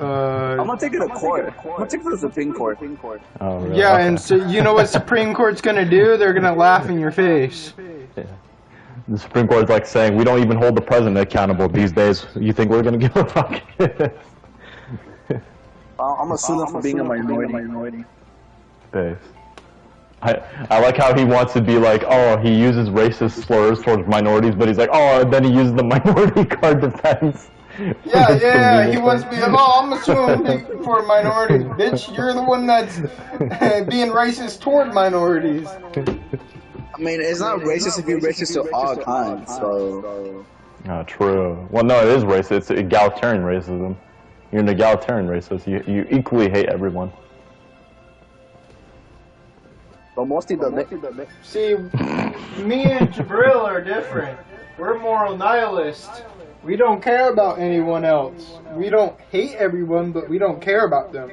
I'm gonna take it to court. I'm gonna take it to the Supreme Court. Oh, really? Yeah, Okay. and so you know what Supreme Court's gonna do? They're gonna laugh in your face. Yeah. The Supreme Court's like saying, we don't even hold the president accountable these days. You think we're gonna give a fuck? I'm gonna sue them for being a minority. Dave. I like how he wants to be like, oh, he uses racist slurs towards minorities, but he's like, oh, and then he uses the minority card defense. Yeah, he wants to be like, oh, I'm assuming for minorities. Bitch, you're the one that's being racist toward minorities. I mean, it's not racist if you're racist to all kinds, so... True. Well, no, it is racist. It's egalitarian racism. You're an egalitarian racist. You equally hate everyone. But mostly See, me and Jabril are different. We're moral nihilists. We don't care about anyone else. We don't hate everyone, but we don't care about them.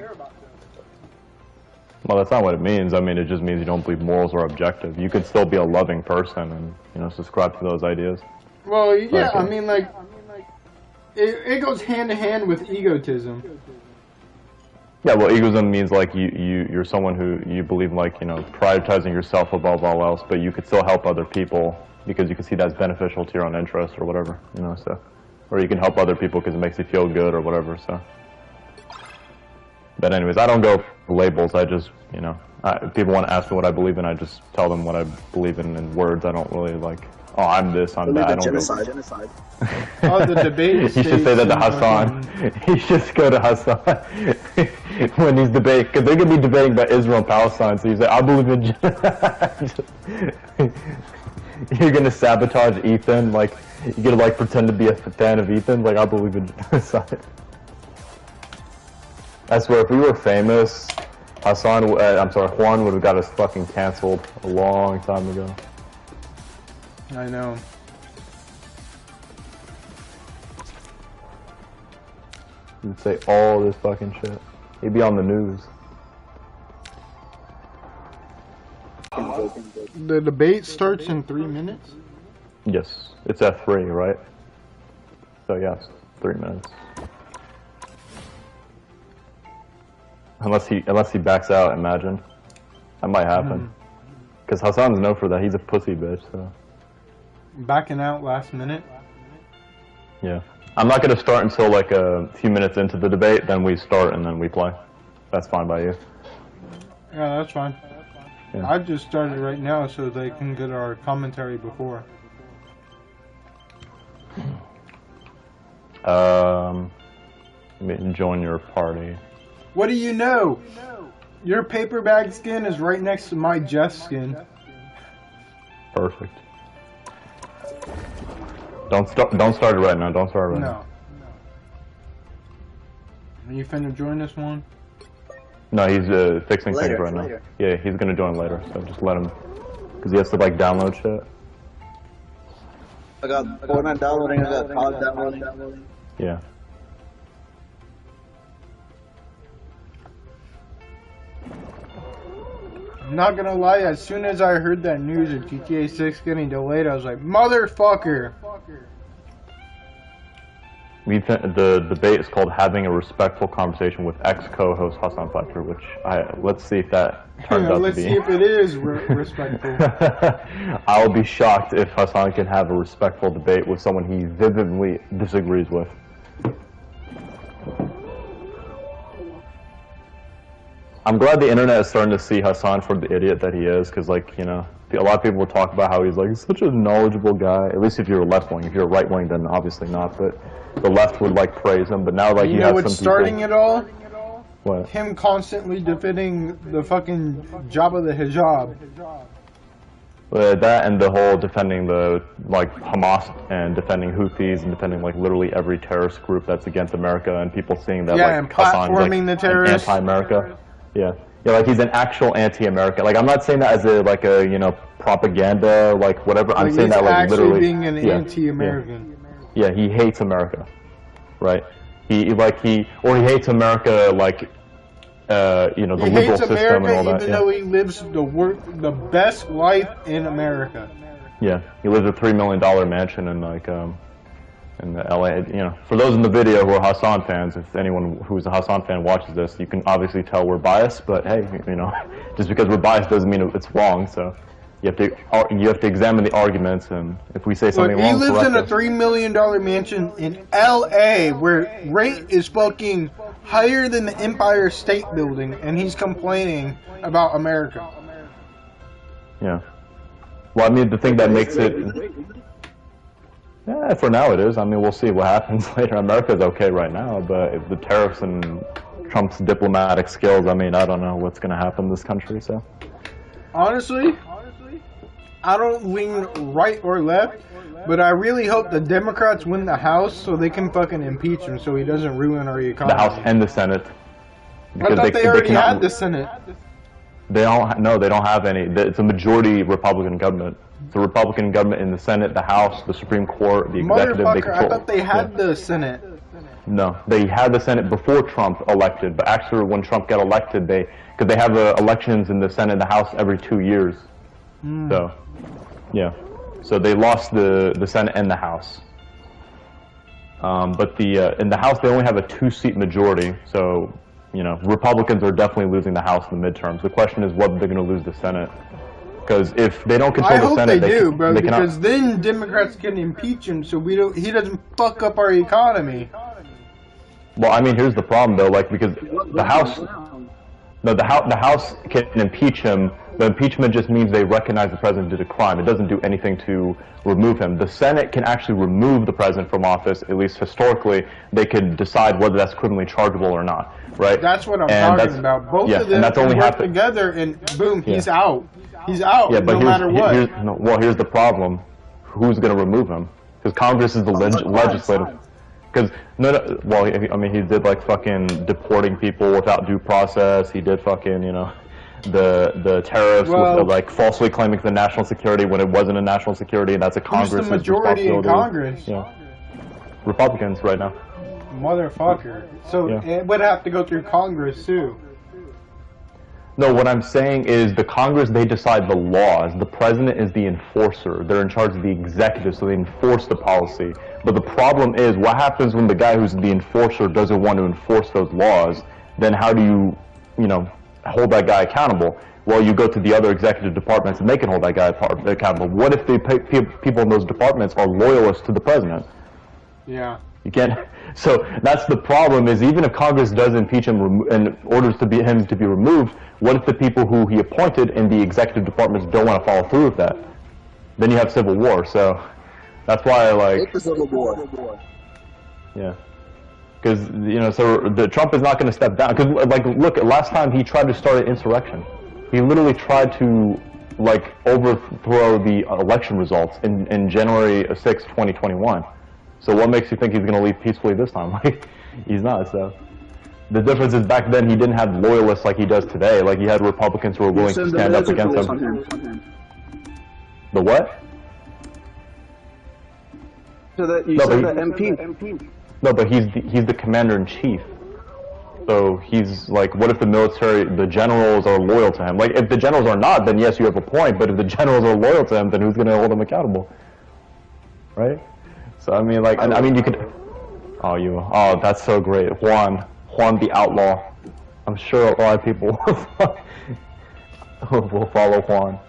Well, that's not what it means. I mean, it just means you don't believe morals are objective. You can still be a loving person and, you know, subscribe to those ideas. Well, yeah, I mean, like, it goes hand in hand with egotism. Yeah, well, egoism means, like, you're someone who you believe, like, you know, prioritizing yourself above all else, but you could still help other people because you can see that's beneficial to your own interests or whatever, you know, so. Or you can help other people because it makes you feel good or whatever, so. But anyways, I don't go for labels, I just, you know, if people want to ask me what I believe in, I just tell them what I believe in words. I don't really, like, oh, I'm this, I'm that. I don't genocide. Oh, the debate. You should say that to Hassan. He should go to Hassan when he's debating, because they're going to be debating about Israel and Palestine, so he's like, I believe in genocide. You're going to sabotage Ethan, like, you're going to, like, pretend to be a fan of Ethan, like, I believe in genocide. I swear, if we were famous, Juan would have got us fucking canceled a long time ago. I know. He'd say all this fucking shit. He'd be on the news. The debate starts in 3 minutes? Yes. It's at 3, right? So yes, 3 minutes. Unless he backs out, imagine. That might happen. Because Hassan's known for that. He's a pussy bitch, so. Backing out last minute? Yeah. I'm not going to start until like a few minutes into the debate, then we start and then we play. That's fine by you. Yeah, that's fine. Yeah. I just started right now so they can get our commentary before. Join your party. What do you know? Your paper bag skin is right next to my Jeff skin. Perfect. Don't start it right now. Don't start it right now. Are you finna join this one? No, he's fixing things right now. Later. Yeah, he's gonna join later, so just let him. Because he has to like download shit. I got Fortnite downloading, I got COD downloading. Yeah. I'm not gonna lie, as soon as I heard that news of GTA 6 getting delayed, I was like, motherfucker! The debate is called Having a Respectful Conversation with ex-co-host Hassan Fletcher, which let's see if that turns out to be. Let's see if it is respectful. I'll be shocked if Hassan can have a respectful debate with someone he vividly disagrees with. I'm glad the internet is starting to see Hassan for the idiot that he is, because, like, you know, a lot of people will talk about how he's, like, such a knowledgeable guy, at least if you're left-wing. If you're right-wing, then obviously not, but the left would, like, praise him, but now, like, you know what's starting it all? What? Him constantly defending the fucking Jabba the Hijab. That and the whole defending the, like, Hamas and defending Houthis and defending, like, literally every terrorist group that's against America, and people seeing that, like, and Hassan's, like, platforming the terrorists. anti-America. Yeah. Yeah, like, he's an actual anti-America. Like, I'm not saying that as a, like, a, you know, propaganda, like, whatever. I'm saying that, like, literally. He's actually being an anti-American. Yeah, he hates America. Right? He hates America, like, you know, the liberal system and all that. Even though he lives the best life in America. Yeah, he lives a $3 million mansion in, like, in the LA, for those in the video who are Hassan fans, if anyone who's a Hassan fan watches this, you can obviously tell we're biased, but hey, just because we're biased doesn't mean it's wrong, so you have to examine the arguments, and if we say something wrong, he lives in a $3 million mansion in LA where rent is fucking higher than the Empire State Building, and he's complaining about America. Yeah. Well, I mean, the thing that makes it... Yeah, for now it is. I mean, we'll see what happens later. America's okay right now, but if the tariffs and Trump's diplomatic skills, I mean, I don't know what's going to happen in this country, so... Honestly, I don't lean right or left, but I really hope the Democrats win the House so they can fucking impeach him so he doesn't ruin our economy. The House and the Senate. I thought they already had the Senate. They don't. No, they don't have any. It's a majority Republican government. It's a Republican government in the Senate, the House, the Supreme Court, the executive. They control. I thought they had the Senate. No, they had the Senate before Trump elected, but actually when Trump got elected, because they have elections in the Senate and the House every 2 years. So, yeah. So they lost the Senate and the House. But in the House, they only have a 2-seat majority, so... Republicans are definitely losing the House in the midterms. The question is whether they're going to lose the Senate. Because if they don't control the Senate, they do, bro. Because then Democrats can impeach him, so he doesn't fuck up our economy. Well, I mean, here's the problem though. Because the House, the House can impeach him. The impeachment just means they recognize the president did a crime. It doesn't do anything to remove him. The Senate can actually remove the president from office. At least historically, they could decide whether that's criminally chargeable or not. Right? That's what I'm talking about. Both of them can work together, and boom, he's out. He's out no matter what. Here's the problem. Who's going to remove him? Because Congress is the legislative. Because, I mean, he did, fucking deporting people without due process. He did fucking, the tariffs with falsely claiming the national security when it wasn't a national security, and that's a Congress responsibility. Who's the majority in Congress? Yeah. Republicans right now. Motherfucker. So it would have to go through Congress too. No, what I'm saying is the Congress, they decide the laws. The president is the enforcer. They're in charge of the executive, so they enforce the policy. But the problem is, what happens when the guy who's the enforcer doesn't want to enforce those laws? Then how do you, hold that guy accountable? Well, you go to the other executive departments and they can hold that guy accountable. What if the people in those departments are loyalists to the president? Yeah. You can't. So that's the problem. Is even if Congress does impeach him and orders him to be removed, what if the people who he appointed in the executive departments don't want to follow through with that? Then you have civil war. So that's why It's a civil war. Yeah. Because so Trump is not going to step down. Because look, last time he tried to start an insurrection. He literally tried to overthrow the election results in January 6, 2021. So what makes you think he's going to leave peacefully this time? He's not. So the difference is back then he didn't have loyalists like he does today. He had Republicans who were willing to stand up against him. The what? So that you said the MP. No, but he's the commander-in-chief. So he's what if the generals are loyal to him? If the generals are not, then yes, you have a point. But if the generals are loyal to him, then who's going to hold him accountable? Right? So I mean, you could. Oh, that's so great, Juan the outlaw. I'm sure a lot of people will follow Juan.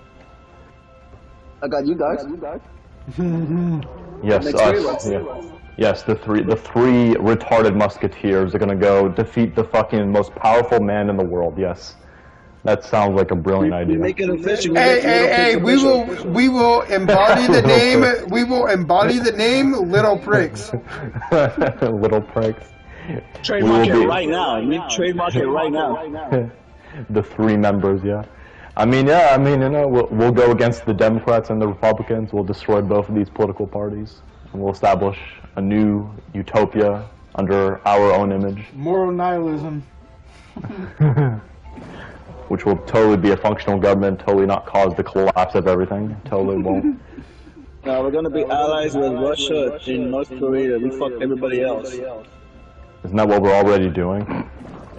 I got you guys. Yes, us. Yeah. Yes, the three retarded musketeers are gonna go defeat the fucking most powerful man in the world. Yes, that sounds like a brilliant idea. Make it official. Hey! We will embody the name. We will embody the name. Little pricks. Little pricks. Trademark it right now. Trademark it right now. The 3 members, yeah. I mean, we'll go against the Democrats and the Republicans. We'll destroy both of these political parties, and we'll establish a new utopia under our own image. Moral nihilism. Which will totally be a functional government, totally not cause the collapse of everything. Totally won't. No, we're gonna be allies with Russia and North Korea. We fuck everybody else. Isn't that what we're already doing?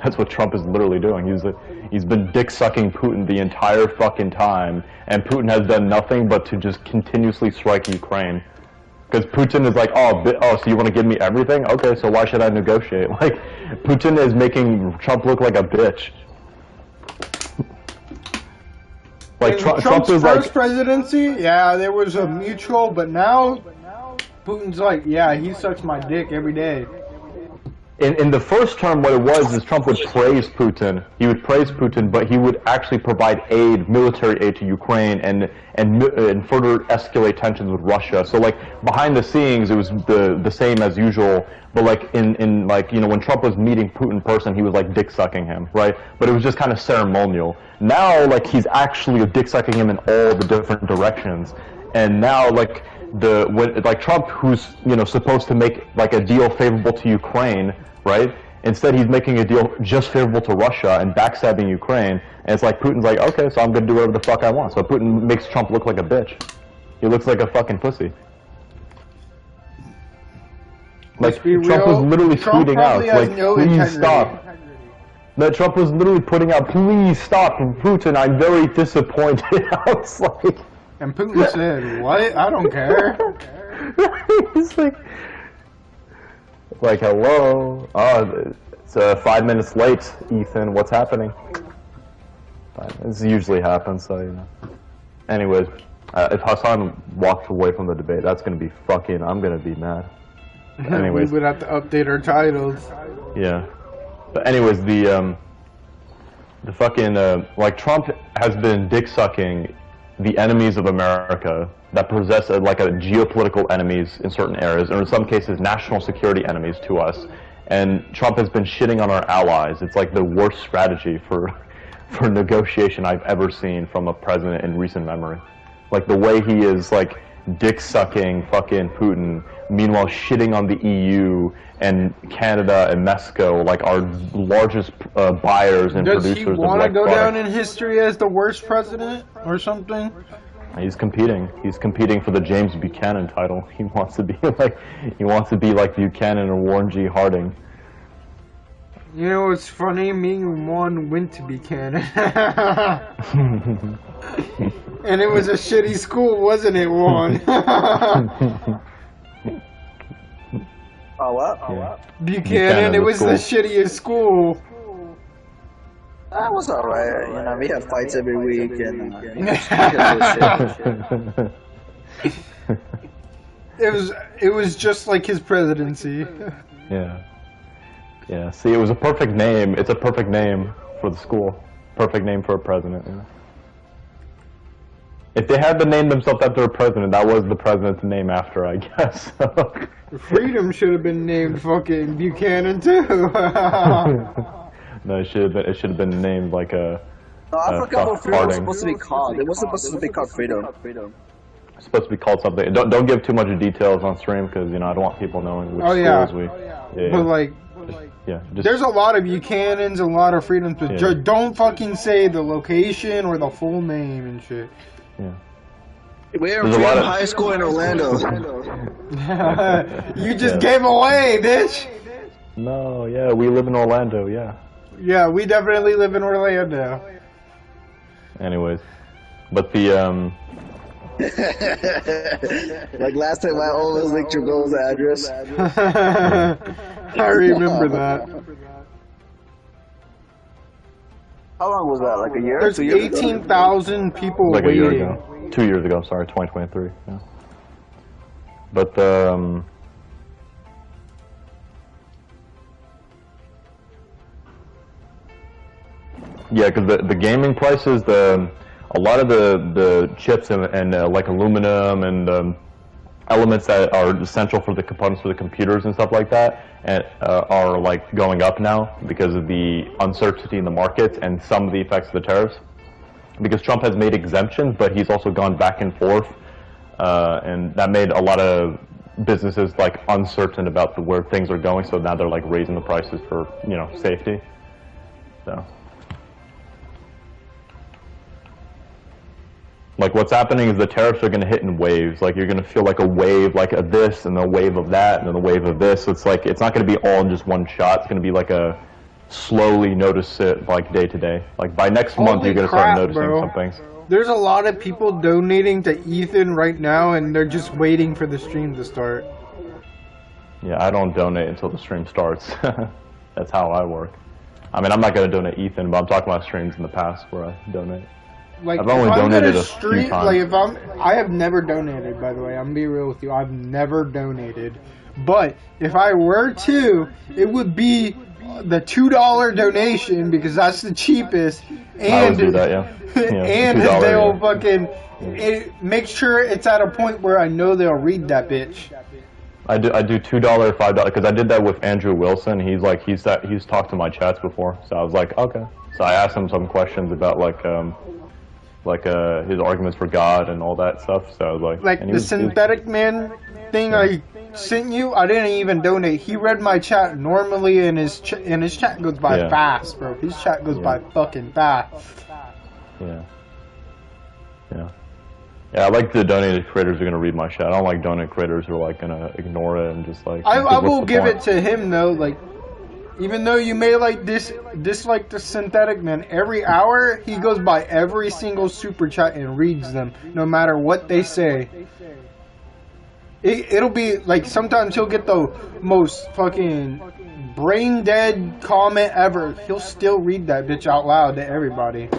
That's what Trump is literally doing. He's been dick-sucking Putin the entire fucking time, and Putin has done nothing but to just continuously strike Ukraine. Because Putin is like, oh, so you want to give me everything? Okay, so why should I negotiate? Like, Putin is making Trump look like a bitch. Like Trump's is first like presidency, yeah, there was a mutual, but now Putin's like, yeah, he sucks my dick every day. In the first term, what it was is Trump would praise Putin. He would praise Putin, but he would actually provide aid, military aid to Ukraine, and further escalate tensions with Russia. So like behind the scenes, it was the same as usual. But like in like when Trump was meeting Putin in person, he was like dick sucking him, right? But it was just kind of ceremonial. Now like he's actually dick sucking him in all the different directions, and now like Trump, who's supposed to make like a deal favorable to Ukraine, right? Instead, he's making a deal just favorable to Russia and backstabbing Ukraine. And it's like Putin's like, okay, so I'm gonna do whatever the fuck I want. So Putin makes Trump look like a bitch. He looks like a fucking pussy. Like Trump was literally tweeting out, like, please stop. No, Trump was literally putting out, please stop, Putin. I'm very disappointed. I was like. And Putin said, what? I don't care. He's like, hello? Oh, it's 5 minutes late, Ethan. What's happening? This usually happens, so, Anyways, if Hassan walks away from the debate, that's going to be fucking, I'm going to be mad. Anyways. We would have to update our titles. Yeah. But anyways, the fucking, like, Trump has been dick-sucking the enemies of America that possess like a geopolitical enemies in certain areas, or in some cases national security enemies to us. And Trump has been shitting on our allies. It's like the worst strategy for negotiation I've ever seen from a president in recent memory. Like the way he is like dick sucking fucking Putin, meanwhile shitting on the EU and Canada and Mexico, like our largest buyers and producers of Does he want to go products. down in history as the worst president or something? He's competing. He's competing for the James Buchanan title. He wants to be like Buchanan or Warren G. Harding. You know, it's funny. Me and Juan went to Buchanan, and it was a shitty school, wasn't it, Juan? Oh, what? Yeah. Buchanan, it was the shittiest school. That was alright. We had fights every week, and it was just like his presidency. Yeah. Yeah. See, it was a perfect name. It's a perfect name for the school. Perfect name for a president. Yeah. If they had to name themselves after a president, that was the president's name after, I guess. Freedom should have been named fucking Buchanan too. No, it should have been named like a. No, I forgot what freedom was supposed to be called. It wasn't supposed to be called freedom. It's supposed to be called something. Don't give too much details on stream because I don't want people knowing which schools we. Yeah. But like. There's a lot of Buchanans, a lot of freedoms, but don't fucking say the location or the full name and shit. Yeah. We're in Freedom High School in Orlando. You just gave away, bitch. No, yeah, we live in Orlando, yeah. Yeah, we definitely live in Orlando. Anyways, but the like last time I always linked your goal's address. I remember that. How long was that? Like a year? There's 18,000 people like waiting. A year ago. 2 years ago, sorry, 2023. Yeah. But yeah, because the gaming prices, a lot of the chips and like aluminum and elements that are essential for the components for the computers and stuff like that are like going up now because of the uncertainty in the markets and some of the effects of the tariffs. Because Trump has made exemptions, but he's also gone back and forth, and that made a lot of businesses like uncertain about where things are going. So now they're like raising the prices for safety. So. Like what's happening is the tariffs are going to hit in waves. Like you're going to feel like a wave like of this and a wave of that and then a wave of this. So it's like it's not going to be all in just one shot. It's going to be like a slowly notice it like day to day. Like by next month you're going to start noticing some things. There's a lot of people donating to Ethan right now, and they're just waiting for the stream to start. Yeah, I don't donate until the stream starts. That's how I work. I mean, I'm not going to donate Ethan, but I'm talking about streams in the past where I donate. Like, I've only donated a few times. Like, if I have never donated, by the way. I'm gonna be real with you. I've never donated. But if I were to, it would be the $2 donation because that's the cheapest. And I would do that, yeah. And $2, they'll yeah. fucking make sure it's at a point where I know they'll read that bitch. I do $2, $5 because I did that with Andrew Wilson. He's talked to my chats before, so I was like, okay. So I asked him some questions about his arguments for God and all that stuff. So I was like, the synthetic man thing I sent you. I didn't even donate. He read my chat normally, and his chat goes by fast, bro. His chat goes by fucking fast. Yeah. Yeah. Yeah, I like the donated creators who are gonna read my chat. I don't like donate creators who are like gonna ignore it and just like. I will give it to him though. Like, even though you may dislike the synthetic man, every hour he goes by every single super chat and reads them, no matter what they say. It'll be like sometimes he'll get the most fucking brain dead comment ever. He'll still read that bitch out loud to everybody.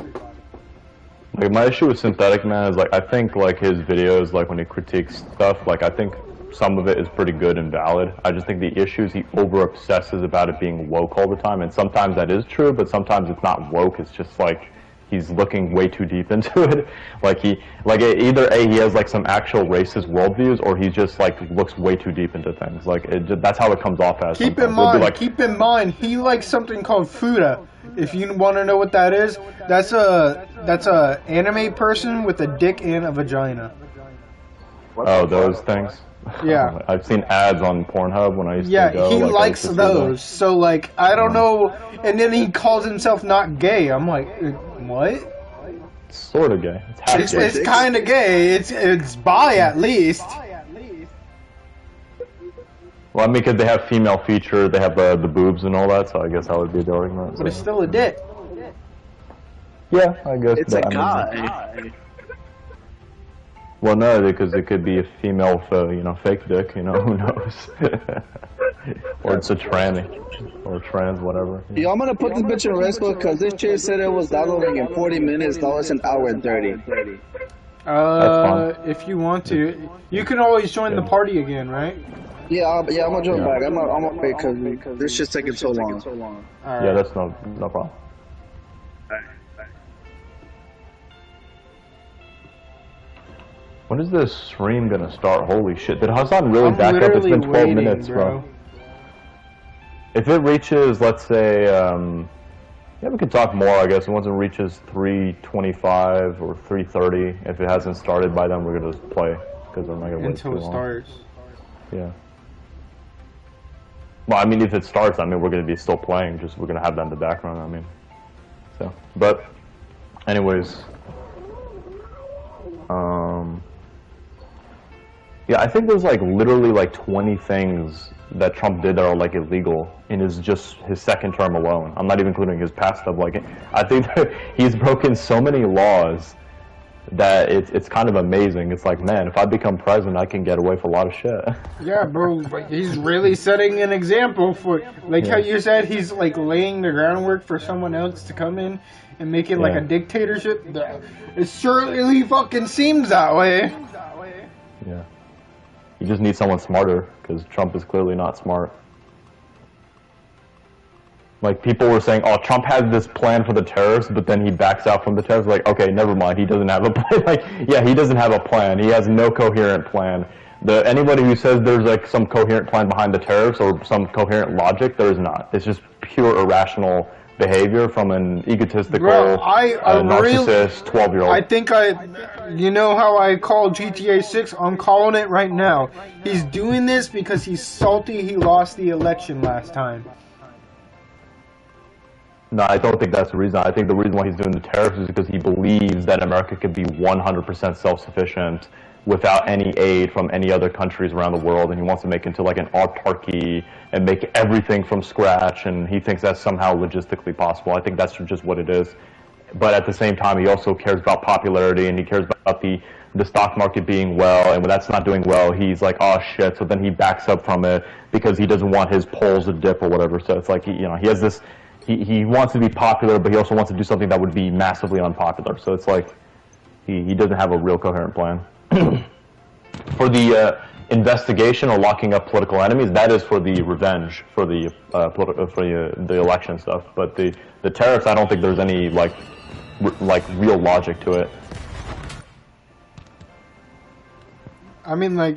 Like, my issue with Synthetic Man is, like, I think, like, his videos, like, when he critiques stuff, like, I think some of it is pretty good and valid. I just think the issue is he over-obsesses about it being woke all the time, and sometimes that is true, but sometimes it's not woke, it's just, like, he's looking way too deep into it. Either A, he has, like, some actual racist worldviews, or he just, like, looks way too deap into things. Like, that's how it comes off as. Keep in mind, he likes something called Fuda. If you want to know what that is, that's a anime person with a dick and a vagina. Oh, those things? Yeah. I've seen ads on Pornhub when I used to go. Yeah, he likes those. So, like, I don't know. And then he calls himself not gay. I'm like, what? It's sort of gay. It's kind of gay. It's bi at least. Well, I mean, because they have female feature, they have the boobs and all that, so I guess that would be the argument. But it's still a dick. Yeah, I guess. It's a guy. Well, no, because it could be a female, fake dick. Who knows? Or it's a tranny, or trans, whatever. Yo, I'm gonna put this bitch in rescue because this chick said it was downloading in 40 minutes. That was an hour and 30. If you want to, you can always join the party again, right? Yeah, I'm gonna jump back. I'm gonna wait because this shit's taking so long. Right. Yeah, that's no problem. When is this stream gonna start? Holy shit! Did Hassan really back up? It's been 12 minutes, bro. If it reaches, let's say, yeah, we could talk more, I guess. Once it reaches 3:25 or 3:30, if it hasn't started by then, we're gonna just play because I'm not gonna wait too long. Until it starts. Yeah. Well, I mean, if it starts, I mean, we're gonna be still playing. Just we're gonna have that in the background. I mean, so. But, anyways. Yeah, I think there's like literally like 20 things that Trump did that are like illegal in his second term alone. I'm not even including his past stuff. Like, I think that he's broken so many laws that it's kind of amazing. It's like, man, if I become president, I can get away with a lot of shit. Yeah, bro, he's really setting an example for, like how you said, he's like laying the groundwork for someone else to come in and make it like a dictatorship. It certainly fucking seems that way. Yeah. You just need someone smarter, because Trump is clearly not smart. Like, people were saying, oh, Trump has this plan for the terrorists, but then he backs out from the terrorists. Like, okay, never mind, he doesn't have a plan. Like, yeah, he doesn't have a plan. He has no coherent plan. Anybody who says there's, like, some coherent plan behind the terrorists or some coherent logic, there is not. It's just pure irrational behavior from an egotistical, narcissist 12-year-old. I think you know how I call GTA 6? I'm calling it right now. He's doing this because he's salty he lost the election last time. No, I don't think that's the reason. I think the reason why he's doing the tariffs is because he believes that America could be 100% self-sufficient without any aid from any other countries around the world, and he wants to make it into like an autarky and make everything from scratch, and he thinks that's somehow logistically possible. I think that's just what it is. but at the same time, he also cares about popularity, and he cares about the stock market being well, and when that's not doing well, he's like, oh shit, so then he backs up from it because he doesn't want his polls to dip or whatever. So it's like, he has this, he wants to be popular, but he also wants to do something that would be massively unpopular. So it's like, he doesn't have a real coherent plan. For the investigation or locking up political enemies, that is for the revenge for the the election stuff. But the tariffs, I don't think there's any like real logic to it. I mean, I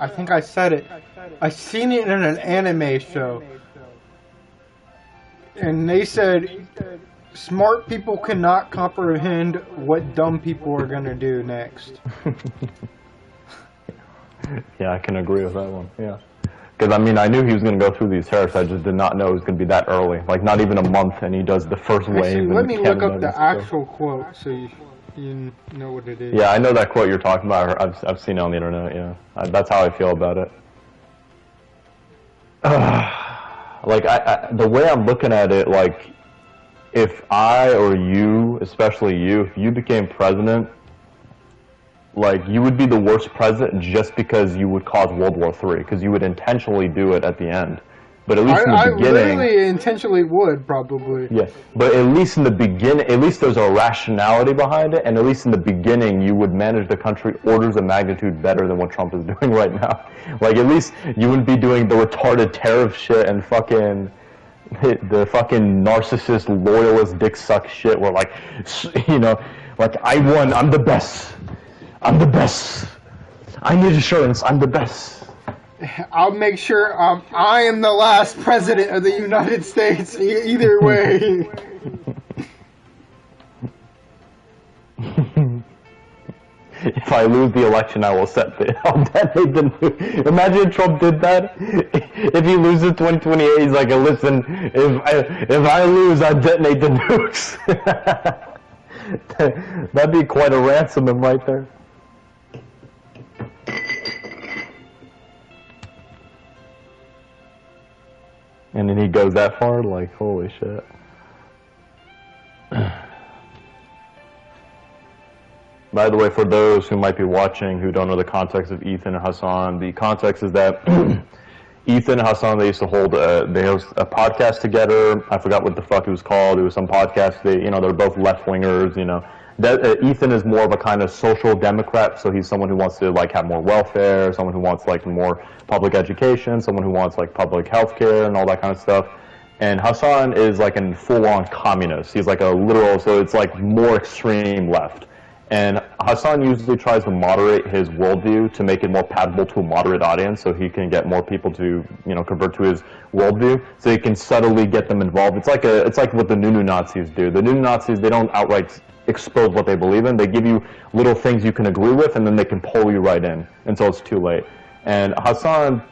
think I said it. I seen it in an anime show, and they said smart people cannot comprehend what dumb people are gonna do next. Yeah, I can agree with that one. Yeah, because I mean, I knew he was gonna go through these tariffs. I just did not know it was gonna be that early. Like not even a month, and he does the first wave. Actually, let me look up the actual quote so you know what it is. Yeah, I know that quote you're talking about. I've seen it on the internet. Yeah, that's how I feel about it. Like the way I'm looking at it, like if I or you, especially you, if you became president, like you would be the worst president just because you would cause World War III, because you would intentionally do it at the end. But at least in the beginning, I literally intentionally would probably. Yeah, but at least in the beginning, at least there's a rationality behind it, and at least in the beginning, you would manage the country orders of magnitude better than what Trump is doing right now. Like at least you wouldn't be doing the retarded tariff shit and fucking the fucking narcissist, loyalist, dick suck shit. Where like, like I won, I'm the best, I'm the best. I need assurance, I'm the best. I'll make sure I am the last president of the United States. Either way. If I lose the election, I will I'll detonate the nuke. Imagine if Trump did that. If he loses 2028, he's like, listen, if I lose, I detonate the nukes. That'd be quite a ransom right there. And then he goes that far, like, holy shit. By the way, for those who might be watching who don't know the context of Ethan and Hassan, the context is that Ethan and Hassan, they used to hold a podcast together. I forgot what the fuck it was called. It was some podcast. They're both left-wingers, Ethan is more of a kind of social democrat, so he's someone who wants to like have more welfare, someone who wants like more public education, someone who wants like public health care and all that kind of stuff. And Hassan is like a full-on communist. He's like a literal, so it's like more extreme left. And Hassan usually tries to moderate his worldview to make it more palatable to a moderate audience, so he can get more people to, convert to his worldview, so he can subtly get them involved. It's like what the Nunu Nazis do. The Nunu Nazis, they don't outright expose what they believe in. They give you little things you can agree with, and then they can pull you right in until it's too late. And Hassan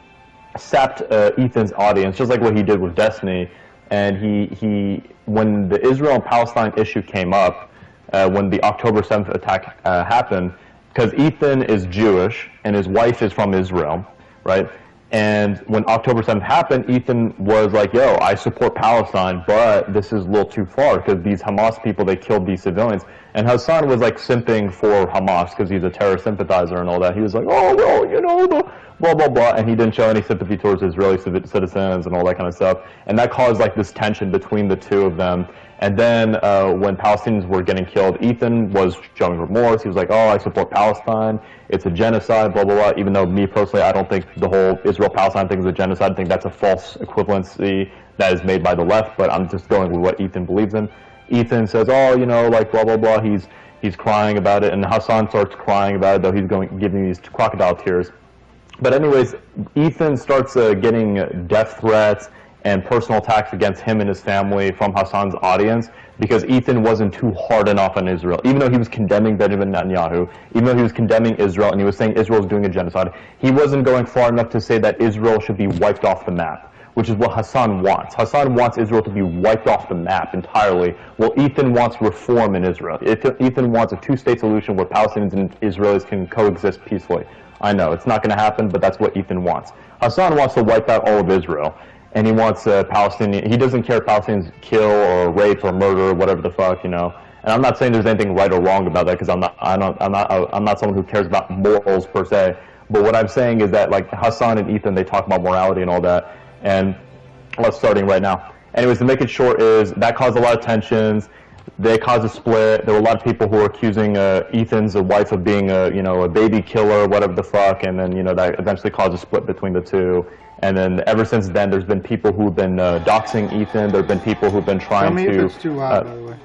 sapped Ethan's audience, just like what he did with Destiny. And he when the Israel and Palestine issue came up, when the October 7th attack happened, because Ethan is Jewish and his wife is from Israel, right? And when October 7th happened, Ethan was like, yo, I support Palestine, but this is a little too far because these Hamas people, they killed these civilians. And Hassan was like simping for Hamas because he's a terrorist sympathizer and all that. He was like, oh, well, the blah, blah, blah. And he didn't show any sympathy towards Israeli citizens and all that kind of stuff. And that caused like this tension between the two of them. And then when Palestinians were getting killed, Ethan was showing remorse. He was like, oh, I support Palestine. It's a genocide, blah, blah, blah. Even though me personally, I don't think the whole Israel-Palestine thing is a genocide. I think that's a false equivalency that is made by the left. But I'm just going with what Ethan believes in. Ethan says, oh, like blah, blah, blah. He's crying about it. And Hassan starts crying about it, though he's giving these crocodile tears. But anyways, Ethan starts getting death threats and personal attacks against him and his family from Hassan's audience because Ethan wasn't too hard enough on Israel. Even though he was condemning Benjamin Netanyahu, even though he was condemning Israel and he was saying Israel is doing a genocide, he wasn't going far enough to say that Israel should be wiped off the map, which is what Hassan wants. Hassan wants Israel to be wiped off the map entirely. Well, Ethan wants reform in Israel. Ethan wants a two-state solution where Palestinians and Israelis can coexist peacefully. I know, it's not going to happen, but that's what Ethan wants. Hassan wants to wipe out all of Israel. and he wants Palestinian. He doesn't care if Palestinians kill or rape or murder or whatever the fuck, you know. And I'm not saying there's anything right or wrong about that, because I'm not someone who cares about morals per se. But what I'm saying is that, like, Hassan and Ethan, they talk about morality and all that, and well, starting right now. Anyways, to make it short, is that caused a lot of tensions. They caused a split. There were a lot of people who were accusing Ethan's wife of being a baby killer, whatever the fuck, and then that eventually caused a split between the two. And then ever since then, there's been people who've been doxing Ethan. There've been people who've been trying to. Tell me if it's too loud, by the way.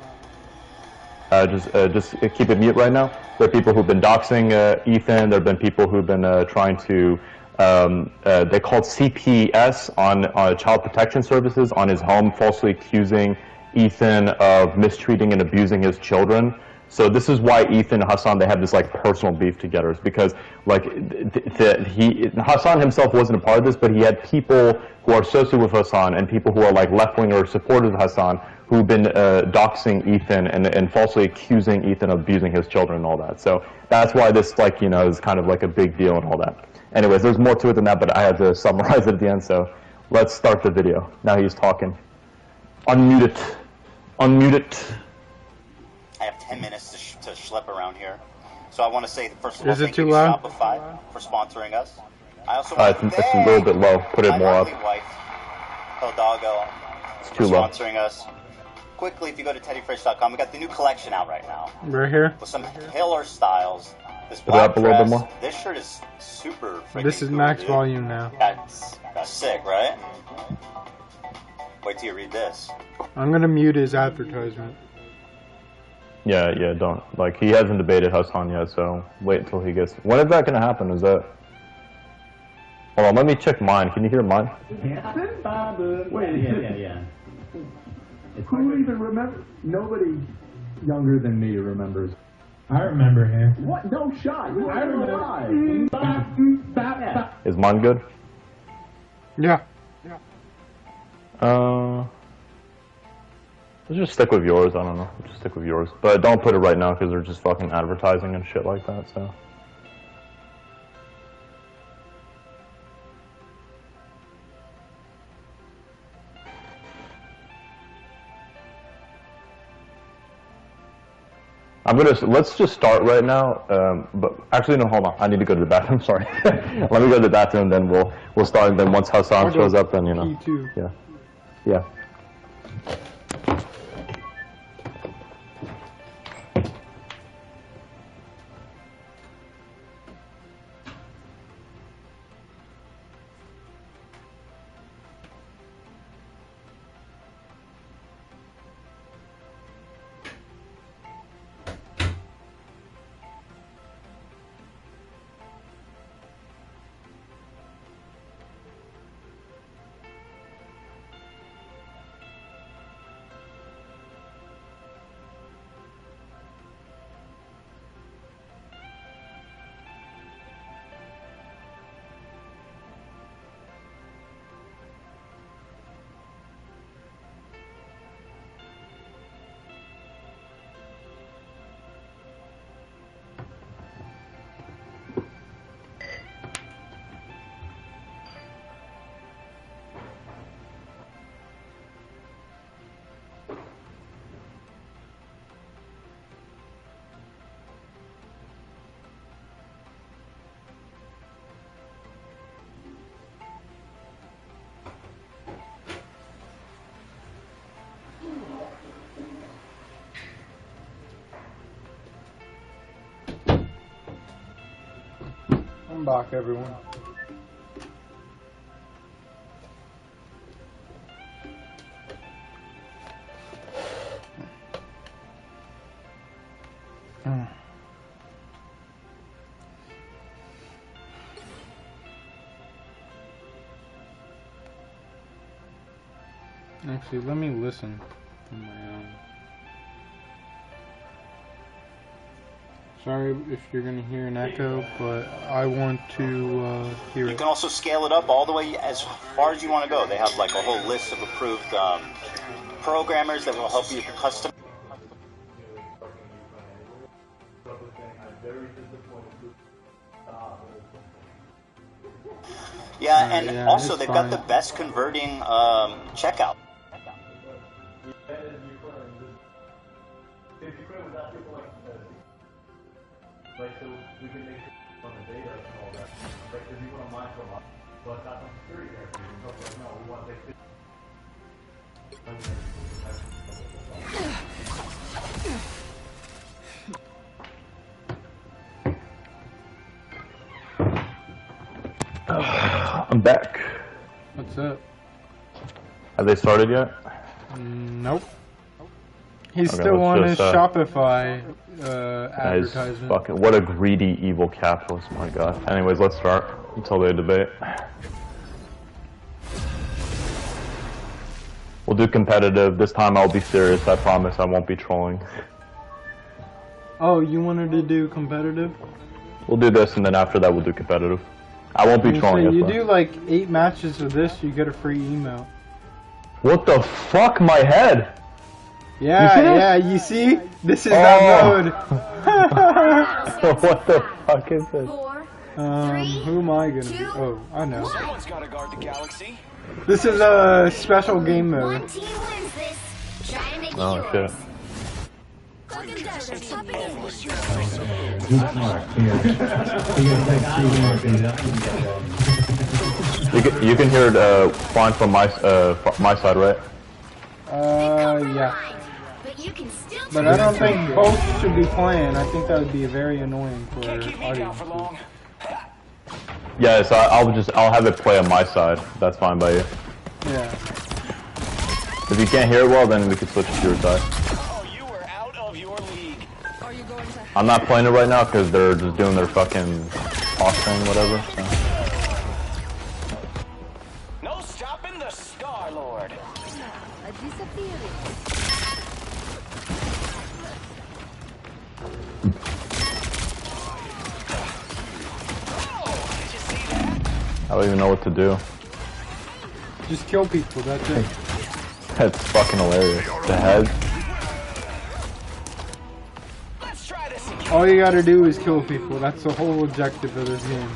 Just keep it mute right now. There are people who've been doxing Ethan. There have been people who've been trying to. They called CPS on Child Protection Services on his home, falsely accusing Ethan of mistreating and abusing his children. So this is why Ethan and Hassan, they have this like personal beef together. It's because like Hassan himself wasn't a part of this, but he had people who are associated with Hassan and people who are like left-wing or supporters of Hassan who've been doxing Ethan and falsely accusing Ethan of abusing his children and all that. So that's why this like is kind of like a big deal and all that. Anyways, there's more to it than that, but I had to summarize it at the end. So let's start the video. Now he's talking. Unmute it. Unmute it. I have 10 minutes to schlep around here. So I want to say, first of all, Is it thank too you to loud? Shopify for sponsoring us. I also want to It's a little bit low. Put it my more up. lovely wife, Hildago, It's for too low. sponsoring us. Quickly, if you go to teddyfresh.com, we got the new collection out right now Right here. with some killer styles. This Put it up black a little bit dress. more. This shirt is super freaking This is cool, max dude. volume now. That's sick, right? Wait till you read this. I'm gonna mute his advertisement. Yeah, don't. Like, he hasn't debated Hassan yet, so wait until he gets... When is that going to happen? Is that... Hold on, let me check mine. Can you hear mine? Wait, yeah. Who even remembers? Nobody younger than me remembers. I remember him. What? No shot. I remember. Is mine good? Yeah. Let's just stick with yours. I don't know. Just stick with yours. But don't put it right now because they're just fucking advertising and shit like that, so... let's just start right now, but actually no, hold on, I need to go to the bathroom, sorry. Let me go to the bathroom, then we'll start, and then once Hassan shows up, then, yeah. I'm back, everyone. Actually, let me listen on my own. Sorry if you're gonna hear an echo, but I want to hear You it. can also scale it up all the way as far as you want to go. They have like a whole list of approved programmers that will help you custom. Yeah, and yeah, also it's they've got fine. the best converting checkout. I'm back. What's up? Have they started yet? Nope. He's Okay, still on let's his just, Shopify Guys, advertisement. fucking, what a greedy, evil capitalist, my god. Anyways, let's start until they debate. We'll do competitive. This time I'll be serious, I promise I won't be trolling. Oh, you wanted to do competitive? We'll do this and then after that we'll do competitive. I won't be trolling You this do like 8 matches of this, you get a free email. What the fuck, my head? Yeah, yeah, you see? This is that mode. What the fuck is this? Who am I gonna be? Oh, I know. Someone's gotta guard the galaxy. This is a special game mode. One team wins this. Try to make it Oh yours. shit. You can hear it fine from my side, right? Yeah. But you can still But I don't think both should be playing. I think that would be very annoying for audience. Yeah, so I'll have it play on my side. That's fine by you. Yeah. If you can't hear it well, then we can switch to your side. Oh, you were out of your league. I'm not playing it right now because they're just doing their fucking talk thing, whatever. So. No stopping the Star-Lord. I don't even know what to do. Just kill people, that's it. That's fucking hilarious. The head. Let's try this again. All you gotta do is kill people. That's the whole objective of this game.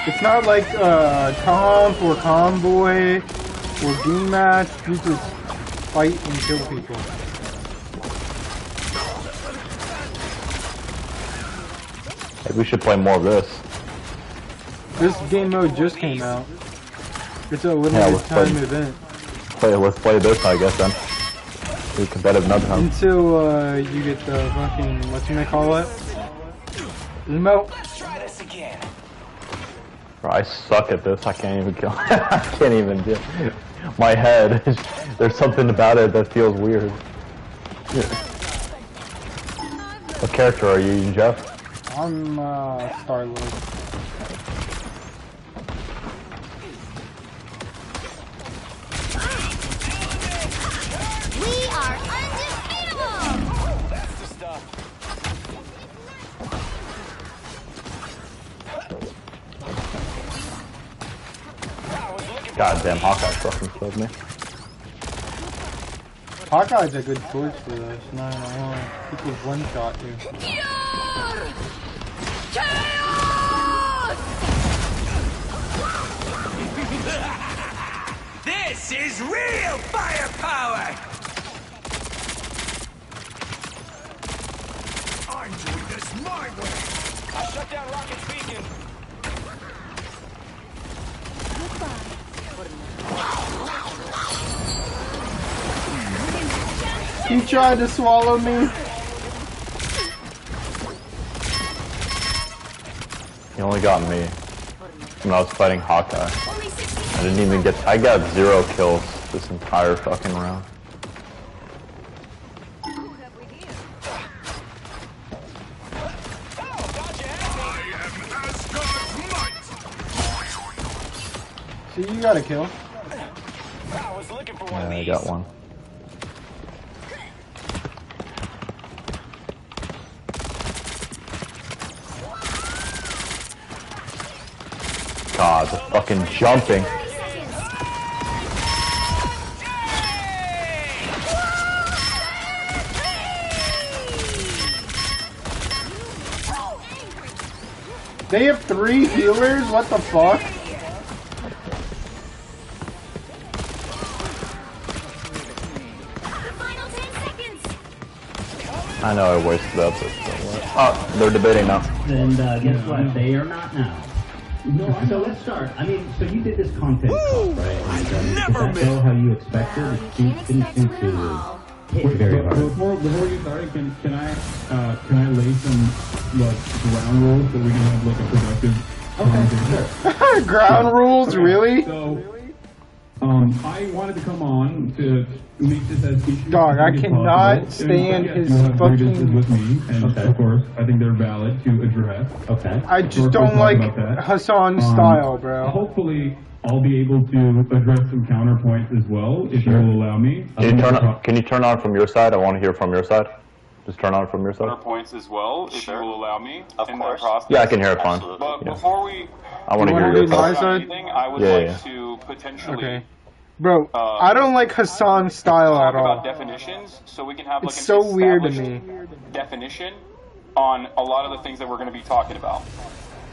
It's not like comp or convoy or game match. You just fight and kill people. Maybe we should play more of this. This game mode just came out. It's a Yeah, limited let's time play. event. Let's play this, I guess then. Do competitive another time. Until you get the fucking, whatchamacall it? Emote. Let's try this again. Bro, I suck at this. I can't even kill. I can't even do. My head. There's something about it that feels weird. What character are you, Jeff? I'm Star-Lord. We are undefeatable! That's the stuff. Goddamn, Hawkeye fucking killed me. Hawkeye's a good choice for this. No, he can one-shot you. This is real firepower! I'm doing this my way! I shut down Rocket's beacon. He tried to swallow me. He only got me when I was fighting Hawkeye. I didn't even get. I got 0 kills this entire fucking round. See, you got a kill. I was looking for one Yeah, of I these. got one. God, the fucking jumping. They have 3 healers? What the fuck? Final 10 seconds. I know I wasted that, but oh, they're debating now. And guess what? They are not now. No, so let's start. I mean, so you did this content cop, right? And, did that go how you expected? It didn't seem to hit very hard. Before you start, can I lay some like ground rules so we can have like a productive conversation? Ground rules, really? So, I wanted to come on to make this as issue. Dog, I as cannot possible. stand And, his you have fucking- grievances with me, and of course, I think they're valid to address. Okay. I just We'll don't talk like about that. Hassan's style, bro. Hopefully, I'll be able to address some counterpoints as well, if you will allow me. Can you turn on from your side? I want to hear from your side. Just turn on from your side. Points as well, if you will allow me. Of in course. That process. Yeah, I can hear it fine. Absolutely. But Yeah. before we I want to You hear wanna your do my side. side? anything, I would Yeah, like yeah. to potentially Okay. Bro, I don't like Hassan's style talk at all. about definitions, so we can have like It's an so weird to established me. definition on a lot of the things that we're going to be talking about.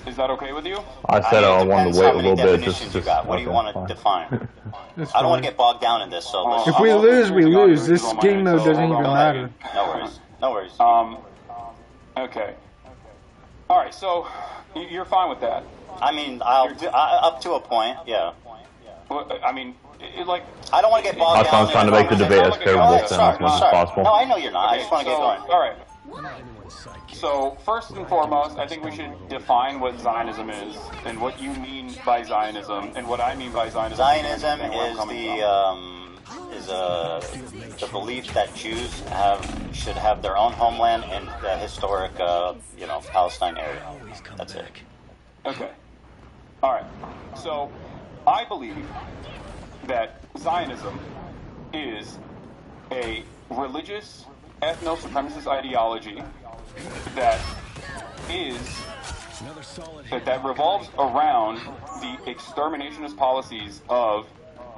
Is that okay with you? I said I wanted Depends to wait how a many little bit. definitions you got. What do you okay, want to fine. define? That's I don't want fine. to get bogged down in this, so let's If we lose, we lose. This game mode doesn't even Don't matter. worry. No worries. No worries. Okay. All right, so you're fine with that. I mean, up to a point, yeah. Well, I mean, like I don't want to get bogged down. Hassan's trying to make the debate as favorable to him as much as possible. No, I know you're not. I just want to get going. All right. So first and foremost, I think we should define what Zionism is and what you mean by Zionism and what I mean by Zionism. Zionism and where I'm is coming the belief that Jews should have their own homeland in the historic, Palestine area. That's it. Okay. All right. So I believe that Zionism is a religious ethno-supremacist ideology that revolves around the exterminationist policies of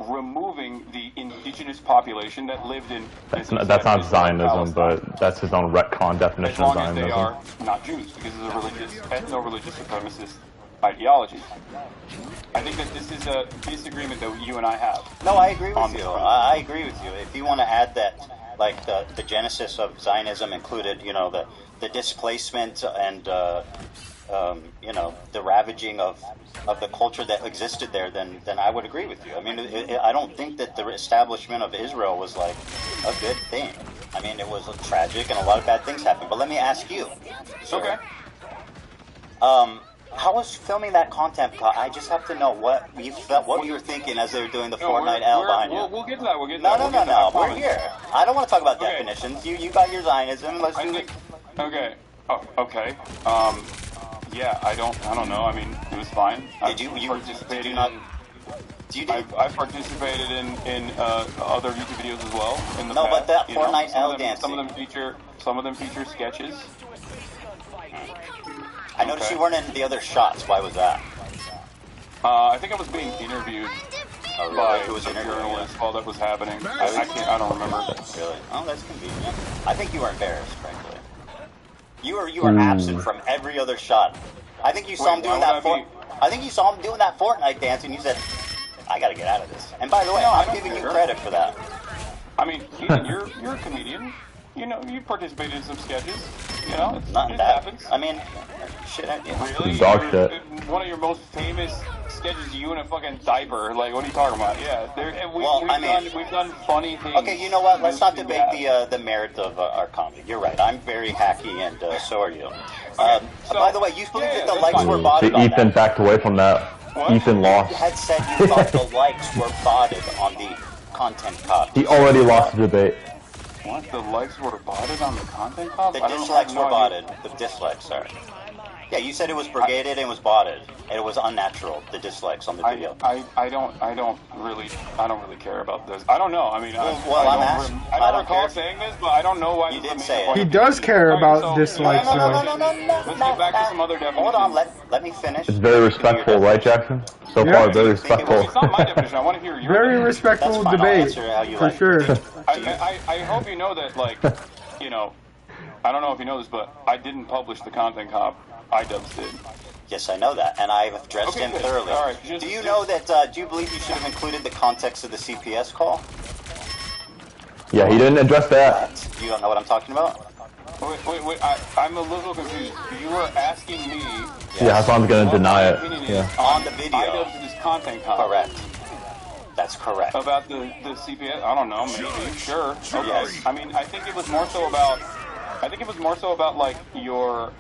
removing the indigenous population that lived in. That's not Zionism, but that's his own retcon as definition of long as they Zionism. are not Jews, because it's a religious, ethno-religious supremacist ideology. I think that this is a disagreement that you and I have. No, I agree on with this you. front. I agree with you. If you want to add that, like the genesis of Zionism included, the displacement and the ravaging of the culture that existed there, then I would agree with you. I mean, I don't think that the establishment of Israel was like a good thing. I mean, it was tragic and a lot of bad things happened. But let me ask you, sir, Okay. how was filming that content? I just have to know what you were thinking as they were doing the Fortnite L behind you. We'll get to that. We'll get to No, that. no, We'll no, get to that, I no. We're promise. here. I don't want to talk about Okay. definitions. You got your Zionism. Let's do it. Okay. Oh, okay. Yeah, I don't know. I mean, it was fine. Did you not? I've participated in other YouTube videos as well in the No, past. but that you know. Fortnite Some L of them- dancing. Some of them feature sketches. I noticed Okay. you weren't in the other shots. Why was that? I think I was being interviewed Oh, really? by Who was a interviewing you? journalist while that was happening. I don't remember. Really? Oh, that's convenient. I think you were embarrassed, frankly. You were absent from every other shot. I think you saw Wait, him doing why that. would I be- I think you saw him doing that Fortnite dance, and you said, "I got to get out of this." And by the way, No, I I'm don't giving you care. credit for that. I mean, Ethan, you're a comedian. You know, you participated in some sketches. You know, Not it that. happens. I mean, shit. Really? Dog You're- shit. One of your most famous sketches, you in a fucking diaper. Like, what are you talking about? Yeah, we've done funny things. Okay, you know what? Let's not to debate that. the merit of our comedy. You're right. I'm very hacky, and so are you. So- By the way, you believe that the that's likes fine. were See, botted on Ethan that. backed away from that. What? Ethan You lost. had said you thought the likes were botted on the content copy. He already lost the debate. What? The likes were botted on the content cop? The I don't dislikes have no were idea. botted. The dislikes, sorry. Yeah, you said it was brigaded and was botted, and it was unnatural. The dislikes on the video. I don't really care about this. I don't know. I mean, Well, I'm asking. I I don't don't recall care. saying this, but I don't know why You this is did the say main it. point He of does the care video. about dislikes, No, though. Let's get back to some other definitions. Hold on, let me finish. It's very respectful, right, Jackson? So Yeah. far, very Well, respectful. it's not my definition. I want to hear your Very definition. respectful That's fine, I'll debate, answer how you for like. sure. I hope you know that, like, you know, I don't know if you know this, but I didn't publish the content cop iDubbbz did. Yes, I know that, and I've addressed him good. thoroughly. All right, do you know that? Do you believe you should have included the context of the CPS call? Yeah, he didn't address that. You don't know what I'm talking about? Wait, I'm a little confused. You were asking me... Yeah, Hassan's gonna deny it. Yeah. On the video. iDubbbz' content copy. Correct. That's correct. About the CPS? I don't know, maybe. Sure. Okay. Yes. I mean, I think it was more so about... like, your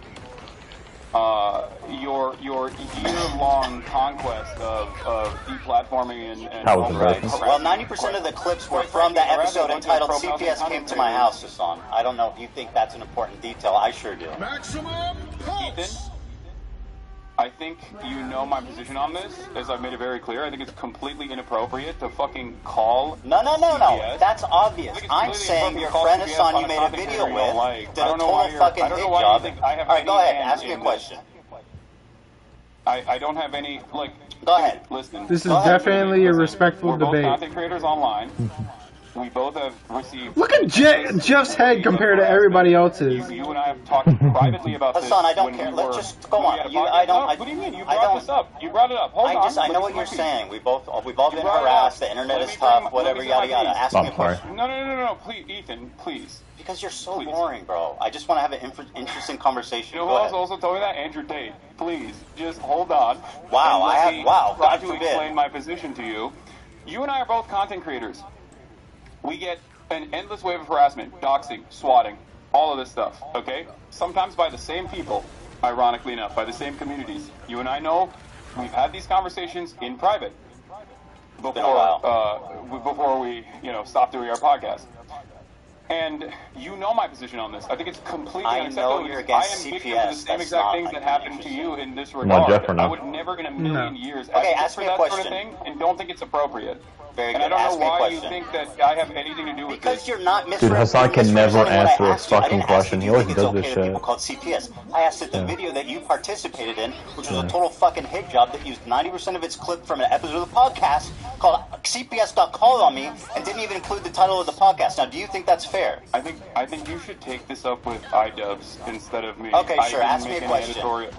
year-long conquest of deplatforming and How was it, right? Well, 90% of the clips were from the episode entitled CPS Came to My House, Hassan. I don't know if you think that's an important detail. I sure do. Maximum pulse. Ethan, I think you know my position on this, as I've made it very clear. I think it's completely inappropriate to fucking call No. CPS. That's obvious. I'm saying your friend Hassan you made a video with did a total fucking hit job. Alright, go ahead. Ask me a question. I don't have any, like... Go ahead. Listen. This is definitely a respectful We're both debate. content creators online. We both have received... Look at Jeff's head compared to everybody else's. You and I have talked privately about this. Hassan, I don't care. We Let's were, just go on. What do you mean? You brought this up. You brought it up. Hold on. I know what you're saying. We've all been harassed. The internet is tough. Whatever, yada yada. Ask me a question. No. Please, Ethan, please. Because you're so boring, bro. I just want to have an interesting conversation. You know who else also told me that? Andrew Tate. Please, just hold on. Wow, Try God to forbid. explain my position to you. You and I are both content creators. We get an endless wave of harassment, doxing, swatting, all of this stuff, okay? Sometimes by the same people, ironically enough, by the same communities. You and I know we've had these conversations in private before we, stop doing our podcast. And you know my position on this. I think it's completely unacceptable. I know you're against I am victim CPS. to the same exact things that happened to you in this Well, regard. Jeff, or no? I would never in a million years ask for me a that question. sort of thing and don't think it's appropriate. Very and good. I don't Ask know me a why you question. think that I have anything to do with Because this. you're not Dude, Hassan can never answer a fucking question. He always does this shit. People called CPS. I asked if the video that you participated in, which was a total fucking hit job that used 90% of its clip from an episode of the podcast called CPS got called on me and didn't even include the title of the podcast. Now, do you think that's fair? I think you should take this up with iDubbbz instead of me. Okay, sure. Ask me a question.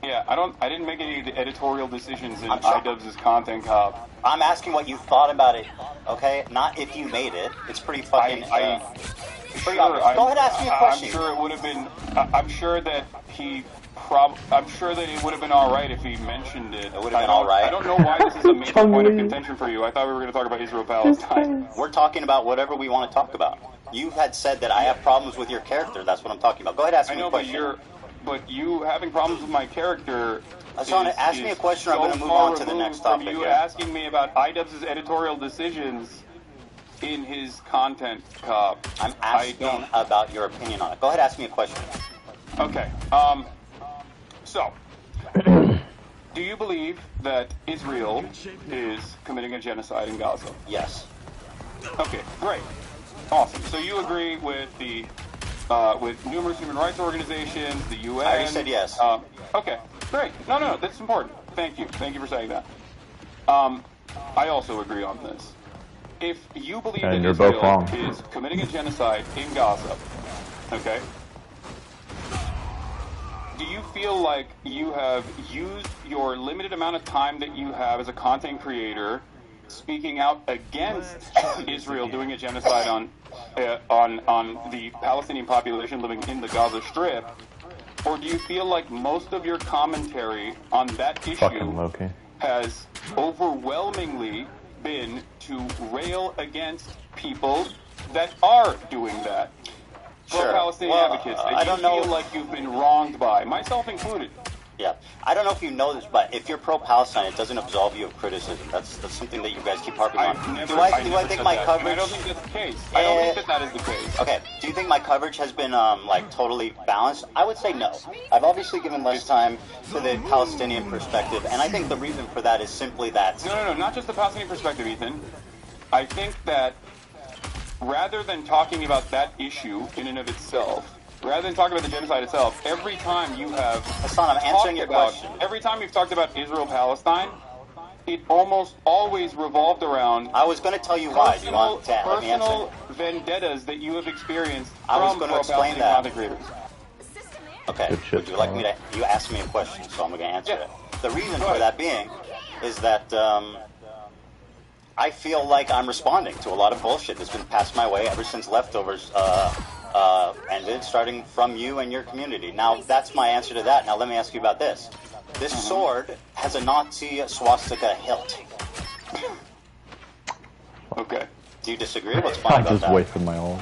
Yeah, I didn't make any editorial decisions in iDubbbz's content cop. I'm asking what you thought about it, okay? Not if you made it. It's pretty fucking... Go ahead, ask me a question. I'm sure it would have been... I'm sure that it would have been all right if he mentioned it. It would have been all right. I don't know why this is a major point of contention for you. I thought we were going to talk about Israel-Palestine. We're talking about whatever we want to talk about. You had said that I have problems with your character. That's what I'm talking about. Go ahead, ask me a question. But you having problems with my character... Hassan, ask me a question, or I'm going to move on to the next topic. You asking me about iDubbbz's editorial decisions in his content cop. I'm asking about your opinion on it. Go ahead, ask me a question. Okay. So, do you believe that Israel is committing a genocide in Gaza? Yes. Okay, great. Awesome. So you agree with the with numerous human rights organizations, the UN? I already said yes. Okay, great. No, that's important. Thank you. Thank you for saying that. I also agree on this. If you believe that Israel is committing a genocide in Gaza, okay, do you feel like you have used your limited amount of time that you have as a content creator speaking out against Israel doing a genocide on the Palestinian population living in the Gaza Strip, or do you feel like most of your commentary on that issue has overwhelmingly been to rail against people that are doing that? Pro-Palestinian advocates that you feel like you've been wronged by, myself included. Yeah, I don't know if you know this, but if you're pro-Palestine, it doesn't absolve you of criticism. That's something that you guys keep harping on. Do I think my coverage? I don't think that's the case. I don't think that is the case. Okay. Do you think my coverage has been like totally balanced? I would say no. I've obviously given less time to the Palestinian perspective, and I think the reason for that is simply that. No, not just the Palestinian perspective, Ethan. I think that rather than talking about that issue in and of itself, rather than talking about the genocide itself, every time you have Hassan, I'm answering your question. Every time you've talked about Israel-Palestine, it almost always revolved around. I was going to tell you why. Do you want to let me answer? Personal vendettas that you have experienced I was from going to explain that. creators. Okay. Good shit, Would you like me to? You asked me a question, so I'm going to answer it. The reason for that being is that I feel like I'm responding to a lot of bullshit that's been passed my way ever since leftovers ended, starting from you and your community. Now, that's my answer to that. Now, let me ask you about this. This sword has a Nazi swastika hilt. Okay. Do you disagree? What's fine I about just that? wasted my all.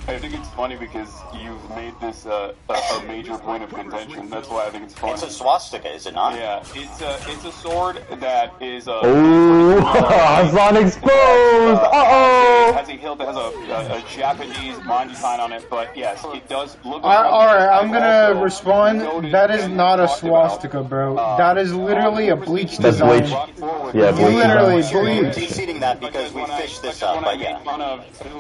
I think it's funny because you've made this a major point of contention. That's why I think it's funny. It's a swastika, is it not? Yeah, it's a sword that is a. Oh, Hassan exposed! Uh-oh! It has a hilt that has a Japanese Manji sign on it, but yes, it does look. Alright, I'm gonna respond. That is not a swastika, bro. That is literally a bleach That's design. bleach. Yeah, You bleach. literally You're bleach. conceding that because we fished this up, but yeah.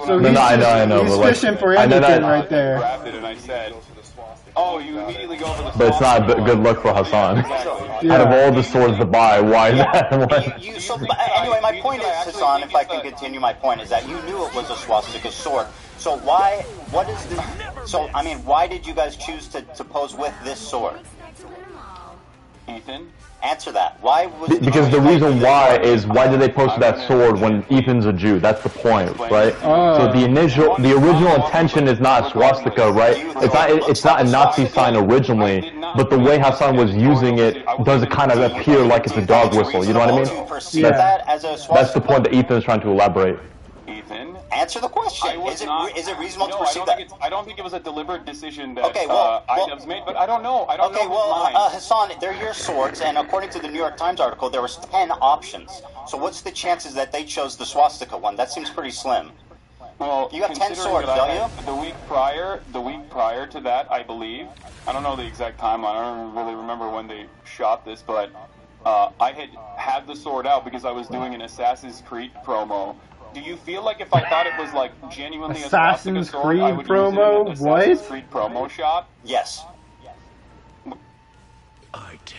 So No, no, I know, he's but like, fishing for I know anything that- right there. Grabbed it and I said, "Oh, you immediately go for the." But it's not a good look for Hassan. Yeah. Out of all the swords to buy, why that one? Anyway, my point is, Hassan, if I can continue my point, is that you knew it was a swastika sword. So why, what is this? So, I mean, why did you guys choose to pose with this sword? Ethan? Answer that. Why was Because the reason why is, why did they post that sword when Ethan's a Jew? That's the point, right? So the original intention is not swastika, right? It's not a Nazi sign originally, but the way Hassan was using it does kind of appear like it's a dog whistle. You know what I mean? perceive that as a swastika? That's the point that Ethan is trying to elaborate. Ethan? Answer the question. Is it reasonable to perceive that? I don't think it was a deliberate decision that IDubs made, but I don't know. I don't know. Okay, well, Hassan, they're your swords, and according to the New York Times article, there was 10 options. So what's the chances that they chose the swastika one? That seems pretty slim. Well, you got 10 considering swords, that don't I you? had the week prior to that, I believe. I don't know the exact timeline. I don't really remember when they shot this, but I had the sword out because I was doing an Assassin's Creed promo. Do you feel like if I thought it was like genuinely Assassin's a swastika sword, Creed I would promo? use it in an Assassin's What? Creed promo shot? Yes.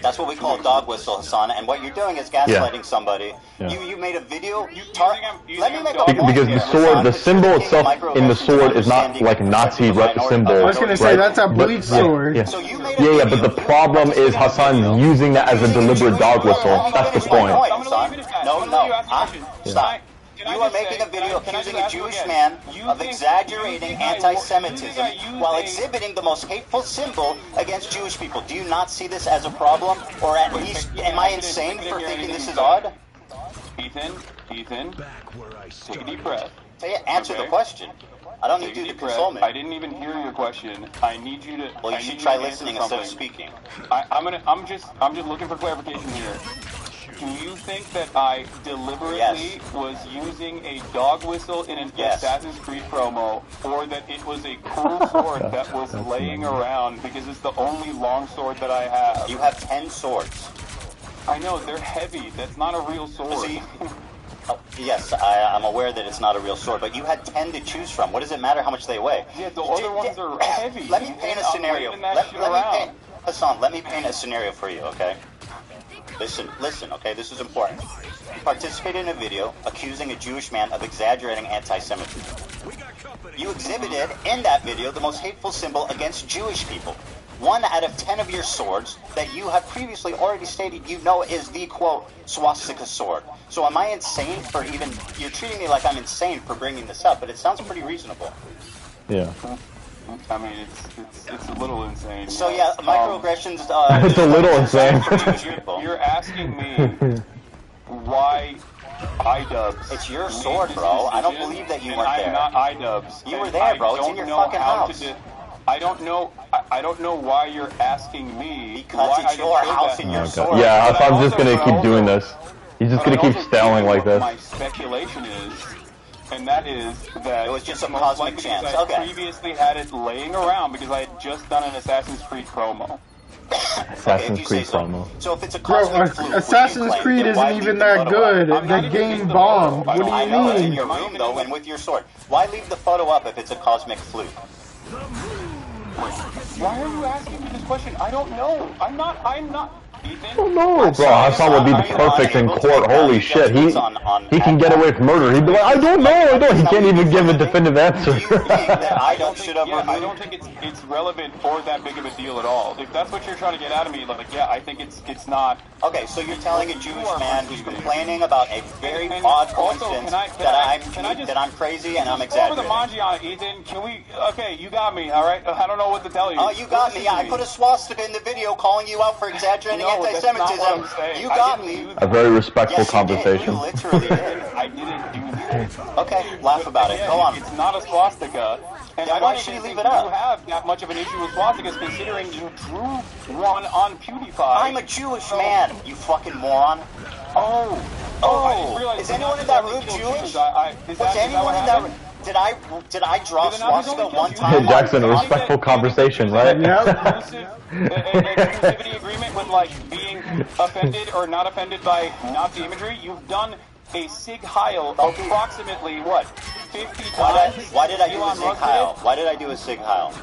That's what we call a dog whistle, Hassan. And what you're doing is gaslighting somebody. Yeah. You made a video. Let me make a point. Because the sword, the symbol itself in the sword is not like Nazi symbol. I was gonna say, that's a bleach sword. Yeah, but the problem is Hassan using that as a deliberate dog whistle. That's the point. No. Stop. You are making a video accusing a Jewish man of exaggerating anti-Semitism while exhibiting the most hateful symbol against Jewish people. Do you not see this as a problem? Or at least, am I insane for thinking this is odd? Ethan, take a deep breath. Answer the question. I don't need you to console me. I didn't even hear your question. I need you to. Well, you should try listening instead of speaking. I'm just looking for clarification here. Do you think that I deliberately was using a dog whistle in an Assassin's Creed promo, or that it was a cool sword that was laying around because it's the only long sword that I have? You have 10 swords. I know, they're heavy. That's not a real sword. See, yes, I'm aware that it's not a real sword, but you had 10 to choose from. What does it matter how much they weigh? Yeah, the other ones are heavy. Let me paint a scenario. Hassan, let me paint a scenario for you, okay? Listen, okay, this is important. You participated in a video accusing a Jewish man of exaggerating anti-Semitism. You exhibited in that video the most hateful symbol against Jewish people. 1 out of 10 of your swords that you have previously already stated you know is the, quote, swastika sword. So am I insane for even... You're treating me like I'm insane for bringing this up, but it sounds pretty reasonable. Yeah. I mean, it's a little insane. So yeah, microaggressions. It's a little insane. You're asking me why IDubs. It's your sword, bro. I don't believe that you weren't there. I'm not IDubs. You were there, bro. It's in your fucking house. I don't know why you're asking me. Because it's your house and your sword. Yeah, I'm just gonna keep doing this. He's just gonna keep styling like this. My speculation is. And that is that it was just a cosmic chance. I previously had it laying around because I had just done an Assassin's Creed promo. Assassin's Creed promo. So if it's a cosmic fluke, Assassin's Creed isn't even that good. The game bombed. What do you I know it's in mean? your room though, and with your sword. Why leave the photo up if it's a cosmic fluke? Why are you asking me this question? I don't know. I'm not. Oh no, bro. Hassan would be perfect in court. Holy shit. He can get away with murder. He'd be like, I don't know. He can't even give a definitive answer. I don't think it's relevant or that big of a deal at all. If that's what you're trying to get out of me, like, yeah, I think it's not. Okay, so you're telling a Jewish man who's complaining about a very odd coincidence that I'm crazy and I'm exaggerating. Over the manji on it, Ethan. Can we? Okay, you got me. All right. I don't know what to tell you. Oh, you got me. I put a swastika in the video calling you out for exaggerating anti-Semitism. You got me. A very respectful conversation. You literally did. I didn't do that. Okay, laugh about it. Go on. It's not a swastika. And yeah, why should you leave it up? You have not much of an issue with swastikas, considering you drew one on PewDiePie. I'm a Jewish man, you fucking moron. Oh, is anyone in that room Jewish? Was anyone in that room? Did I draw swastika one time? Hey, Jackson, a respectful conversation, right? Yeah. Exclusivity agreement with like being offended or not offended by Nazi imagery. You've done a Sig Heil approximately what 50 times. Why did I do a Sig Heil? Why did I do a Sig Heil?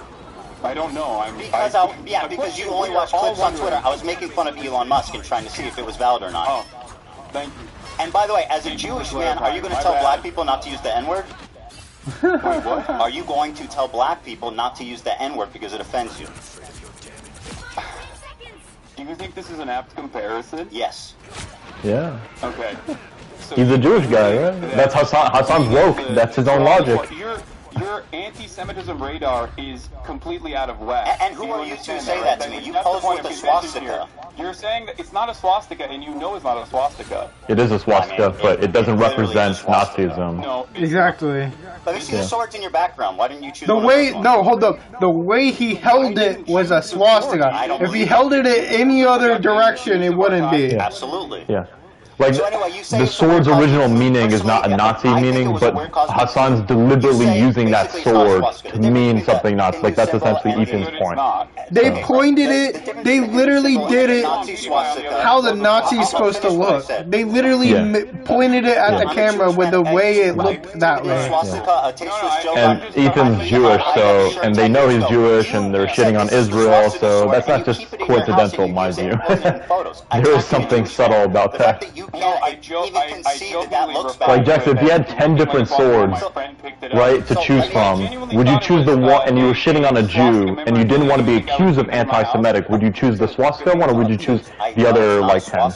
I don't know. Because you only watch clips on Twitter. I was making fun of Elon Musk and trying to see if it was valid or not. Oh, thank you. And by the way, as a Jewish man, are you going to tell black people not to use the N-word? Wait, what? Are you going to tell black people not to use the N-word because it offends you? Do you think this is an apt comparison? Yes. Yeah. Okay. So he's a Jewish guy, right? That's Hassan. Hassan's woke. That's his own logic. Your anti-Semitism radar is completely out of whack. And who are you to say that to me? You posed with a swastika. You're saying that it's not a swastika, and you know it's not a swastika. It is a swastika, but it doesn't represent Nazism. No, exactly. Let me see the swords in your background. Why didn't you choose the way? No, hold up. The way he held it was a swastika. If he held it in any other direction, it wouldn't be. Yeah. Absolutely. Yeah. Like, so anyway, the sword's original meaning is not a Nazi meaning, but Hassan's deliberately using that sword to mean something Nazi. Like, that's essentially Ethan's point. They pointed it, they literally did it how the Nazi's supposed to look. They literally pointed it at the camera with the way it looked that way. And Ethan's Jewish, so, and they know he's Jewish, and they're shitting on Israel, so that's not just coincidental, mind you. There is something subtle about that. Like Jackson, if you had 10 different swords, right, to choose from, would you choose the one, and you were shitting on a Jew, and you didn't want to be accused of anti-Semitic, would you choose the swastika one, or would you choose the other, like, 10?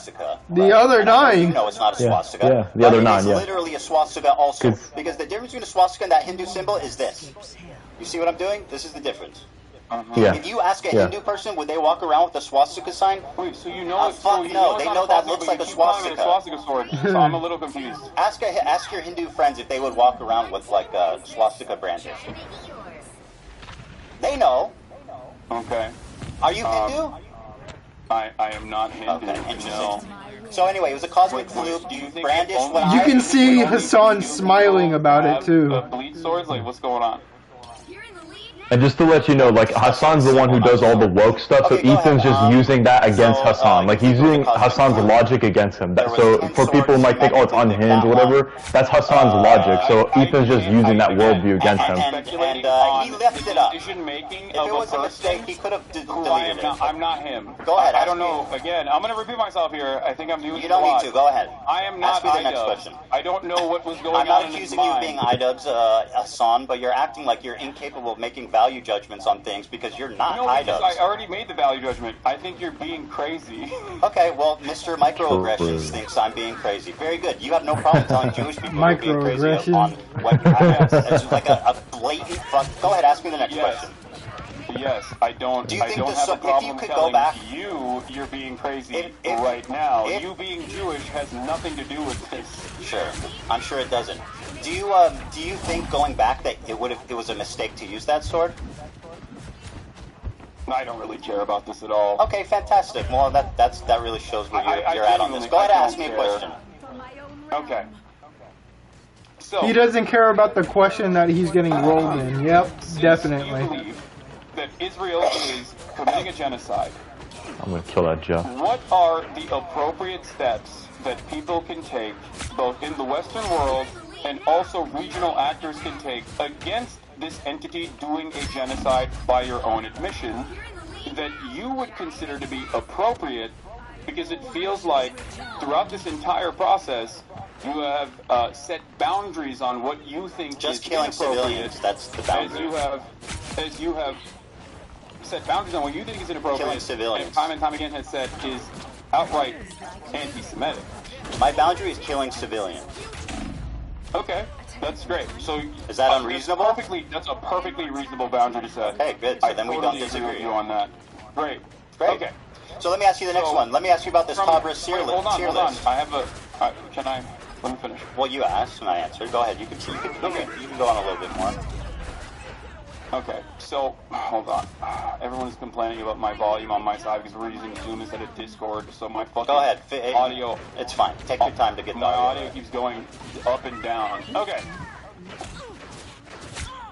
The other 9. No, it's not a swastika. Yeah, the other 9, yeah. It's literally a swastika also, because the difference between a swastika and that Hindu symbol is this. You see what I'm doing? This is the difference. Yeah. If you ask a Hindu person, would they walk around with a swastika sign? Wait, so you know fuck no, they know that looks like a swastika. Sword, so I'm a little confused. Ask your Hindu friends if they would walk around with like a swastika brandish. They know. Okay. Are you Hindu? I am not Hindu. Okay, interesting. No. So anyway, it was a cosmic fluke. Do you brandish what You can see Hassan smiling about it too. Bleed swords? Like, what's going on? And just to let you know, like, Hassan's the one who does all the woke stuff, so Ethan's just using that against Hassan. Like, he's using Hassan's logic against him. So for people who might think, oh, it's unhinged or whatever, that's Hassan's logic. So Ethan's just using that worldview against him. And he left it up. If it was a mistake, he could have deleted it. I'm not him. Go ahead. I don't know. Again, I'm going to repeat myself here. I think I'm doing You don't need to. Go ahead. I am not Ask me the next question. I don't know what was going on I'm not in his accusing you of being iDubbbz, Hassan, but you're acting like you're incapable of making value judgments on things because you're not iDubbbz. No, I already made the value judgment. I think you're being crazy. Okay, well, Mr. Microaggressions thinks I'm being crazy. Very good. You have no problem telling Jewish people you're being crazy on what it's like a blatant fuck. Go ahead, ask me the next question. Yes, I don't. Do you think have a problem telling you're being crazy right now. You being Jewish has nothing to do with this. Sure, I'm sure it doesn't. Do you think going back that it was a mistake to use that sword? I don't really care about this at all. Okay, fantastic. Well, that really shows where you're at on this. Go ahead and ask me a question. Okay. So he doesn't care about the question that he's getting rolled in. Yep, definitely. You believe that Israel is committing a genocide. I'm gonna kill that Jeff. What are the appropriate steps that people can take, both in the Western world and also regional actors can take, against this entity doing a genocide by your own admission, that you would consider to be appropriate because it feels like throughout this entire process, you have set boundaries on what you think just is killing inappropriate. civilians. That's the boundary. As you have set boundaries on what you think is inappropriate. Killing civilians. And time again has said is outright anti-Semitic. My boundary is killing civilians. Okay, that's great. So is that unreasonable? That's a perfectly reasonable boundary to set. Okay, good. So then we don't disagree with you on that. Great. Okay. So let me ask you the next one. Let me ask you about this Cabra tier list. Hold on. I have a. Can I? Let me finish. Well, you asked and I answered. Go ahead. You can go on a little bit more. Okay, so hold on. Everyone's complaining about my volume on my side because we're using Zoom instead of Discord. So my fucking audio. It's fine. Take your time to get my audio keeps going up and down. Okay.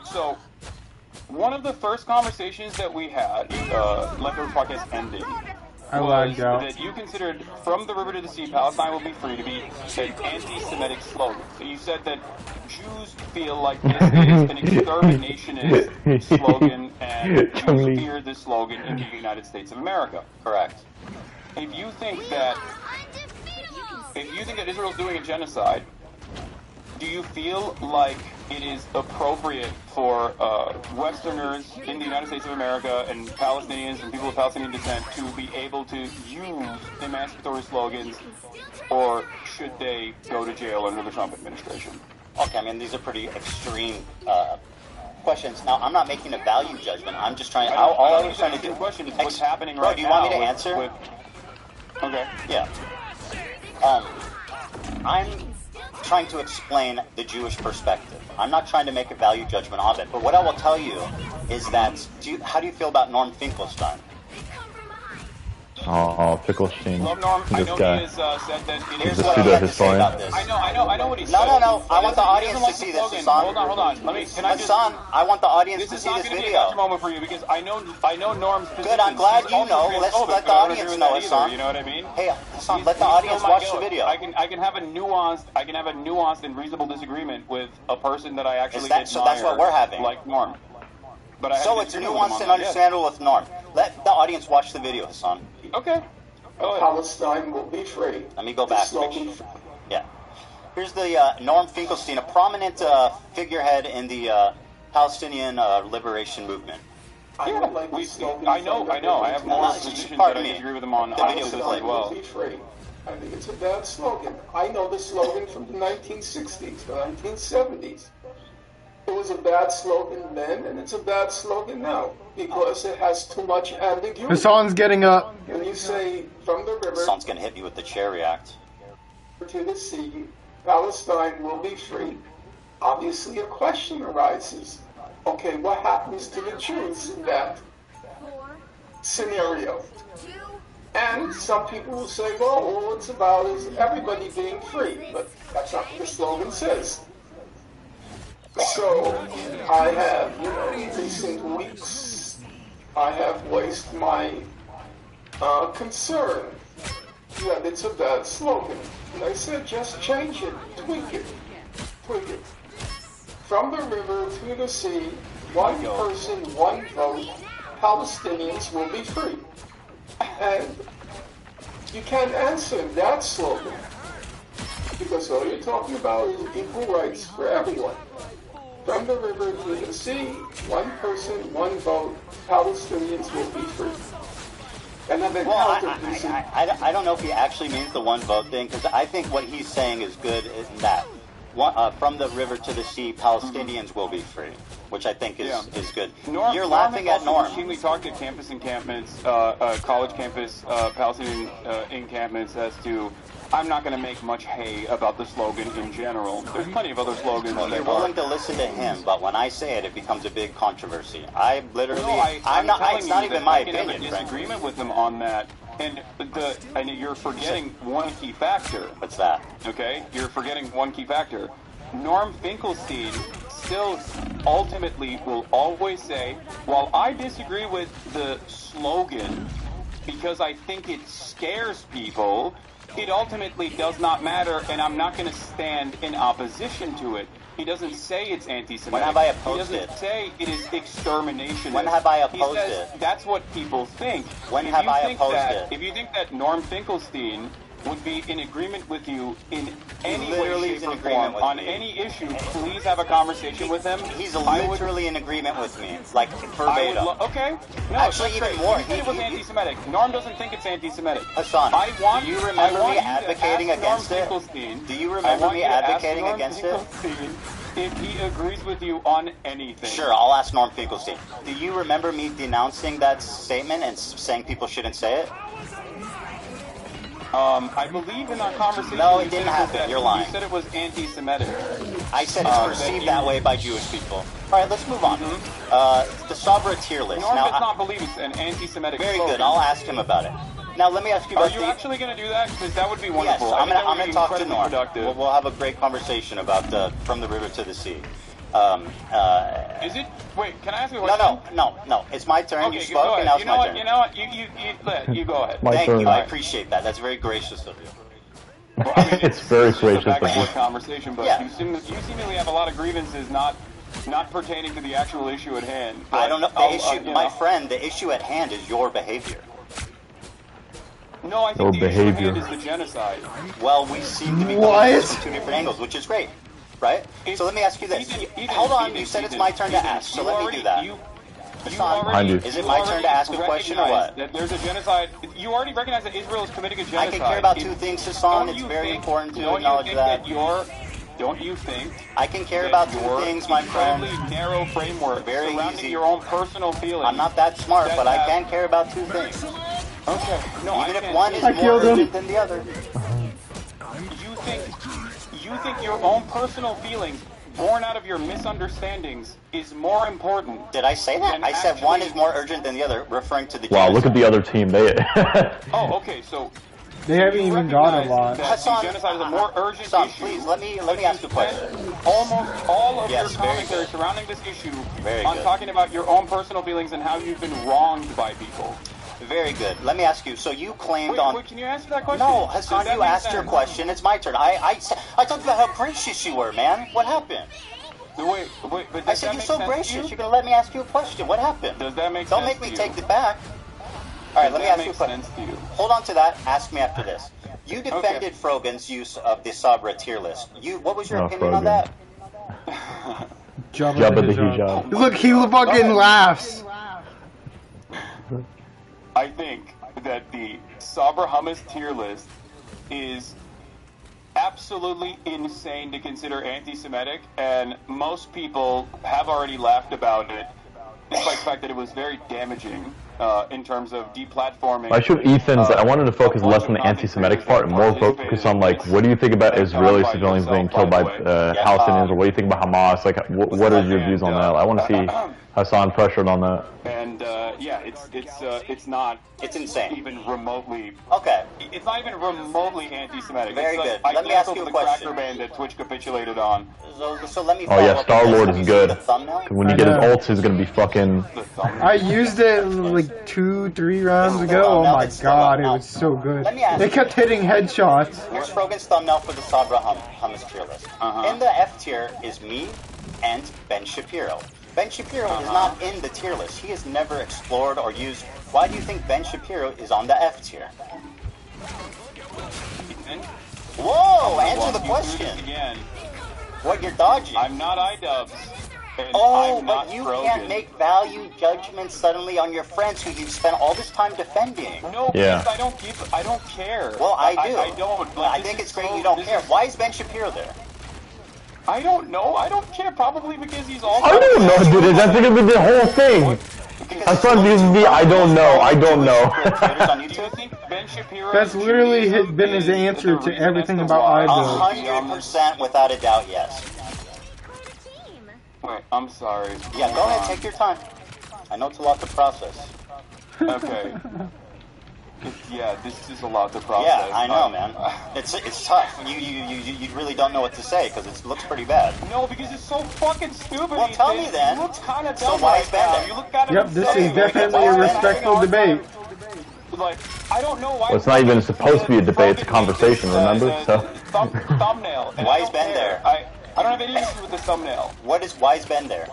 So one of the first conversations that we had, Leftover Podcast ended, was that you considered "From the River to the Sea, Palestine will be free" to be an anti-Semitic slogan. So you said that Jews feel like this is an exterminationist slogan, and Jews fear this slogan in the United States of America. Correct. If you think that Israel's doing a genocide, do you feel like it is appropriate for Westerners in the United States of America and Palestinians and people of Palestinian descent to be able to use emancipatory slogans, or should they go to jail under the Trump administration? Okay, I mean, these are pretty extreme questions. Now, I'm not making a value judgment. I'm just trying. All I was trying to do. Question is what's happening right now. Do you want me to answer? Okay. Yeah. I'm trying to explain the Jewish perspective. I'm not trying to make a value judgment of it. But what I will tell you is that, how do you feel about Norm Finkelstein? Oh, Finkelstein. Love Norm. This I know guy. he has said that it He's is a pseudo-historian. I know what he said. No. I want the audience to see this, Hassan. Hold on. Hassan, I want the audience to see this video. This is not going to be a gotcha moment for you because I know Norm's position. Good, I'm glad you know. Let's let the audience know, Hassan. You know what I mean? Hey, Hassan, let the audience watch the video. I can have a nuanced and reasonable disagreement with a person that I actually admire. So that's what we're having. Like Norm. But so it's nuanced and understandable with Norm. Let the audience watch the video, Hassan. Okay. Palestine will be free. Let me go back. Yeah. Here's the Norm Finkelstein, a prominent figurehead in the Palestinian liberation movement. I know. I have more positions that I disagree with him on. The video was like, well. Be free. I think it's a bad slogan. I know the slogan from the 1960s, the 1970s. It was a bad slogan then, and it's a bad slogan now because it has too much ambiguity. Hassan's getting up. When you say from the river, Hassan's gonna hit me with the chair react. To the sea, Palestine will be free. Obviously, a question arises. Okay, what happens to the Jews in that scenario? And some people will say, well, all it's about is everybody being free, but that's not what the slogan says. So, I have, in recent weeks, I have voiced my concern that it's a bad slogan. And I said, just change it, tweak it. From the river to the sea, one person, one vote, Palestinians will be free. And you can't answer that slogan because all you're talking about is equal rights for everyone. From the river to the sea, one person, one vote, Palestinians will be free. And then I don't know if he actually means the one vote thing, because I think what he's saying is good in that. From the river to the sea, Palestinians will be free, which I think is good. You're laughing at Norm. We talked at campus encampments, college campus, Palestinian encampments as to, I'm not going to make much hay about the slogan in general. There's plenty of other slogans. You're willing to listen to him, but when I say it, it becomes a big controversy. I literally, it's not even my opinion. I have a disagreement with him on that. And you're forgetting one key factor. What's that? Okay? You're forgetting one key factor. Norm Finkelstein still ultimately will always say, while I disagree with the slogan because I think it scares people, it ultimately does not matter, and I'm not going to stand in opposition to it. He doesn't say it's anti-Semitic. When have I opposed He doesn't say it is extermination. When have I opposed he says it? That's what people think. When have I opposed it? If you think that Norm Finkelstein would be in agreement with you in any way, shape, or form on any issue, please have a conversation with him. He's literally in agreement with me, like verbatim. Okay. No, actually, even more. He said it was anti-Semitic. Norm doesn't think it's anti-Semitic. Hassan, do you remember me advocating against it? Do you remember me advocating against it? If he agrees with you on anything. Sure, I'll ask Norm Finkelstein. Do you remember me denouncing that statement and saying people shouldn't say it? I believe in our conversation. No, it didn't happen. You're lying. You said it was anti-Semitic. I said it's perceived that way by Jewish people. All right, let's move on. The Sabra tier list. Norm now, does not believe it's an anti-Semitic. Very slogan. good. I'll ask him about it. Now, let me ask you about Are you actually going to do that? Because that would be wonderful. Yes, I'm going to talk to Norm. We'll have a great conversation about From the River to the Sea. Is it? Wait, can I ask you a question? No. It's my turn. Okay, you spoke, and now it's my turn. You know what? You go ahead. Thank you. I appreciate that. That's very gracious of you. Well, I mean, it's very gracious of you. Conversation, but you seemingly have a lot of grievances not pertaining to the actual issue at hand. I don't know. The issue, my friend, the issue at hand is your behavior. No, I think the issue at hand is the genocide. Well, we seem to be coming from two different angles, which is great, right? So let me ask you this. Hold on, you said it's my turn to ask, so let me do that. Is it my turn to ask a question or what? That there's a genocide. You already recognize that Israel is committing a genocide. I can care about two things, Hassan. It's very important to acknowledge that. Don't you think? I can care about two things, my friend. Incredibly narrow framework very surrounding easy. your own personal feelings. I'm not that smart, but I can care about two things. Okay. No, even if one is more urgent than the other. You think your own personal feelings, born out of your misunderstandings, is more important? Did I say that? I said one is more urgent than the other, referring to the. Wow, genocide. look at the other team. They. Oh, okay. So. They haven't even got a lot. Hassan, genocide is a more urgent issue. Please let me ask a question. Almost all of your commentary surrounding this issue on talking about your own personal feelings and how you've been wronged by people. Very good. Let me ask you. So you claimed Wait, can you answer that question? No, Hassan, you asked your question. It's my turn. I talked about how gracious you were, man. What happened? Wait, but I said you're so gracious. You're gonna let me ask you a question. What happened? Does that make sense? Don't make me take it back. All right, let me ask you a question. Hold on to that. Ask me after this. You defended Frogan's use of the Sabra tier list. What was your opinion on that? Jabba the Hijab. Look, he fucking laughs. I think that the Sabra hummus tier list is absolutely insane to consider anti-Semitic, and most people have already laughed about it, despite the fact that it was very damaging in terms of deplatforming. I should I wanted to focus less on the anti-Semitic part and more focus on, like, what do you think about Israeli civilians being killed by Palestinians, or what do you think about Hamas? Like, what are your views on that? I want to see Hassan pressured on that. And it's not. It's insane. Even remotely. Okay. It's not even remotely anti-Semitic. Very it's good. Like, let me ask you a the question. Cracker Band that Twitch capitulated on. So let me. Oh yeah, Star-Lord is good. When you get his ults, he's gonna be fucking. I used it like 2-3 rounds ago. Oh my god, it was so good. They kept hitting headshots. Here's Frogan's thumbnail for the Sabra hummus tier list. In the F tier is me and Ben Shapiro. Ben Shapiro is not in the tier list. He has never explored or used. Why do you think Ben Shapiro is on the F tier? Whoa! Answer the question. What, you're dodging? I'm not iDubbbz. Oh, but you can't make value judgments suddenly on your friends who you've spent all this time defending. No, because I don't care. Well, I do. I don't. Like, I think it's great you don't care. Why is Ben Shapiro there? I don't know. I don't care. Probably because he's all. I don't know, dude. That's gonna be the whole thing. Hassan views me. I don't know. I don't know. That's literally been his answer to everything about iDubbbz. 100% without a doubt, yes. Wait, I'm sorry. Yeah, go ahead. Take your time. I know it's a lot to process. Okay. Yeah, this is a lot to process. Yeah, I know, man. It's tough. You really don't know what to say because it looks pretty bad. No, because it's so fucking stupid. Well, tell me then. You look kind of dumb. So why is Ben there? Yep, this is definitely a respectful debate. like, I don't know why. Well, it's not even supposed to be a debate, it's a conversation, remember? So. Thumbnail. Why is Ben there? I don't have any issue with the thumbnail. Why is Ben there?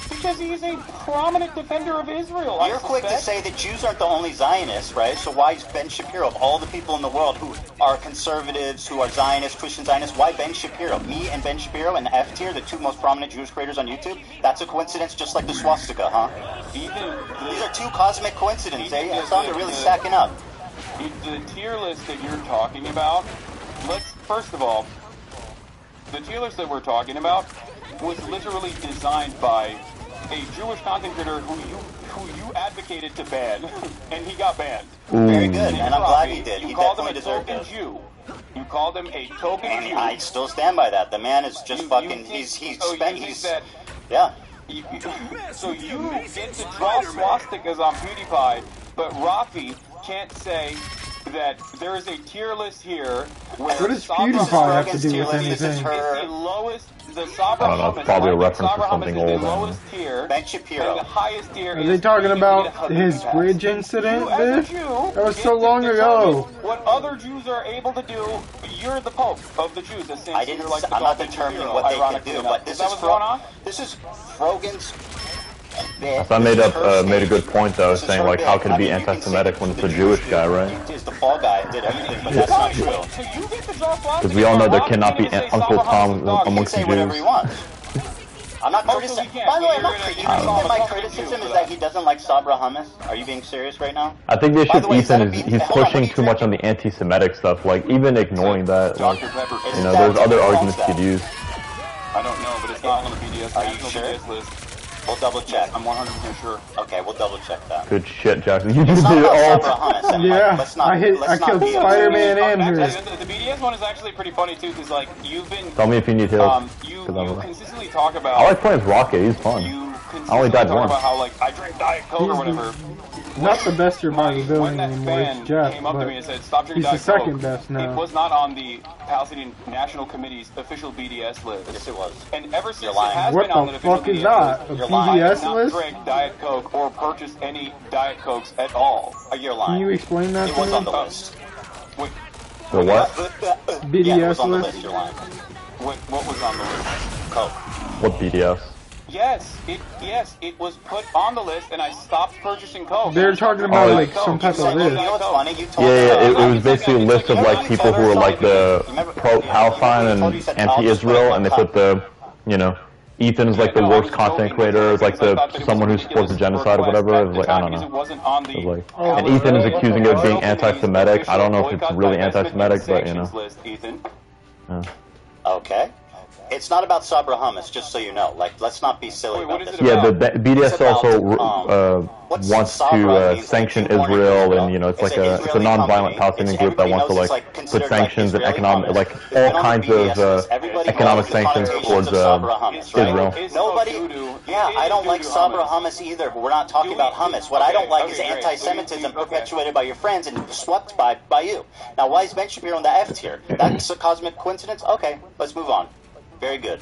Because he is a prominent defender of Israel. You're quick to say that Jews aren't the only Zionists, right? So why is Ben Shapiro, of all the people in the world who are conservatives, who are Zionists, Christian Zionists, why Ben Shapiro? Me and Ben Shapiro and the F tier, the two most prominent Jewish creators on YouTube? That's a coincidence just like the swastika, huh? These are two cosmic coincidences, eh? It's they're really stacking up. The tier list that you're talking about, first of all, the tier list that we're talking about was literally designed by a Jewish content creator who you advocated to ban, and he got banned. Very good, and I'm glad he did. He definitely deserved it. You called him a token Jew. I still stand by that. The man is just fucking. Yeah. So you get to draw swastikas on PewDiePie, but Rafi can't say that there is a tier list here where what does PewDiePie have to do with anything? It's the lowest. The Sabra I don't know, it's probably a reference to something old. The lowest tier, Ben Shapiro. and the highest tier. Are they talking about his bridge incident? That was so long ago. What other Jews are able to do? You're the Pope of the Jews. I'm not determining what they can do, but this is Frogan's. I made a good point though, saying like, how can it be anti-Semitic when it's a Jewish guy, right? He's the fall guy, did everything, but that's not true. Because we all know there cannot be Uncle Tom amongst the Jews. I'm not criticizing. By the way, my criticism is that he doesn't like Sabra hummus. Are you being serious right now? I think the issue with Ethan is he's pushing too much on the anti-Semitic stuff. Like even ignoring that, like, you know, there's other arguments you could use. I don't know, but it's not on the BDS. Are you sure? BDS list. We'll double check. I'm 100% sure. Okay, we'll double check that. Good shit, Jackson. You just did it all. Yeah, I killed Spider-Man and her. The BDS one is actually pretty funny too, because like you've been. Tell me if you need heals. You consistently talk about. I like playing as Rocket. He's fun. I only died once. About how like I drink Diet Coke or whatever. Not the best survivability When that anymore. fan It's Jeff, came up to me and said, "Stop drinking he's Diet the second Coke," best now. It was not on the Palestinian National Committee's official BDS list. Yes, it was. And ever since it has What been on the the official fuck is BDS that? list, A I have BDS not list? drank Diet Coke or purchased any Diet Cokes at all. You're lying. Can you explain that It to was me? on the list. Wait, The what? BDS Yeah, it was on the list? list. You're lying. what was on the list? Coke. What BDS? Yes, it was put on the list, and I stopped purchasing Coke. They're talking about like some type of You list. know what's funny? You told Yeah, it was basically a list of like people who were like the pro-Palestine and anti-Israel, and they put the, you know, Ethan's like the worst content creator, is like someone who supports the genocide or whatever. It was like, I don't know. It was like, and Ethan is accusing it of being anti-Semitic. I don't know if it's really anti-Semitic, but you know. Yeah. Okay. It's not about Sabra hummus, just so you know. Like, let's not be silly about this. Yeah, the BDS also wants to sanction Israel, and you know, it's a non-violent Palestinian group that wants to like put sanctions and economic, like all kinds of economic sanctions towards Israel. Nobody. Yeah, I don't like Sabra hummus either, but we're not talking about hummus. What I don't like is anti-Semitism perpetuated by your friends and swept by you. Now, why is Ben Shapiro in the F tier? That's a cosmic coincidence? Okay, let's move on. Very good.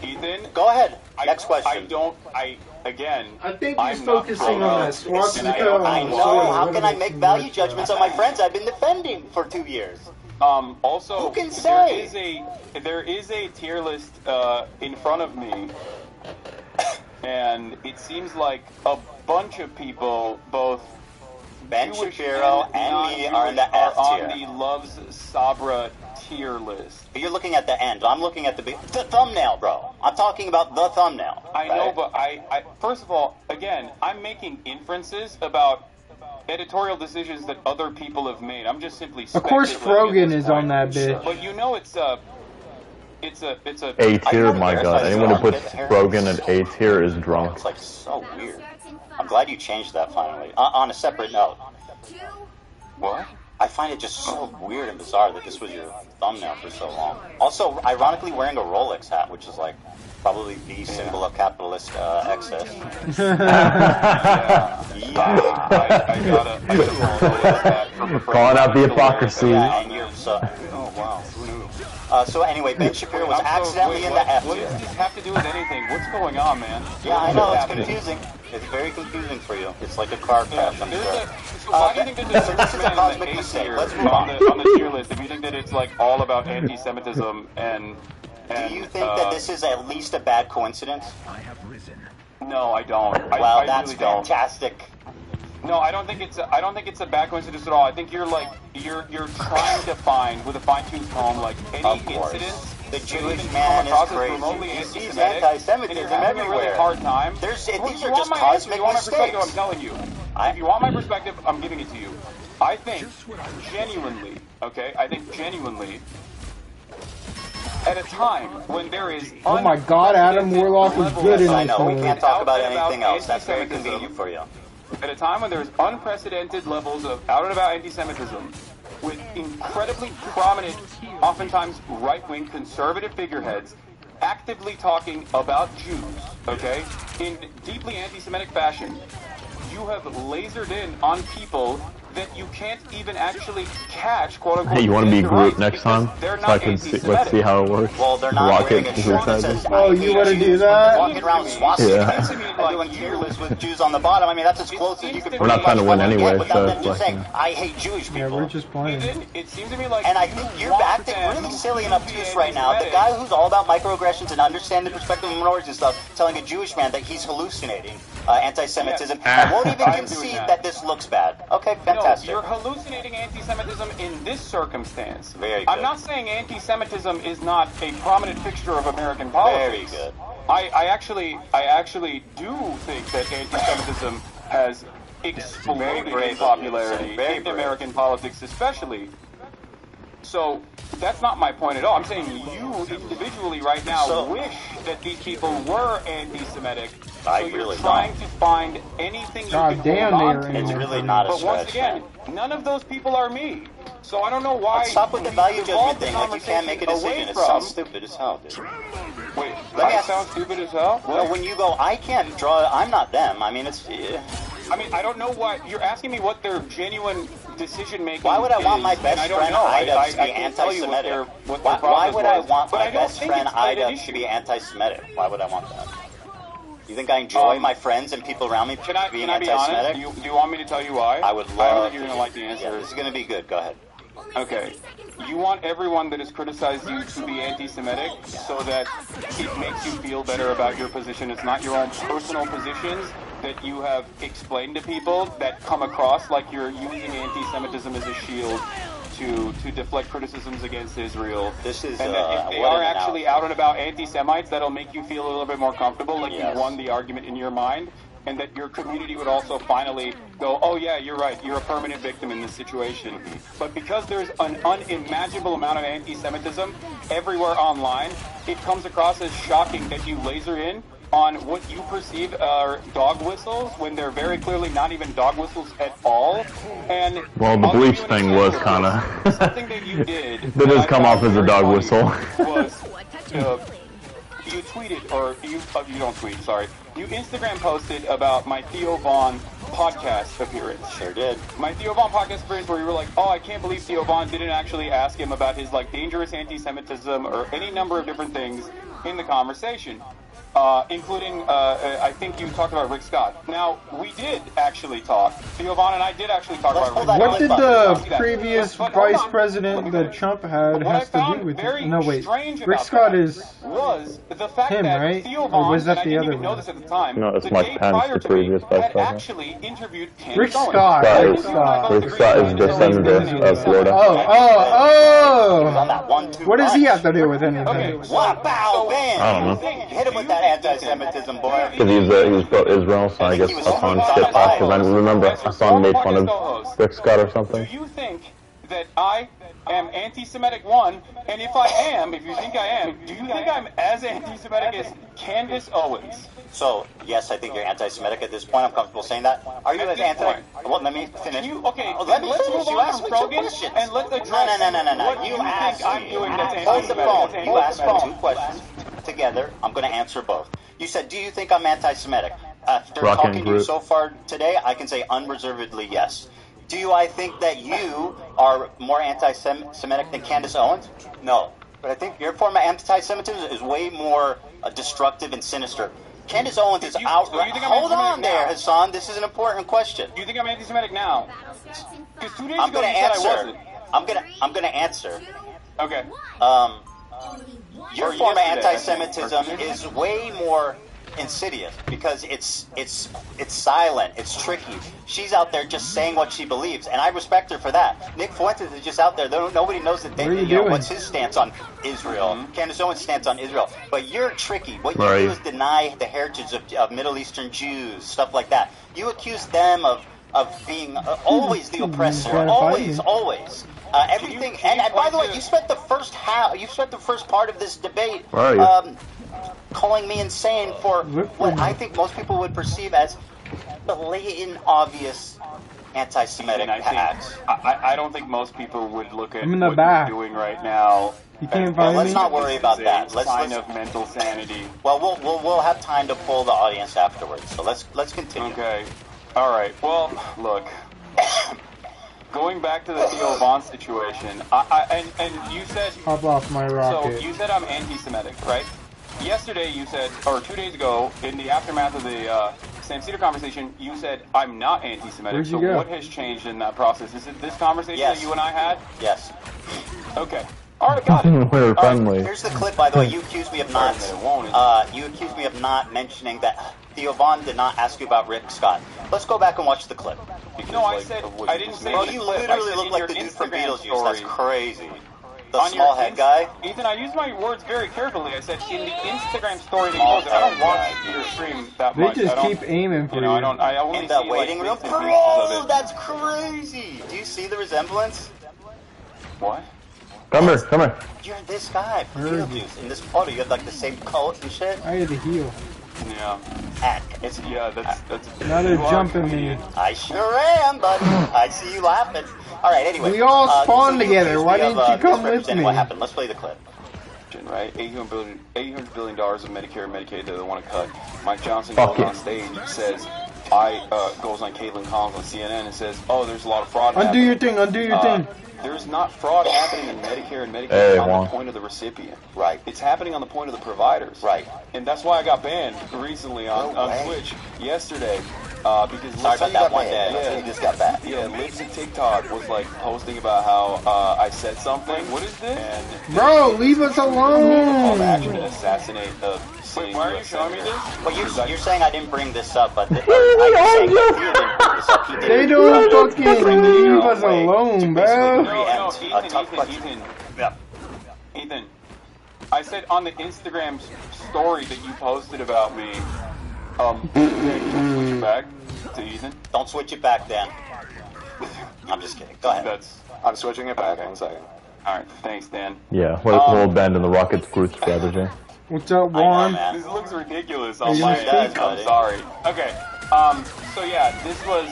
Ethan, go ahead. Next question. I think I'm he's focusing on that swastika. I know. How can I make value judgments on my friends I've been defending for 2 years? Also, who can say? There is a tier list in front of me, and it seems like a bunch of people, both Ben Jewish Shapiro and me, are in the F tier. On the Loves Sabra tier list. But you're looking at the end. I'm looking at the thumbnail, bro. I'm talking about the thumbnail. I know, but I first of all, again, I'm making inferences about editorial decisions that other people have made. I'm just simply Of course, speculating Frogan is on that bitch. But you know, it's a A tier, my god. Anyone who puts Frogan at A tier is drunk. It's like so weird. I'm glad you changed that finally. On a separate note. What? I find it just so weird and bizarre that this was your thumbnail for so long. Also, ironically wearing a Rolex hat, which is like probably the symbol of capitalist excess. I gotta calling out the hypocrisy. Yeah, and you're so. Oh wow, who knew? So anyway, Ben Shapiro was accidentally in the F tier. What does this have to do with anything? What's going on, man? Yeah, I know, it's confusing. It's very confusing for you. It's like a car crash, I'm sure. So why do you think there's so a this is a man cosmic in the A mistake. tier Let's move on on. the tier list? If you think that it's like all about anti-Semitism and do you think that this is at least a bad coincidence? No, I don't. Well, I that's really don't. fantastic. No, I don't think it's a bad coincidence at all. I think you're trying to find with a fine-tooth comb like any incidents. The Jewish man is crazy. He sees anti-Semitism having a really everywhere. hard time. These Well, are you just want my cosmic answer, you want my mistakes. perspective, I'm telling you. If you want my perspective, I'm giving it to you. I think genuinely, at a time when there is Oh my God, Adam Warlock is good in I this know, we movie. can't talk about anything else. That's very convenient for you. At a time when there's unprecedented levels of out-and-about anti-Semitism, with incredibly prominent, oftentimes right-wing conservative figureheads actively talking about Jews, okay, in deeply anti-Semitic fashion, you have lasered in on people that you can't even actually catch, quote unquote. Hey, you want to be Groot next time? So I can see, let's see how it works. Well, they're not Rocket wearing a shirt that says, Oh, you want to do that? walking around swastika Yeah. and doing tier lists with Jews on the bottom. I mean, that's as close as you can We're not trying to win anyway, without so them it's just like, saying, I hate Jewish people. Yeah, we're just playing. It seems to me like And I think you're acting really silly and obtuse right now. The guy who's all about microaggressions and understanding the perspective of minorities and stuff, telling a Jewish man that he's hallucinating anti-Semitism, and won't even concede that this looks bad. Okay, fantastic. No, you're hallucinating anti-Semitism in this circumstance. Very good. I'm not saying anti-Semitism is not a prominent fixture of American politics. Very good. I actually do think that anti-Semitism has exploded in popularity in American politics, especially. So that's not my point at all. I'm saying you individually right now wish that these people were anti-Semitic. So you're trying to find anything you can hold on to. It's really not a But stretch. once again, none of those people are me. So I don't know why. Stop with the value judgment thing. Like you can't make a decision. It sounds stupid as hell, dude. Wait, Let me I ask- sound stupid as hell? Well, when you go, I can't draw. I'm not them. I mean, it's. I mean, I don't know why you're asking me what their genuine decision making. Why would I want my is, best and I don't friend know. Ida to be I can't tell you what their anti-Semitic? process Why would I was. want But my I don't best think friend it's played an Ida issue. to be anti-Semitic? Why would I want that? You think I enjoy my friends and people around me being Can I be honest? anti-Semitic? Do you want me to tell you why? I would I don't love. think you're gonna like the answer. Yeah, this is gonna be good. Go ahead. Okay. You want everyone that has criticized you to be anti-Semitic so that it makes you feel better about your position. It's not your own personal positions that you have explained to people that come across like you're using anti-Semitism as a shield to deflect criticisms against Israel. This is, and that if they what are an actually out and about anti-Semites, that'll make you feel a little bit more comfortable, like Yes. you won the argument in your mind. And that your community would also finally go, oh yeah, you're right, you're a permanent victim in this situation. But because there's an unimaginable amount of anti-Semitism everywhere online, it comes across as shocking that you laser in on what you perceive are dog whistles when they're very clearly not even dog whistles at all. And well, the I'll give bleach you an thing was example. kind of. Something that you did. That does I come found off as a very dog funny whistle. Was, you tweeted, or you don't tweet, sorry. You Instagram posted about my Theo Vaughn podcast appearance. Sure did. My Theo Vaughn podcast appearance where you were like, oh, I can't believe Theo Vaughn didn't actually ask him about his like dangerous anti-Semitism or any number of different things in the conversation. Including, I think you talked about Rick Scott. Now, we did actually talk. Theo Vaughn and I did actually talk about Rick Scott. What did the previous vice president that Trump had What I has to found do with very it? No, wait. strange Rick about Scott that is was the fact him, that right? Theo Or Vaughn, was that and I the didn't other even know one? this at the time, No, it's the Mike day Pence, prior the to me, previous vice had president. actually interviewed Candace Rick Owens. Scott. Rick Scott is just Senator of Florida. Oh! What does he have to do with anything? Okay, Wow, bow, bam! I don't know. Hit him with that anti-Semitism, boy. Because he was pro-Israel, so I guess Hassan shit talked. Because I remember Hassan made fun of Rick Scott or something. Do you think that I am anti-Semitic, one, and if I am, if you think I am, do you think I'm as anti-Semitic as Candace Owens? So, yes, I think you're anti-Semitic at this point. I'm comfortable saying that. Are you At as this anti... point. Well, let me finish. Okay, let me let's finish. move You on asked from me two Krogan questions. and let's address No. what You you asked think I'm me. doing that's Hold the phone. anti-Semitic. You asked me two questions together. I'm going to answer both. You said, do you think I'm anti-Semitic? After Rockin' talking to you group. so far today, I can say unreservedly yes. Do I think that you are more anti-Semitic than Candace Owens? No. But I think your form of anti-Semitism is way more destructive and sinister. Candace Owens is outright. Hold on there, Hassan. This is an important question. Do you think I'm anti-Semitic now? Because 2 days I'm ago gonna you said answer. I wasn't. I'm gonna answer. Okay. Your form of anti-Semitism is way more insidious because it's silent, it's tricky. She's out there just saying what she believes, and I respect her for that. Nick Fuentes is just out there. Nobody knows that what's his stance on Israel. Candace Owens' stance on Israel. But you're tricky. What you do is deny the heritage of Middle Eastern Jews, stuff like that. You accuse them of being always the oppressor, always. Everything, and by the way, you spent the first part of this debate calling me insane for what I think most people would perceive as blatant, obvious anti-Semitic acts. I don't think most people would look at what you're doing right now. You can't find let's not worry about that. Sign of mental sanity. Well, we'll have time to pull the audience afterwards. So let's continue. Okay. All right. Well, look. Going back to the Theo Von situation, and you said hop off my rocket. So you said I'm anti-Semitic, right? Yesterday you said, or 2 days ago, in the aftermath of the Sam Cedar conversation, you said I'm not anti-Semitic. So what has changed in that process? Is it this conversation that you and I had? Yes. Okay. All right, got it. We're friendly. Here's the clip, by the way. You accused me of not. You accused me of not mentioning that Theo Von did not ask you about Rick Scott. Let's go back and watch the clip. No, I said I didn't say. Well, you literally look like the dude from Beetlejuice. That's crazy. The on small head guy. Ethan, I used my words very carefully. I said in the Instagram story that you posted. I don't watch your stream that much. They just keep aiming for you. I only in the see waiting room. Bro, that's crazy. Do you see the resemblance? What? Come here. You're this guy from Beetlejuice. In this photo, you have like the same coat and shit. I had to heal. Yeah. That's now they're jumping me. I sure am, buddy. I see you laughing. All right. Anyway, we all spawned together. Why didn't you come with me? What happened? Let's play the clip. Right, $800 billion of Medicare and Medicaid that they want to cut. Mike Johnson goes on stage and says, goes on Caitlin Collins on CNN and says, "Oh, there's a lot of fraud." Undo your thing. There's not fraud happening in Medicare and Medicaid on the point of the recipient. Right. It's happening on the point of the providers. Right. And that's why I got banned recently on Twitch yesterday. Because sorry about that one day. You just got back. Yeah, Libs and TikTok was like posting about how I said something. What is this? And bro, leave us alone. Action to assassinate the. Wait, why are you showing me this? Well, you're saying I didn't bring this up, but I'm saying that you didn't bring this up. They don't fucking leave us alone, bro. No, Ethan. I said on the Instagram story that you posted about me. Switch it back to Ethan. Don't switch it back, Dan. I'm just kidding. Go ahead. I'm switching it back. 1 second. All right, thanks, Dan. Yeah, we'll bend in the Rocket's growth strategy. What's up, Juan? This looks ridiculous on my end. I'm sorry. Okay. So yeah, this was.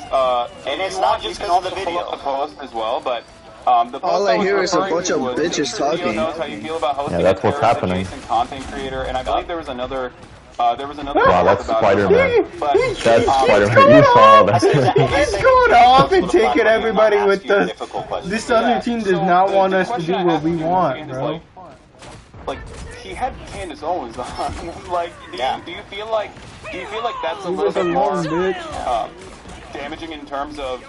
And it's not just because of the video. The post as well, but. The post all I hear is a bunch of bitches talking. Knows how you feel about hosting that's what's happening. Content creator, and I believe there was another. Wow, that's Spider-Man. That's Spider-Man. You saw that. He's going off and taking everybody with us. This other team does not want us to do what we want, bro. Like he had Candace Owens on. Like, do you feel like that's a little bit more damaging in terms of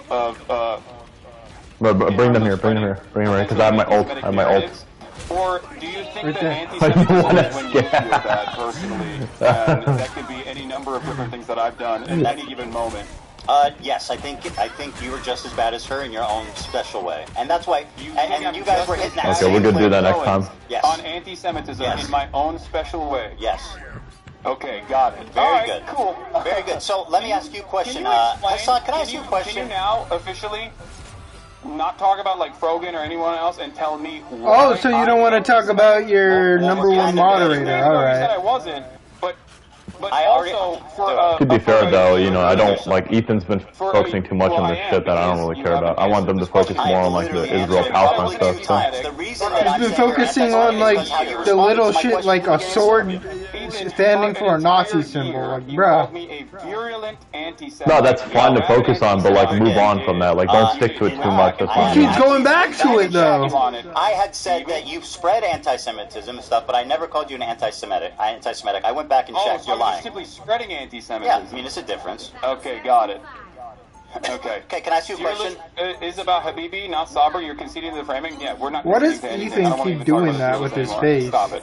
bring them here, because I have my ult. Or do you think that anti-Semitism is when you feel that personally? And that could be any number of different things that I've done at any given moment. Yes, I think you were just as bad as her in your own special way, and that's why. You guys were hitting that. Okay, we're gonna do that next time. Yes. On anti-Semitism in my own special way. Yes. Okay, got it. Very good. Cool. Very good. So let me ask you a question. Hassan, can I ask you a question? Can you now officially not talk about like Frogan or anyone else and tell me why? Oh, so you don't want to talk about your number one moderator? All right. I said I wasn't, but also to be fair though, I don't like Ethan's been focusing too much on this shit that I don't really care about. I want them to focus more on like the Israel Palestine stuff. So. He's been focusing on like the little shit like a sword standing for a Nazi symbol. Like, You bruh. called me a virulent anti-Semite. No, that's fine to focus on, but like move on from that. Like don't stick to it too much. That's He fine. keeps going back to it though. I had said that you spread anti-Semitism and stuff, but I never called you an anti-Semitic. I went back and checked. So You're you're lying. simply spreading anti-Semitism. Yeah, I mean, it's a difference. Okay, got it. Okay. Okay, can I ask you a Your question? list is about Habibi, not Sabr. You're conceding to the framing. Yeah, we're not. What does conceding to anything. I Ethan don't wanna keep even talk doing about that the with his anymore. face? Stop it.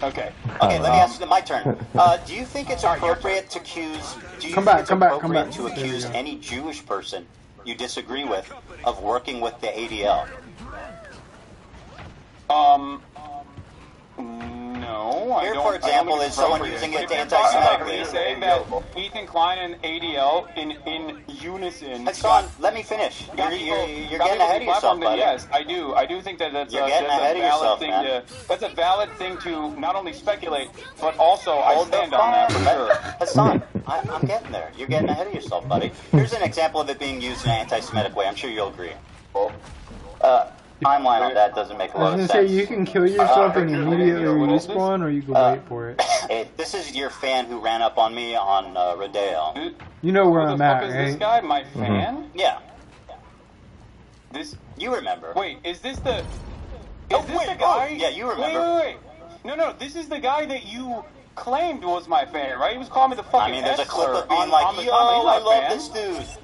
Okay. Okay, let me ask you my turn. Do you think it's appropriate to accuse? Do you Come think back, it's come back, appropriate come back. to There you accuse go. any Jewish person you disagree with of working with the ADL? No, I Here, don't. for example, is someone using it to anti-Semitically. You're saying that Ethan Klein and ADL in unison. Hassan, let me finish. You're getting ahead of yourself, buddy. Yes, I do. I do think that that's You're a getting ahead of valid yourself, thing man. that's a valid thing to not only speculate, but also I stand on that for sure. Hassan, I'm getting there. You're getting ahead of yourself, buddy. Here's an example of it being used in an anti-Semitic way. I'm sure you'll agree. Timeline on that doesn't make a I lot was of gonna say sense. you can kill yourself and immediately respawn, or you can wait for it. This is your fan who ran up on me on Rodeo. You know where Who I'm the fuck at, is this right? guy? My fan? Yeah, This. you remember. Wait, is this the? Is Oh, this wait, the guy? oh, yeah, you remember. Wait. No, this is the guy that you claimed was my fan, right? He was calling me the fucking I mean, there's a clip S-slur of being on like, the yo, comment. He's I not a love fan. this dude.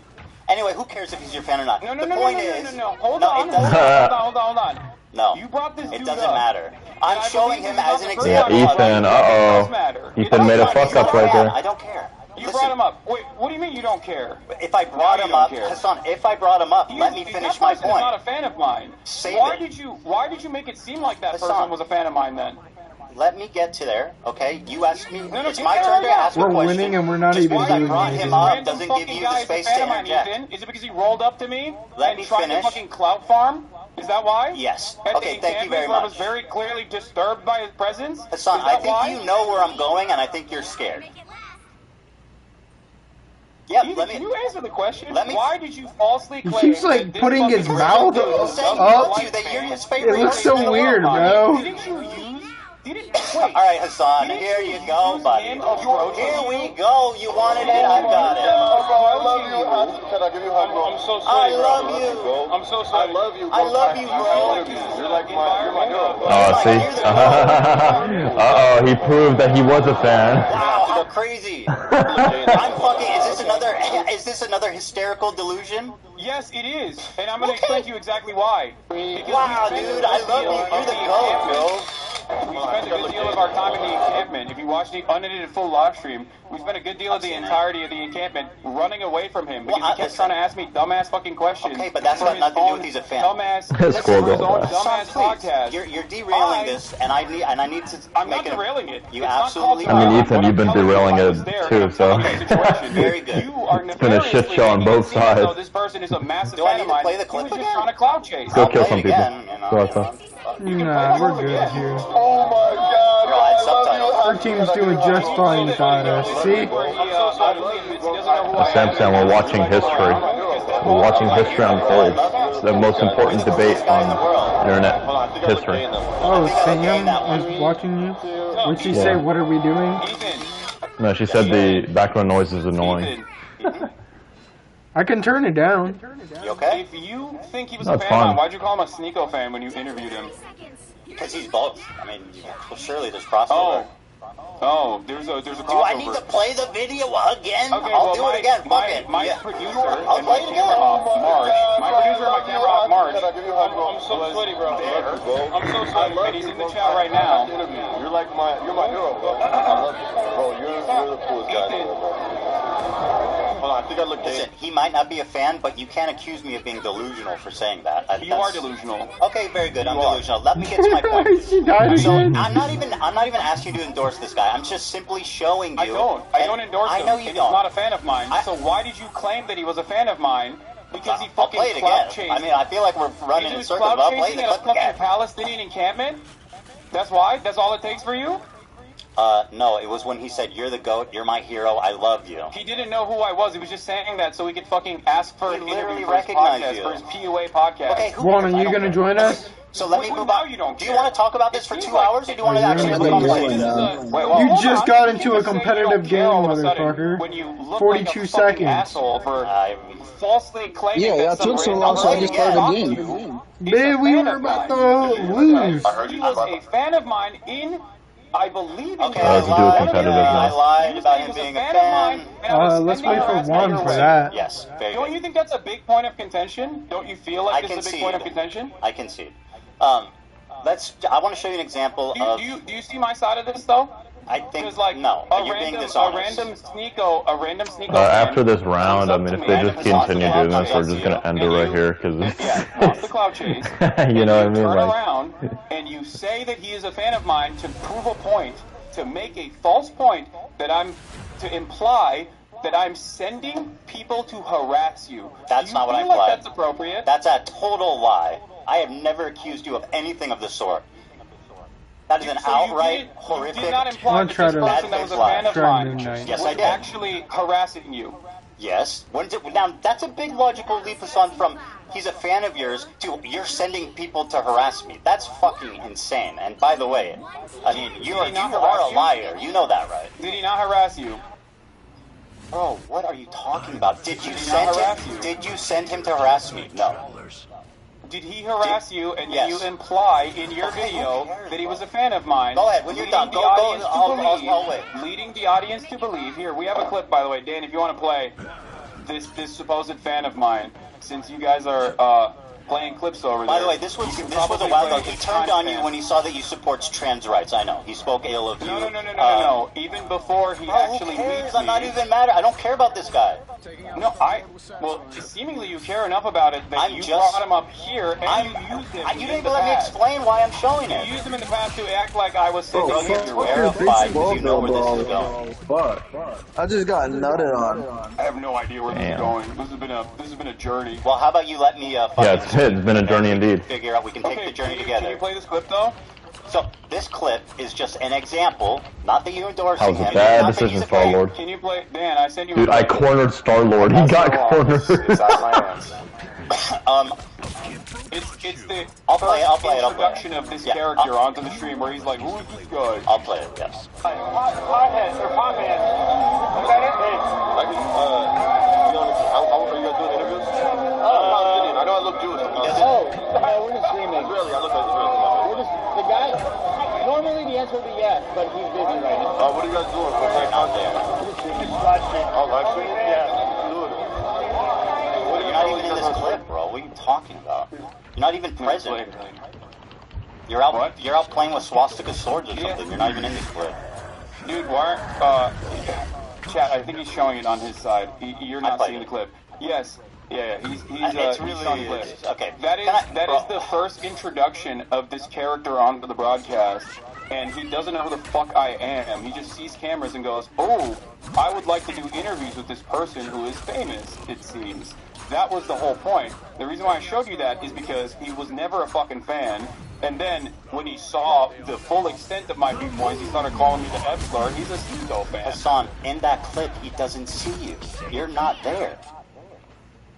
Anyway, who cares if he's your fan or not? No. The point is, Hold no, on. it doesn't. Hold on. No, You brought this it dude doesn't up. matter. I'm And I showing believe him he's as not an the first example. Yeah, one. Ethan. It does Uh matter. oh. Ethan made a fuck up right there. I don't care. You brought him up. Wait, what do you mean you don't care? If I brought No, him you don't up, care. Hassan, if I brought him up, let me finish my That person is not a point. fan of mine. Save Why it. did you make it seem like that Hassan. person was a fan of mine then? Let me get to there, okay? You asked me. No, It's get my there turn to right now. ask a We're question. winning and we're not Just even because I doing brought anything. him up Random doesn't give fucking you guy the is a space fan to of mine, interject. Ethan? Is it because he rolled up to me Let and me tried finish. to fucking clout farm? Is that why? Yes. At the Okay, thank you very encampment where I was much. very clearly disturbed by his presence? Hassan, Is I that think why? you know where I'm going, and I think you're scared. Yeah, Ethan, let me. can you answer the question? let me- Why did you falsely He claim keeps, like, that this putting fucking his person mouth is up. saying Saying Up. to you that you're his favorite. It looks so person in the weird, world. bro. Didn't you use... Wait. All right, Hassan, Didn't here you you go, use buddy. him approaching Here you? we go. You wanted it, I got it. I love you. Can I give you a hug, bro? I'm so I sorry, bro. love you. I'm so sorry. I love you, bro. I love you, bro. You're like my hero, bro. Oh, see? Uh oh, he proved that he was a fan. Wow, how crazy! I'm fucking. Is this another hysterical delusion? Yes, it is, and I'm gonna explain to you exactly why. Because Wow, we spent dude, a I good love deal you. of You're the the GOAT, encampment- We spent a good deal of our time in the encampment. If you watch the unedited full live stream, we spent a good deal of the entirety of the encampment running away from him because Well, he kept trying to ask me dumbass fucking questions. Okay, but that's for got his nothing to do own with he's a fan. Dumbass, Squirrel for his own guy. dumbass Hassan, podcast. please. You're derailing I- this, and I need to I'm make not derailing it. You It's not absolutely. called I mean, derailing. Ethan, What you've I'm been telling you, derailing I was it there, too, and I'm telling so. you the situation. Very good. You are It's been a shit nefariously show on making it both seem as though sides. this person is a massive Do I fan need of to mine. play the He clip was just again? trying to cloud chase. Go I'll kill play some it people. again, you know, Go you outside. know. Nah, we're good here. Oh my God! Bro, I had subtitles. Our team's doing just fine without us. See? Samson, we're watching history. We're watching history unfold. It's the most important debate on internet history. Oh, Sam was watching you? What'd she say? Yeah. What are we doing? No, she said the background noise is annoying. I can turn it down. You okay? If you think he was No, a it's fan, fine. why'd you call him a Sneeko fan when you interviewed him? Because he's both. I mean, well, surely there's crossover. Oh, there's a crossover. Do I need to play the video again? Okay, I'll well, do it again. Fuck it. My Yeah. producer I'll and my play it camera again. off, March. My producer and my camera off, March. Can I give you a hug, bro? I'm so sweaty, bro. Bro. I'm so sweaty, and he's in the chat right now. You're like you're my hero, bro. I love you, bro. You're the coolest guy ever, bro. Hold on, I think I look Listen, he might not be a fan, but you can't accuse me of being delusional for saying that. You are delusional. Okay, very good. I'm delusional. Let me get to my point. She died So again. I'm not even asking you to endorse this guy. I'm just simply showing you. I don't endorse him. I know you and don't. He's not a fan of mine. So why did you claim that he was a fan of mine? Because he I'll fucking play it clout again. chased. I mean, I feel like we're running He in was circles, but clout I'll play the chasing at a clip fucking again. Palestinian encampment? That's why? That's all it takes for you? No, it was when he said, "You're the GOAT. You're my hero. I love you." He didn't know who I was. He was just saying that so he could fucking ask for He an literally interview for his recognized podcast, you. for his PUA podcast. Okay, who Juan, cares? are I you don't gonna care. join us? So let me move now on. you don't Do you care. want to talk about this for 2 hours, or do you want to actually have a conversation? You just got into a competitive game, motherfucker. When you look 42 like a seconds. asshole for falsely claiming Yeah, that that took so some long, so I just started the talked game. to you. Babe, we were about to lose. He was a fan of mine in, I believe, Okay, Let's do a competitive I now. lied about him being a fan. Let's wait for one for that. Yes, very Don't good. you think that's a big point of contention? Don't you feel like this is a big point of contention? I concede. I want to show you an example of. Do you see my side of this though? I think no. You're being dishonest. A random sneako. After this round, I mean, if they just continue doing this, we're just gonna end it right here because Lost the cloud chase. you know what I mean? Turn Like, around and you say that he is a fan of mine to prove a point, to make a false point to imply that I'm sending people to harass you. That's not what I feel like implied. that's appropriate? That's a total lie. I have never accused you of anything of the sort. That is an outright horrific. You did not imply that this person that was a fan of mine Yes, was I did. actually harassing you. Yes. Now, that's a big logical leap, Hassan, from he's a fan of yours to you're sending people to harass me. That's fucking insane. And by the way, I mean, you are a liar. You know that, right? Did he not harass you? Bro, what are you talking about? Did you send him to harass me? No. Did he harass you and you imply in your video that he was a fan of mine? Go ahead, when you're done, I'll wait. Leading the audience to believe. Here, we have a clip, by the way. Dan, if you want to play this supposed fan of mine, since you guys are playing clips over there. By the way, this was a while ago. He turned on you when he saw that you support trans rights. I know. He spoke ill of you. No. Even before he actually meets me. I'm not even mad. I don't care about this guy. No, well, seemingly you care enough about it that you brought him up here and you used him. You didn't even let me explain why I'm showing it. You used him in the past to act like I was sending you you to verify because you know where this is going. Fuck. I just got nutted on. I have no idea where this is going. This has been a journey. Well, how about you let me it's been a journey indeed. Figure out we can take the journey together. Can you play this clip though? So this clip is just an example, not that you're endorsing That was a bad decision, Star-Lord. Can you play? Dan, I sent you. Dude, I cornered Star-Lord. He got cornered. It's out of my hands. It's the introduction of this character onto the stream where he's like, "Who is this guy?" I'll play it. Yes. Pothead or potman. Is that it? Hey, are you guys doing interviews? I know I look Jewish. We're just streaming. Really, I look like Israeli. The guy, normally the answer would be yes, but he's busy right now. What are you guys doing? What's out there? Live stream. Oh, live stream? Yeah. You're not even in this clip, bro. What are you talking about? You're not even present. You're out playing with swastika swords or something. You're not even in this clip. Dude, chat, I think he's showing it on his side. You're not seeing the clip. Yes. Yeah, he's showing the clip. Okay. That is the first introduction of this character onto the broadcast, and he doesn't know who the fuck I am. He just sees cameras and goes, "Oh, I would like to do interviews with this person who is famous." It seems. That was the whole point. The reason why I showed you that is because he was never a fucking fan. And then, when he saw the full extent of my viewpoints, he started calling me the F-slur. He's a pseudo fan. Hassan, in that clip, he doesn't see you. You're not there.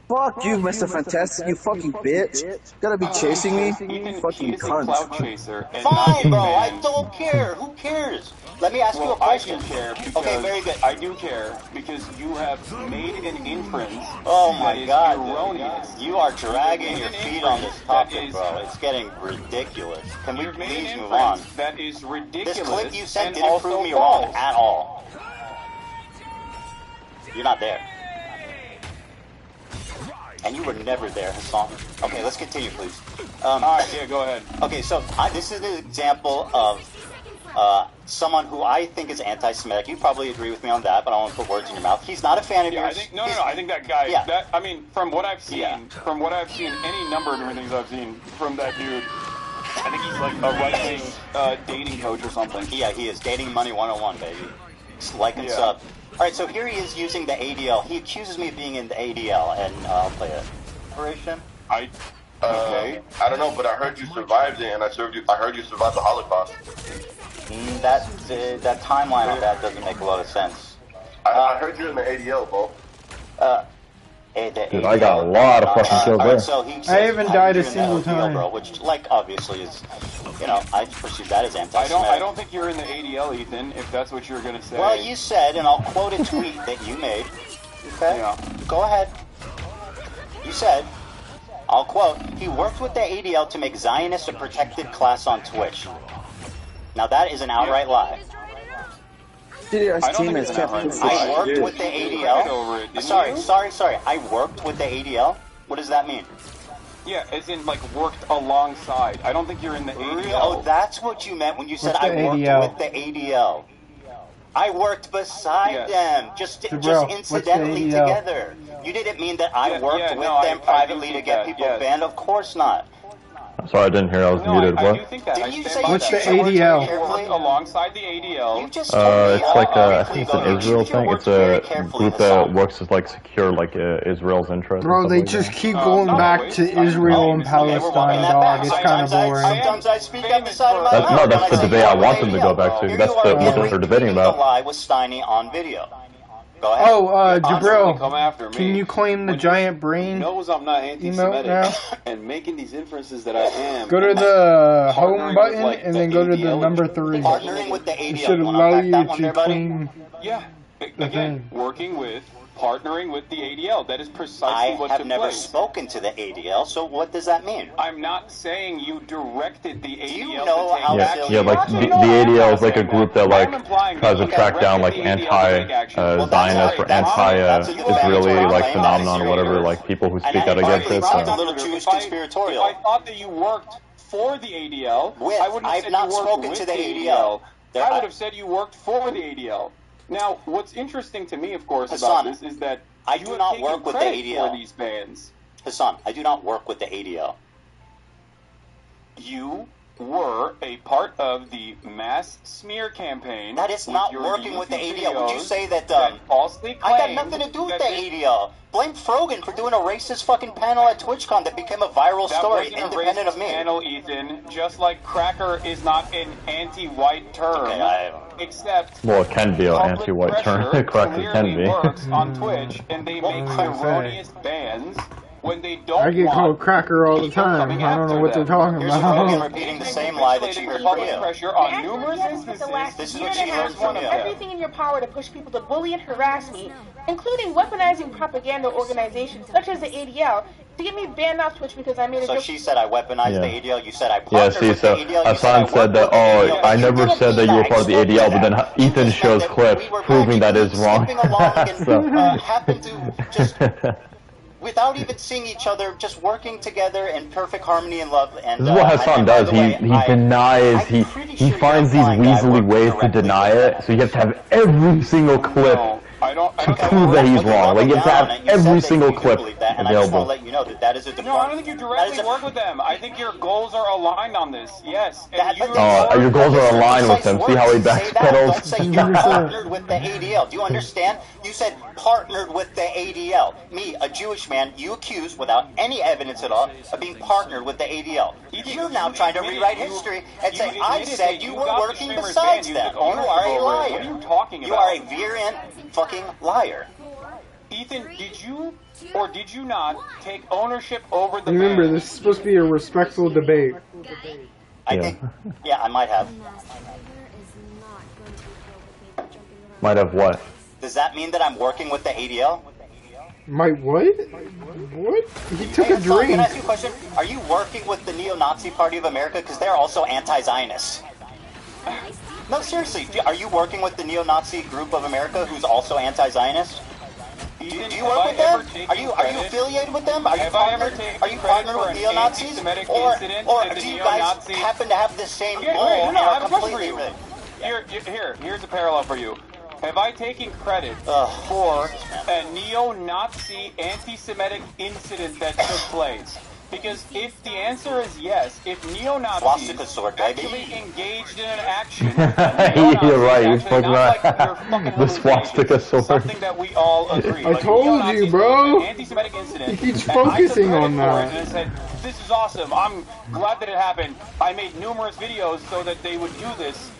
Fuck you, Mr. Fantastic, you fucking bitch. Gotta be chasing me? Fucking cunt. Cloud chaser. Fine, bro, I don't care. Who cares? Let me ask you a question. I do care because okay, very good. I do care because you have made an inference. Oh my God, erroneous. You are dragging your feet on this topic, bro. It's getting ridiculous. Can we please move on? That is ridiculous. This clip you sent didn't prove me wrong at all. You're not there. And you were never there, Hassan. Okay, let's continue, please. Alright, yeah, go ahead. Okay, so this is an example of someone who I think is anti-Semitic. You probably agree with me on that, but I don't want to put words in your mouth. He's not a fan of yours. I think that guy, from what I've seen, any number of different things I've seen from that dude, I think he's like a right-wing dating coach or something. Yeah, he is. Dating Money 101, baby. Just like and sub. Alright, so here he is using the ADL. He accuses me of being in the ADL, and I'll play it. Operation? Okay. I don't know, but I heard you survived it, and I heard you survived the Holocaust. That timeline on that doesn't make a lot of sense. I heard you're in the ADL, bro. Dude, I got a lot of fucking kills there. So he says, I haven't died a single time. Bro, which, like, obviously is, you know, I perceive that as anti-Semitic. I don't think you're in the ADL, Ethan, if that's what you're gonna say. Well, you said, and I'll quote a tweet that you made. Okay? Yeah. Go ahead. You said, I'll quote, he worked with the ADL to make Zionists a protected class on Twitch. Now that is an outright lie. DDR's teammates can't prove I worked with the ADL. Sorry. I worked with the ADL? What does that mean? Yeah, as in, like, worked alongside. I don't think you're in the ADL. Oh, that's what you meant when you said I worked with the ADL. I worked beside them, just incidentally together. You didn't mean that I worked with them privately to get people banned? Of course not. I'm sorry, I didn't hear. I was muted. I what? do think that. Didn't you say what's the ADL? Alongside the ADL. It's like I think it's an Israel thing. It's a group that works to like secure like Israel's interests. Bro, they just keep going back to Israel and Palestine, dog. It's kind of boring. No, that's the debate I want them to go back to. That's what they're debating about. The lie with Steiny on video. Go ahead. Oh, Jabril, can you claim the giant brain? He knows I'm not anti-Semitic, and making these inferences that I am. Go to the home button and then go to the number 3. Partnering with the ADL. It should allow you to claim the thing. Working with, partnering with the ADL. That is precisely what took place. I have never spoken to the ADL, so what does that mean? I'm not saying you directed the ADL. Do you know how like the ADL is like a group that like tries to track down like anti-Zionist or anti-Israeli like phenomenon or whatever, like people who speak out against it. It's a little Jewish conspiratorial. If I thought that you worked for the ADL, I wouldn't have said you worked with the ADL. I would have said you worked for the ADL. Now, what's interesting to me, of course, about this is that I do not work with the ADL. For these bans. Hassan, I do not work with the ADL. You were a part of the mass smear campaign. That is not working with the ADL. Would you say that, falsely I got nothing to do with the ADL. Blame Frogan for doing a racist fucking panel at TwitchCon that became a viral story, independent of me. Panel, Ethan, just like cracker is not an anti-white term, except well, it can be an anti-white term. Cracker can be. Works on Twitch, and they make erroneous bans when they don't. I get called cracker all the time. I don't know what they're talking about. Here's repeating the same lie that you heard from you. Pressure on numerous instances. This is what she heard from you. Everything in your power to push people to bully and harass me, including weaponizing propaganda organizations such as the ADL to get me banned off Twitch because I made a joke. So she said I weaponized the ADL. You said I partnered with the ADL. Hassan said that. Oh, I never said that you were part of the ADL, but then Ethan shows clips proving that is wrong. Happened to just. Without even seeing each other, just working together in perfect harmony and love. And this is what Hassan does. He denies. He finds these weaselly ways to deny it. So you have to have every single clip to prove that he's wrong. Like you have to have every single clip and I just want to let you know that that is a No, I don't think you directly work with them. I think your goals are aligned on this. Yes. Your goals are aligned with them. See how he backpedals? Don't say you partnered with the ADL. Do you understand? You said partnered with the ADL. Me, a Jewish man, you accused without any evidence at all of being partnered with the ADL. You're now trying to rewrite history and say I said you were working besides them. You are a liar. What are you talking about? You are a virulent fucking liar. Ethan, did you or did you not take ownership over the Remember, this is supposed to be a respectful debate. I think, I might have. Might have what? Does that mean that I'm working with the ADL? My what? What? He took a drink. Can I ask you a question? Are you working with the Neo-Nazi Party of America? Because they're also anti-Zionists. No, seriously. Are you working with the Neo-Nazi Group of America who's also anti-Zionist? Do you work with them? Are you affiliated with them? Are you partnered with neo-Nazis? Or do you guys happen to have the same goal and are completely Here's a parallel for you. Have I taken credit for a neo-Nazi anti-Semitic incident that took place? Because if the answer is yes, if neo-Nazis actually engaged in an action, you're right, you're fucking right. The swastika sword. Something that we all agree. I told you, bro. Anti-Semitic incident. He keeps focusing on that. And I said, this is awesome. I'm glad that it happened. I made numerous videos so that they would do this.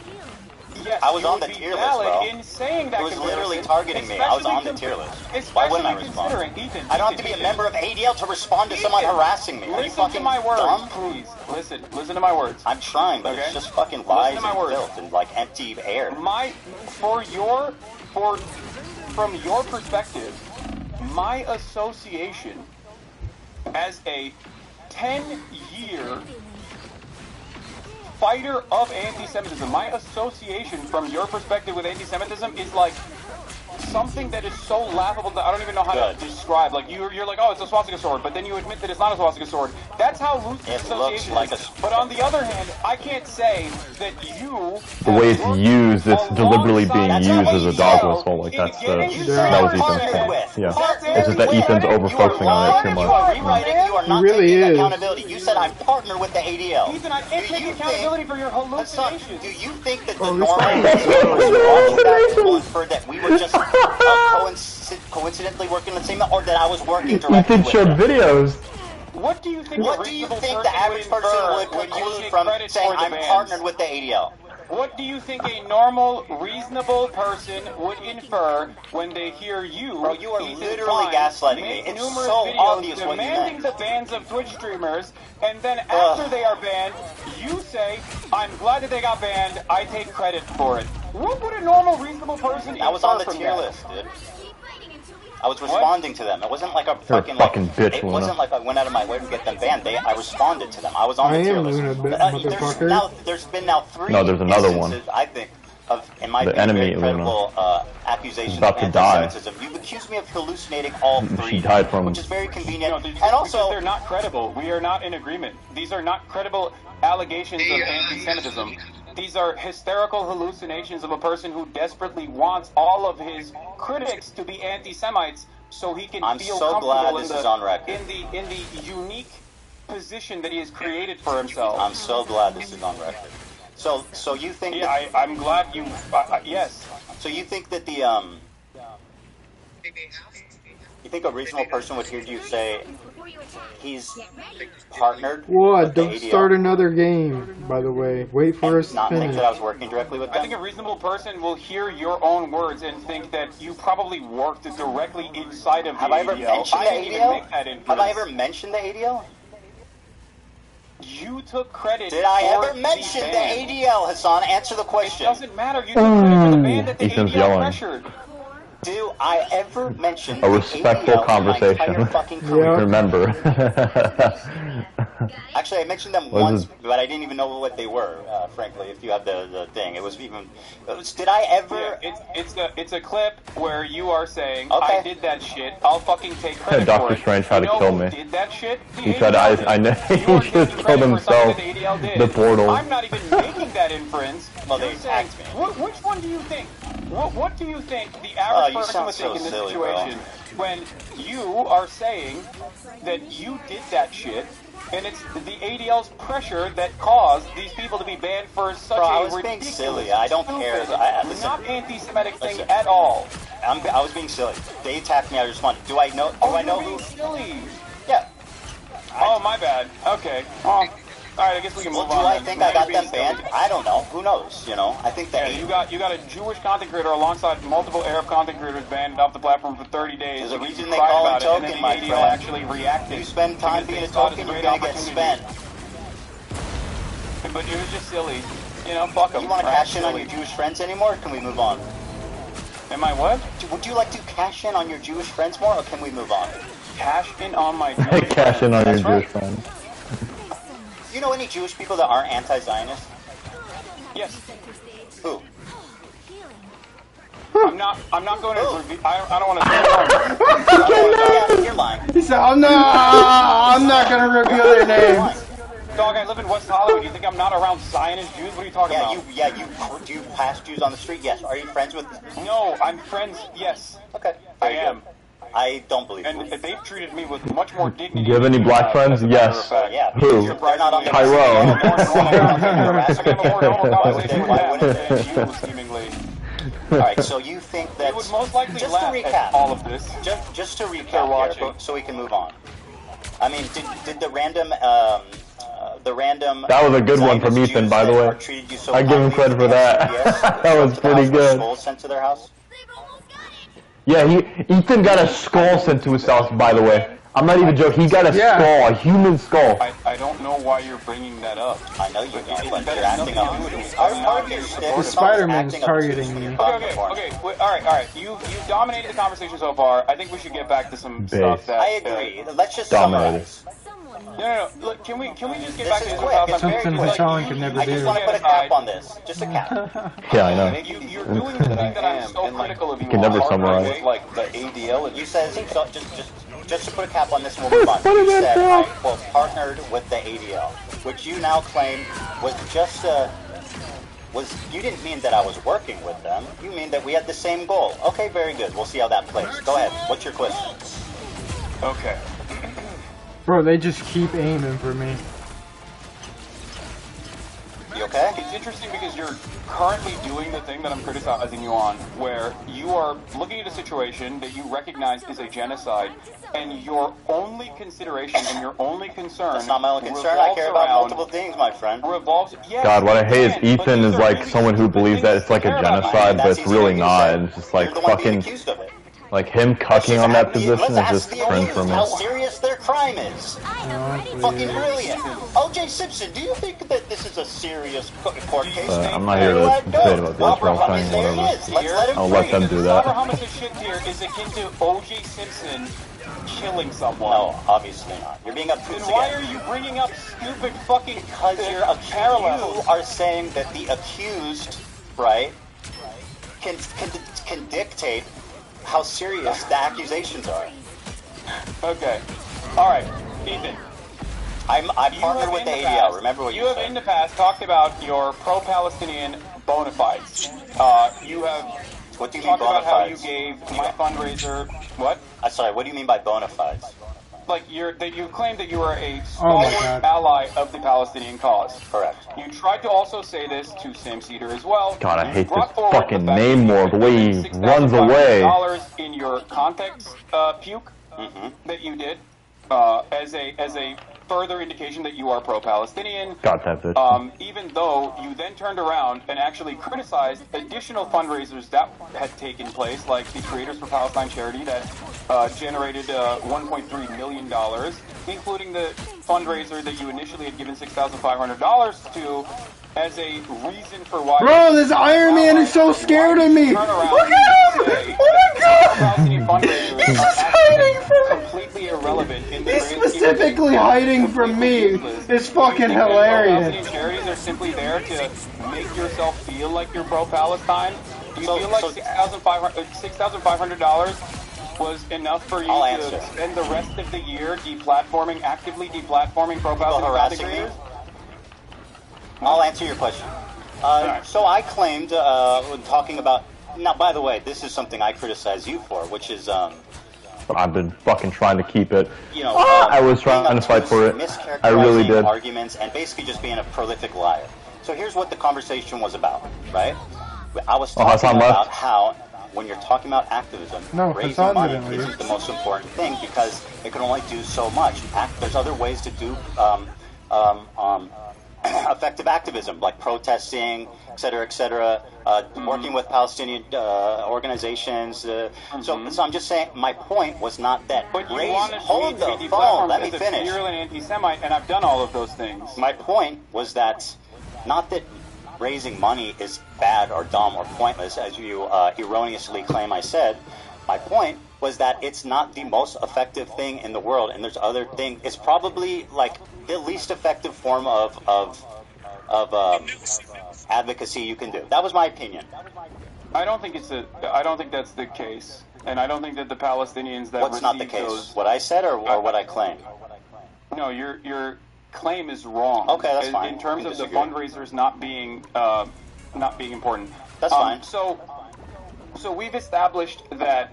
yes, I was you on would the be tier list, valid bro. in saying that It was comparison, literally targeting me. I was on the tier list. Why wouldn't I respond? Ethan, I don't have to be a member of ADL to respond to someone harassing me. Are you Listen fucking to my words, dumb? please. Listen to my words. I'm trying, but it's just fucking lies and filth and like empty air. From your perspective, my association as a 10-year fighter of anti-Semitism, my association from your perspective with anti-Semitism is like something that is so laughable that I don't even know how to describe. Like you're like, oh, it's a swastika sword, but then you admit that it's not a swastika sword. That's how loose the association is. But on the other hand, I can't say that you. The way it's used, it's deliberately being used as a dog whistle. Like that was Ethan's point. Yeah, it's just that Ethan's over focusing on it too much. You are not taking accountability. You said I'm partnered with the ADL. Ethan, I can't take accountability for your hallucinations. Do you think that the normal will infer that we were just coincidentally working the same, or that I was working directly Ethan with showed them? videos. What do you think the average person would conclude from saying I'm partnered with the ADL? What do you think a normal, reasonable person would infer when they hear you? Bro, you are Ethan literally Klein, gaslighting make me. It's numerous so videos obvious what you demanding meant. the bans of Twitch streamers, and then after they are banned, you say, "I'm glad that they got banned. I take credit for it." What would a normal, reasonable person? I was on the tier list, dude. I was responding to them. It wasn't like a fucking bitch, it wasn't like I went out of my way to get them banned. I responded to them. I was on the tier list. There's been 3 there's another one. instances, I think, of, in my The opinion, enemy, very credible accusations about of to die. anti-Semitism. You've accused me of hallucinating all 3, She died from which is very convenient. And also, they're not credible. We are not in agreement. These are not credible allegations of anti-Semitism. These are hysterical hallucinations of a person who desperately wants all of his critics to be anti-Semites so he can feel comfortable in the unique position that he has created for himself. I'm so glad this is on record. So you think? Yeah, I'm glad you. Yes. So you think that you think a reasonable person would hear you say he's partnered? What? Don't start another game, by the way. Wait for us to not think finish. that I was working directly with them? I think a reasonable person will hear your own words and think that you probably worked directly inside of the ADL. Have I ever mentioned the ADL? Have I ever mentioned the ADL? You took credit. Did I ever mention the ADL, Hassan? Answer the question. It doesn't matter. You took credit for the ban that the Ethan's ADL yelling. pressured. Do I ever mention A respectful ADL conversation. in my entire fucking career? Remember. Actually, I mentioned them once, but I didn't even know what they were. Frankly, if you have the thing, it was even. Did I ever? Yeah, it's a clip where you are saying, "I did that shit. I'll fucking take credit for Dr. it." Strange tried to kill me. Did that shit? He tried to. I know. He just killed himself. The portal. I'm not even making that inference. Well, they attacked me. Which one do you think? What do you think the average person would think in this situation when you are saying that you did that shit? And it's the ADL's pressure that caused these people to be banned for such I a was being ridiculous, silly. I don't care. Listen, not anti-Semitic thing at all. I was being silly. They attacked me. I responded. Do I know? Do I know who? Silly. Yeah. Oh, my bad. Okay. All right. I guess we can move on. Do I think I got them banned? I don't know. Who knows? You know. I think that you got a Jewish content creator alongside multiple Arab content creators banned off the platform for 30 days. There's a reason they call it token, my friend. Actually reacted. You spend time being a token, you're gonna get spent. But it was just silly. You know, fuck them. You want to cash in on your Jewish friends anymore, or can we move on? Am I what? Would you like to cash in on your Jewish friends more, or can we move on? Cash in on my Jewish friends. Cash in on your Jewish friends. You know any Jewish people that aren't anti-Zionist? Yes. Who? I'm not going to review. I don't want to say You're lying. He said, I'm not going to reveal their names. Dog, I live in West Hollywood. You think I'm not around Zionist Jews? What are you talking about? Do you pass Jews on the street? Yes. Are you friends with? No, I'm friends. Yes. Okay. I am. I don't believe and they've treated me with much more dignity. Do you have any black friends? Yes. Yeah. Who? Tyrone. Alright, so you think that... would most likely just to recap, all of this. Just to recap here, so we can move on. I mean, did the random the random. That was a good one from Ethan, by the way. I give him credit for that. That was pretty good. Skulls sent to their house. Yeah, Ethan got a skull sent to his house, by the way. I'm not even joking. He got a skull, a human skull. I don't know why you're bringing that up. I know you don't, but you're acting up. The Spider-Man's targeting me. Okay. All right. You dominated the conversation so far. I think we should get back to some stuff that. I agree. Let's just summarize. No. Look, can we just get back to this stuff? Something Hassan could never do. I just want to put a cap on this. Just a cap. Yeah, I know. You're doing the thing that I'm so critical of you. You can never summarize. Like the ADL. You said just to put a cap on this and we'll move on. You said I partnered with the ADL, which you now claim was just you didn't mean that I was working with them. You mean that we had the same goal. Okay, very good. We'll see how that plays. Go ahead. What's your question? Okay. Bro, they just keep aiming for me. You okay? It's interesting because you're currently doing the thing that I'm criticizing you on, where you are looking at a situation that you recognize is a genocide, and your only consideration and your only concern. That's not my only concern. I care about multiple things, my friend. Yes, God, what I hate is Ethan is like someone who believes that it's like a genocide, but it's really not. And it's just like fucking. Like him cucking on that position is just cringe for me. How serious their crime is. Fucking brilliant. O.J. Simpson, do you think that this is a serious court case? I'm not here to debate about this, bro. I'm saying whatever. I'll let them do that. Homicide shit here is akin to O.J. Simpson killing someone. No, obviously not. You're being obtuse again. Why are you bringing up stupid fucking because you're parallels? You are saying that the accused, right, can dictate how serious the accusations are. Okay. Alright, Ethan. I partnered with the ADL, remember what you said. You have in the past talked about your pro-Palestinian bona fides. You have what do you mean talked about how you gave my fundraiser... What? Sorry, what do you mean by bona fides? Like, you claimed that you were a stalwart ally of the Palestinian cause. Correct. You tried to also say this to Sam Cedar as well. God, I hate this fucking name more. The way he runs away. $6,500 in your context puke that you did as a further indication that you are pro-Palestinian. Got that bitch. Even though you then turned around and actually criticized additional fundraisers that had taken place, like the Creators for Palestine charity that generated $1.3 million, including the fundraiser that you initially had given $6,500 to as a reason for why... Bro, this Iron Man is so scared of me! Look at him! Oh my god! He's just hiding from me! Completely irrelevant in He's specifically hiding from me! It's fucking hilarious! Charities are simply there to make yourself feel like you're pro-Palestine. Do you feel like $6,500 was enough for you to spend the rest of the year actively deplatforming pro-Palestine creators? I'll answer your question. So I claimed, when talking about... Now, by the way, this is something I criticize you for, which is... I've been fucking trying to keep it. You know, I was trying to fight for it. I really did. Arguments and basically just being a prolific liar. So here's what the conversation was about, right? I was talking about how... When you're talking about activism, raising money isn't the most important thing because it can only do so much. There's other ways to do effective activism, like protesting, etc., working with Palestinian organizations. So I'm just saying, my point was not that. But you wanted hold the phone, let me finish. You're an anti-Semite, and I've done all of those things. My point was that, not that raising money is bad or dumb or pointless, as you erroneously claim I said. My point was that it's not the most effective thing in the world, and there's other things. It's probably like the least effective form of advocacy you can do. That was my opinion. I don't think that's the case, and I don't think that the Palestinians that What's not the case? What I said or what I claimed? No, your claim is wrong. Okay, that's fine. In terms of the fundraisers not being important. That's fine. So we've established that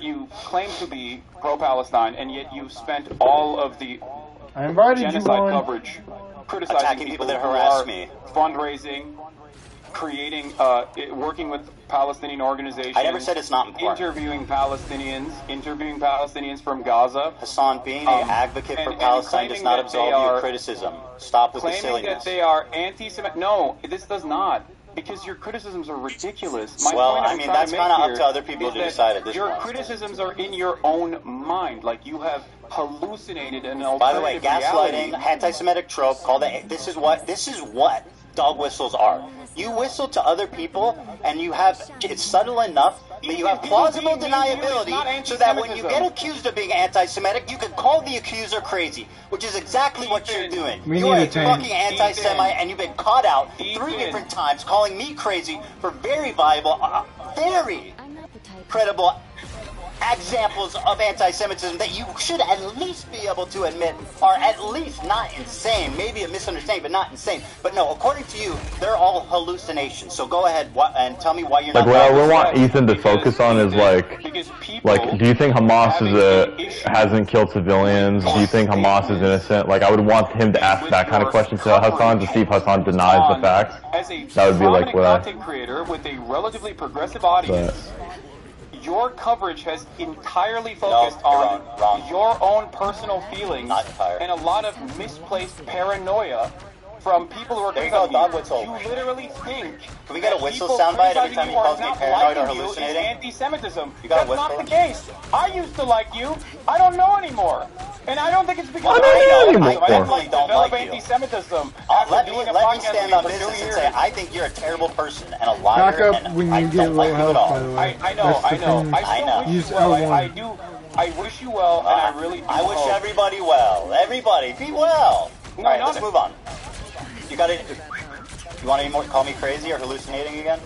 you claim to be pro-Palestine, and yet you've spent all of the genocide coverage criticizing attacking people that harass me, fundraising. creating, working with Palestinian organizations. I never said it's not important. Interviewing Palestinians from Gaza. Hassan, being an advocate for Palestine does not absolve you of criticism. Stop with the silliness. Claiming that they are anti-Semitic. No, this does not. Because your criticisms are ridiculous. Well, I mean, that's kind of up to other people to decide at this point. Your criticisms are in your own mind. Like, you have hallucinated an alternative By the way, gaslighting, reality. anti-Semitic trope, this is what dog whistles are. You whistle to other people, and it's subtle enough that you have plausible deniability so that when you get accused of being anti-Semitic, you can call the accuser crazy, which is exactly what you're doing. You are a fucking anti-Semite, and you've been caught out 3 different times calling me crazy for very viable, very credible examples of anti-Semitism that you should at least be able to admit are at least not insane. Maybe a misunderstanding, but not insane. But no, according to you, they're all hallucinations. So go ahead and tell me why you're not. Like, what we want Ethan to focus on is like, do you think Hamas hasn't killed civilians? Do you think Hamas is innocent? Like, I would want him to ask that kind of question to Hassan to see if Hassan denies the facts. That would be like what content creator with a relatively progressive audience. Your coverage has entirely focused on your own personal feelings and a lot of misplaced paranoia from people who are criticizing you. You literally think Can we get a whistle soundbite every time he calls me paranoid or hallucinating? Anti-Semitism. That's not the case. I used to like you. I don't know anymore. And I don't think it's because I definitely don't like you. Anti-Semitism. Let me stand on business and say I think you're a terrible person and a liar. Back up when you get low health, by the way. I know. I wish you well, and I really do. I wish everybody well. Everybody, be well. All right, let's move on. You got it. You want any more? Call me crazy or hallucinating again?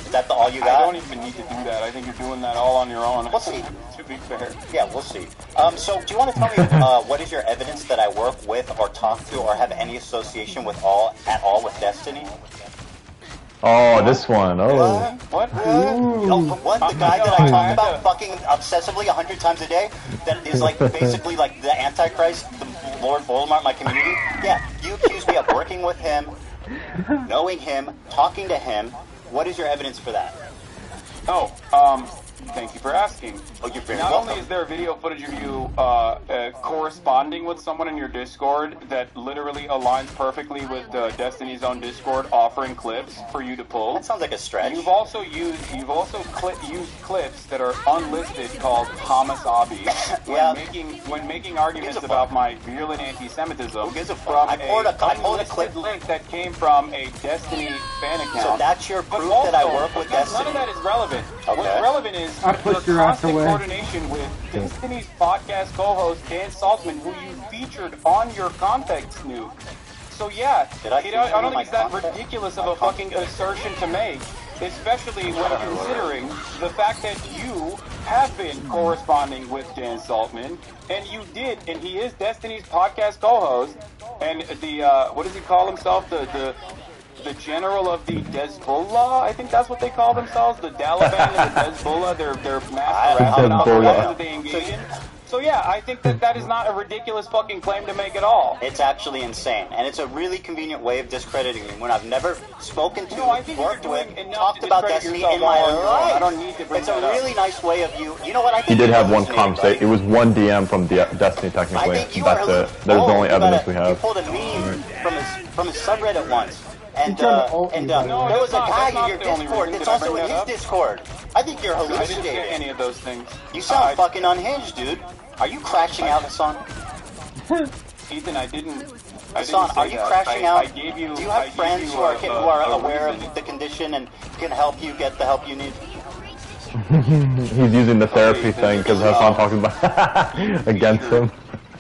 Is that all you got? I don't even need to do that. I think you're doing that all on your own. We'll see. To be fair. Yeah, we'll see. So, do you want to tell me what is your evidence that I work with, or talk to, or have any association with at all with Destiny? Oh, this one. Oh. What? What? The guy that I talk about fucking obsessively 100 times a day? That is like basically like the Antichrist, the Lord Voldemort in my community? Yeah, you accuse me of working with him, knowing him, talking to him. What is your evidence for that? Thank you for asking. Oh, you're very Not welcome. only is there video footage of you corresponding with someone in your Discord that literally aligns perfectly with Destiny's own Discord, offering clips for you to pull. That sounds like a stretch. You've also used clips that are unlisted called Hamasabi when making arguments about my virulent anti-Semitism from I pulled a unlisted link that came from a Destiny fan account. So that's your proof that I work with Destiny. None of that is relevant. Okay. What's relevant is I pushed your ass away. coordination with Destiny's podcast co-host Dan Saltzman, who you featured on your Context Snoop. So yeah, I don't think it's that ridiculous of a fucking assertion to make, especially when considering the fact that you have been corresponding with Dan Saltzman, and you did, and he is Destiny's podcast co-host, and the what does he call himself? The general of the Hezbollah, I think that's what they call themselves, the Taliban and the Hezbollah, their master operations that they engage in. So yeah, I think that is not a ridiculous fucking claim to make at all. It's actually insane, and it's a really convenient way of discrediting me when I've never spoken to, worked with, talked about Destiny in my life. I don't need to bring It's a really nice way of you. You know what? I He think did you're have one hallucinating, conversation. buddy. It was one DM from Destiny, technically. I think you That's are it. There's the only evidence we You have. pulled a meme from his subreddit once. And there was a guy in your Discord that's also in his Discord. I think you're I didn't say hallucinating. any of those things. You sound fucking unhinged, dude. Are you crashing out, Hassan? Ethan, I didn't. Hassan, are you crashing out? I gave you. Do you have friends who are aware of the condition and can help you get the help you need? He's using the therapy thing because Hassan talking about against him.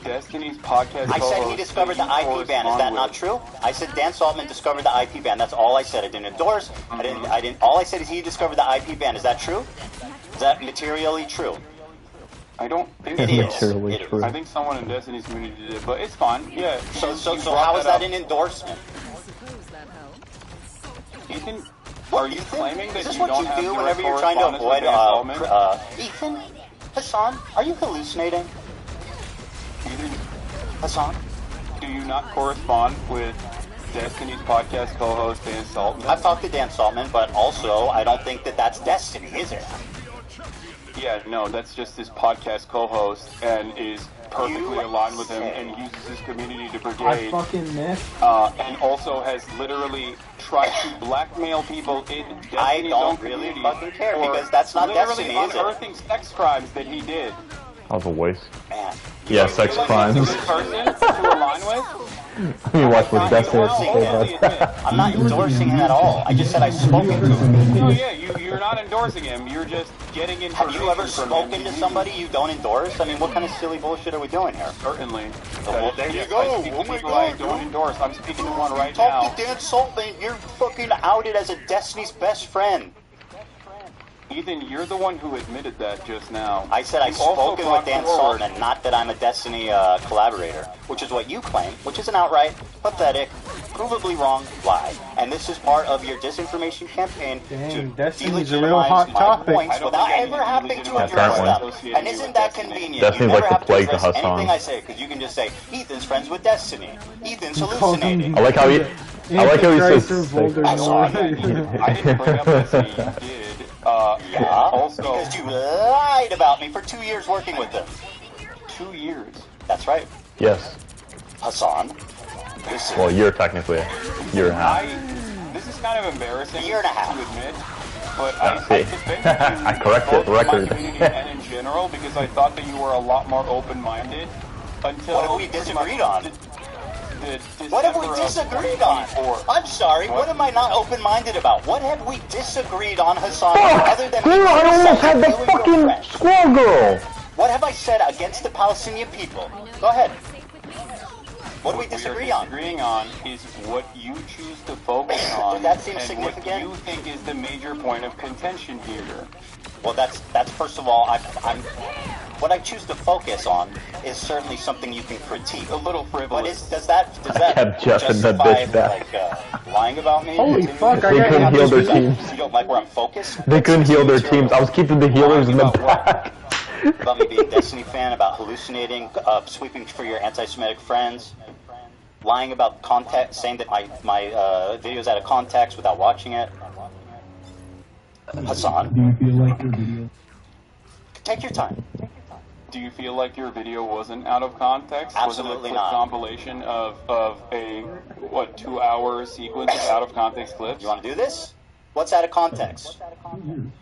Destiny's podcast. I said he discovered the IP ban. Is that not true? I said Dan Saltzman discovered the IP ban. That's all I said. I didn't endorse. I didn't. All I said is he discovered the IP ban. Is that true? Is that materially true? I don't think it is. True. I think someone in Destiny's community did it, but it's fine. Yeah. So how is that an endorsement? Ethan, are you claiming that is this you what don't you have do direct whenever you're trying to avoid correspondence Ethan? Hassan, are you hallucinating? Ethan, Hassan? do you not correspond with Destiny's podcast co-host Dan Saltman? I've talked to Dan Saltman, but also I don't think that that's Destiny, is it? Yeah, no, that's just his podcast co-host and is perfectly aligned with him and uses his community to brigade. I fucking missed. And also has literally tried to blackmail people in Destiny's own community. I don't really fucking care because that's not Destiny, is it? Literally unearthing sex crimes that he did. That was a waste. Man. Yeah, sex crimes. He's a good person to align with. You watch what Destiny I'm not endorsing him at all. I just said I've spoken to him. No, yeah, you're not endorsing him. You're just getting information. Have you ever spoken to somebody you don't endorse? I mean, what kind of silly bullshit are we doing here? Certainly. Well, there you go. I speak to people I don't endorse. I'm speaking to one right now. Talk to Dan Saltman. You're fucking outed as a Destiny's best friend. Ethan, you're the one who admitted that just now. I said I've spoken with Dan Saltman, not that I'm a Destiny collaborator, which is what you claim, which is an outright, pathetic, provably wrong lie. And this is part of your disinformation campaign to Destiny's a real hot topic. points without ever having to address them. And isn't that convenient? Destiny's you never like the have to plague to address Hassan. anything I say, because you can just say, Ethan's friends with Destiny. Ethan's hallucinating. I like how he says. I didn't bring up Destiny, you did. Yeah, also, because you lied about me for 2 years working with them. 2 years? That's right. Yes. Hassan. Well, you're technically a year and a half. This is kind of embarrassing to admit, but I defended you I corrected the record. in my community and in general because I thought that you were a lot more open-minded until... What have we disagreed on? What have we disagreed on? I'm sorry, what am I not open-minded about? What have we disagreed on, Hassan, other than Dude, I almost had the fucking squirrel girl! What have I said against the Palestinian people? Go ahead. What do we disagree on? What we're disagreeing on is what you choose to focus on. That seems and significant. what you think is the major point of contention here. Well, that's first of all, what I choose to focus on is certainly something you can critique. A little frivolous. But does that kept Jeff in the justify bitch back. like lying about me? Holy fuck! They couldn't heal their teams. You don't like where I'm focused? They couldn't heal their teams. I was keeping the healers in the back. About me being a Destiny fan, about hallucinating, sweeping for your anti-Semitic friends, lying about context, saying that my video's out of context without watching it. Hassan, Do you feel like your video? take your time. Do you feel like your video wasn't out of context? Absolutely wasn't it a not. compilation of a 2-hour sequence of out of context clips? You want to do this? What's out of context?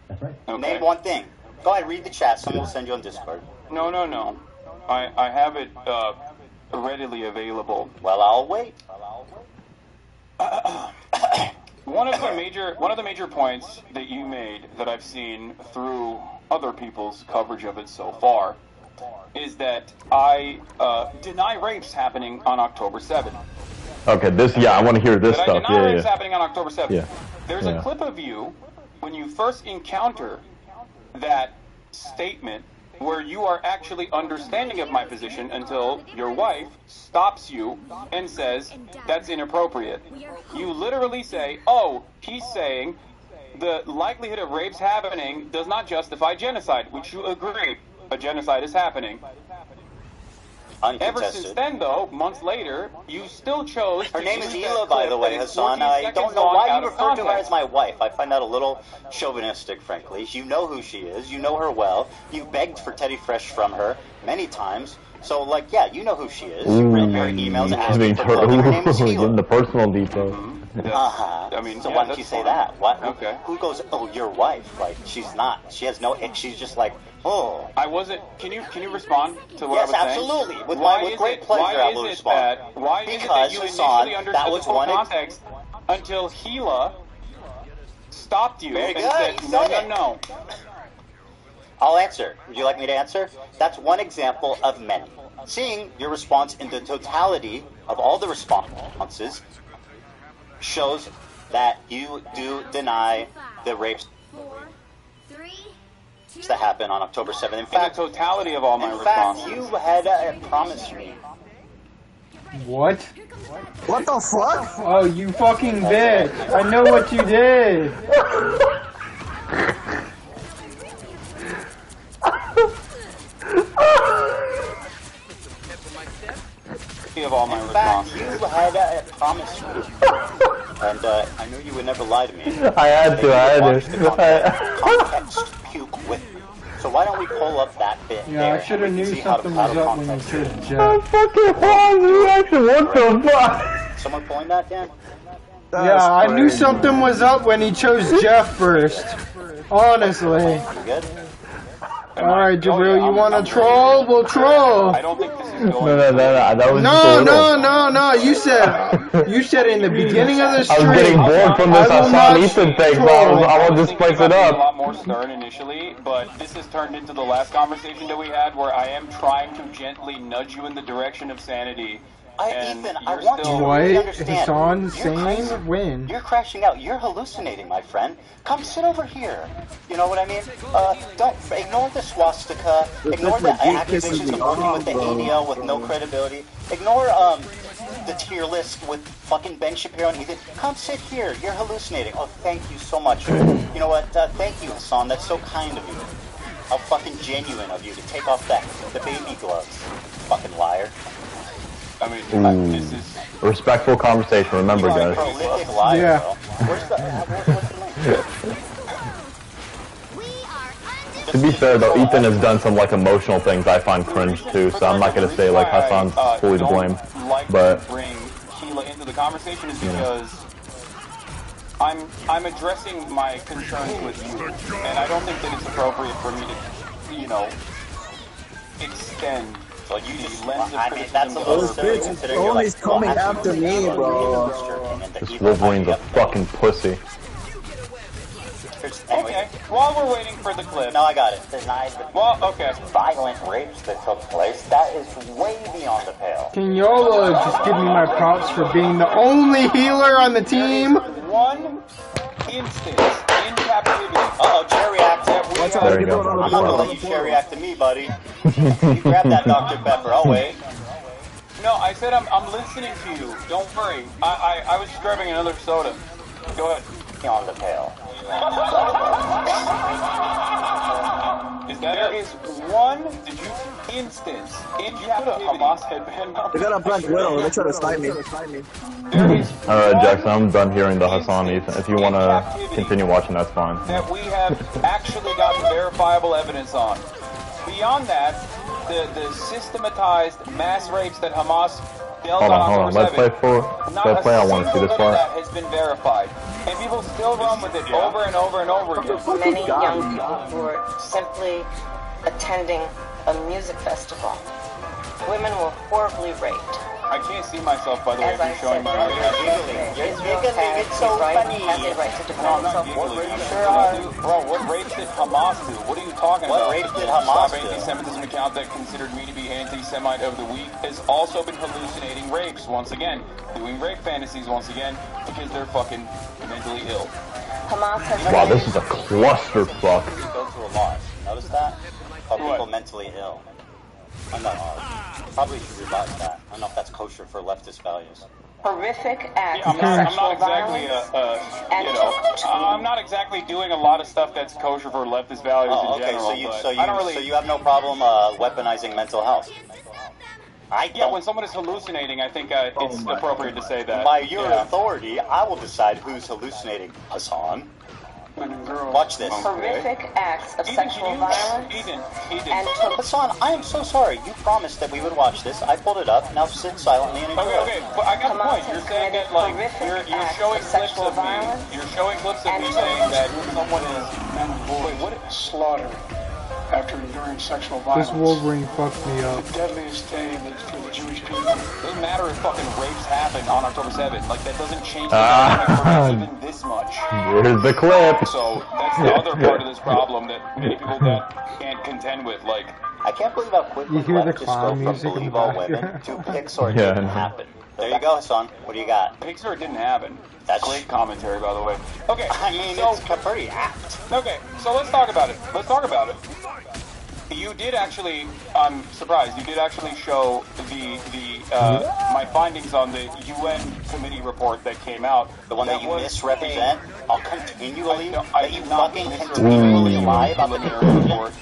That's right. Okay. Name one thing. Go ahead, read the chat. Someone will send you on Discord. No. I have it readily available. Well, I'll wait. One of the major points that you made that I've seen through other people's coverage of it so far is that I deny rapes happening on October 7th. Okay, I want to hear this That stuff. I deny rapes Yeah. happening on October 7th. Yeah. There's a clip of you when you first encounter that statement where you are actually understanding of my position until your wife stops you and says, that's inappropriate. You literally say, oh, he's saying the likelihood of rapes happening does not justify genocide, which you agree. A genocide is happening. Ever since then, though, months later, you still chose Her to name use is that Hila, by clip the way, that is Hassan. 14 I seconds don't know long why out you of refer to her context. as my wife. I find that a little chauvinistic, frankly. You know who she is. You know her well. You begged for Teddy Fresh from her many times. So, like, yeah, you know who she is. You've written her emails asking for clothing. Her name is Getting Hila. the personal details. I mean, so why don't you say that? What? Okay. Who goes? Oh, your wife? Like, she's not. She has no. She's just like, oh. I wasn't. Can you respond to what Yes, I was saying? absolutely. With Why great is it- pleasure, why I is will it respond. that- Why is it that Because, you Hassan, initially understood that was the full one context until Hila stopped you Very and good, said, you no, said no, it. no. I'll answer. Would you like me to answer? That's one example of many. Seeing your response in the totality of all the responses shows that you do deny the rapes that happened on October 7th. In fact, the totality of all my responses. responses. You had promised me. What? What the fuck? Oh, you fucking bitch! I know what you did. Of all my In fact, responses. You had promised me, and I knew you would never lie to me. I had to. Context puke with me. So why don't we pull up that bit? Yeah, I should have knew something was up when you chose Jeff. Oh, fucking pause reaction. What the fuck? Someone pulling that, Dan? Yeah, I knew something was up when he chose Jeff first. Honestly. You good? Alright, Jabril, you want to troll? We'll troll. I don't think this is going. No. That was No. You said in the beginning of the stream. I was getting bored from this Hassan Ethan thing, so I will just spice it up. A lot more stern initially, but this has turned into the last conversation that we had, where I am trying to gently nudge you in the direction of sanity. Ethan, I want you to What? really understand. Hassan saying when? You're crashing out. You're hallucinating, my friend. Come sit over here. You know what I mean? Don't ignore the swastika. Ignore the accusations of working with the ADL with no credibility. Ignore the tier list with fucking Ben Shapiro and Ethan. Come sit here. You're hallucinating. Oh, thank you so much. You know what? Thank you, Hassan. That's so kind of you. How fucking genuine of you to take off the baby gloves. Fucking liar. I mean, this is respectful conversation. Remember, guys. Yeah. To be fair, though, Ethan has done some like emotional things I find cringe too. So I'm not gonna say like Hassan's fully to blame, but bring Sheila into the conversation is because I'm addressing my concerns with you, and I don't think that it's appropriate for me to, extend. Well, you just that's a little bitch. Only's coming after me, bro. This Wolverine's a fucking pussy. Okay, while we're waiting for the clip. No, I got it. Denied okay. Violent rapes that took place. That is way beyond the pale. Can y'all just give me my props for being the only healer on the team? One instance in captivity. Uh-oh, chair react. There you go. I'm not gonna let you chair react to me, buddy. You grab that Dr. Pepper. I'll wait. No, I said I'm listening to you. Don't worry. I was just grabbing another soda. Go ahead. Beyond the pale. There is one instance in captivity. Hamas headband. They got a Black Widow. They try to snipe me. Alright, Jackson, I'm done hearing the Hassan Ethan. If you want to continue watching, that's fine. That we have actually gotten verifiable evidence on. Beyond that, the systematized mass rapes that Hamas dealt on October 7th, Let's play. I want to see this part. That has been verified. And people still run with it over and over and over again. Many young people were simply attending a music festival. Women were horribly raped. I can't see myself, by the way, if you're showing my Israel has the right to defend itself. Bro, what rapes did Hamas do? What are you talking about? What rapes did Hamas do? Anti-Semitism account that considered me to be anti-Semite of the week has also been hallucinating rapes once again, doing rape fantasies once again because they're fucking mentally ill. Hamas has wow, this is a clusterfuck. Go through a lot. Notice that? Call people mentally ill. I'm not hard. Probably should revise that. I don't know if that's kosher for leftist values. Horrific acts I'm of not sexual exactly violence I'm not exactly doing a lot of stuff that's kosher for leftist values in general. So you have no problem weaponizing mental health. When someone is hallucinating, I think it's appropriate to say that. By your authority, I will decide who's hallucinating, Hassan. Watch this. Horrific acts of sexual violence. And Hassan, I am so sorry. You promised that we would watch this. I pulled it up. Now sit silently and enjoy. Okay, but I got the point. You're saying that like you're showing clips of me. You're showing clips of me saying that someone is wait, what is slaughter after enduring sexual violence? This Wolverine fucked me up. The deadliest day for the Jewish people. It doesn't matter if fucking rapes happen on October 7th. Like, that doesn't change the dynamic for me even this much. Here's the clip. So, that's the other part of this problem that many people that can't contend with. Like, I can't believe how quickly you hear the leftists clown go music from in believe the all back. women to Pixar didn't happen. There you go, Hassan. What do you got? Pixar didn't happen. That's great commentary, by the way. Okay, I mean, so, it's pretty apt. Okay, so let's talk about it. You did actually, I'm surprised, you did actually show my findings on the UN committee report that came out. The one that you misrepresent? I'll continually, that you fucking continually lie about the committee report.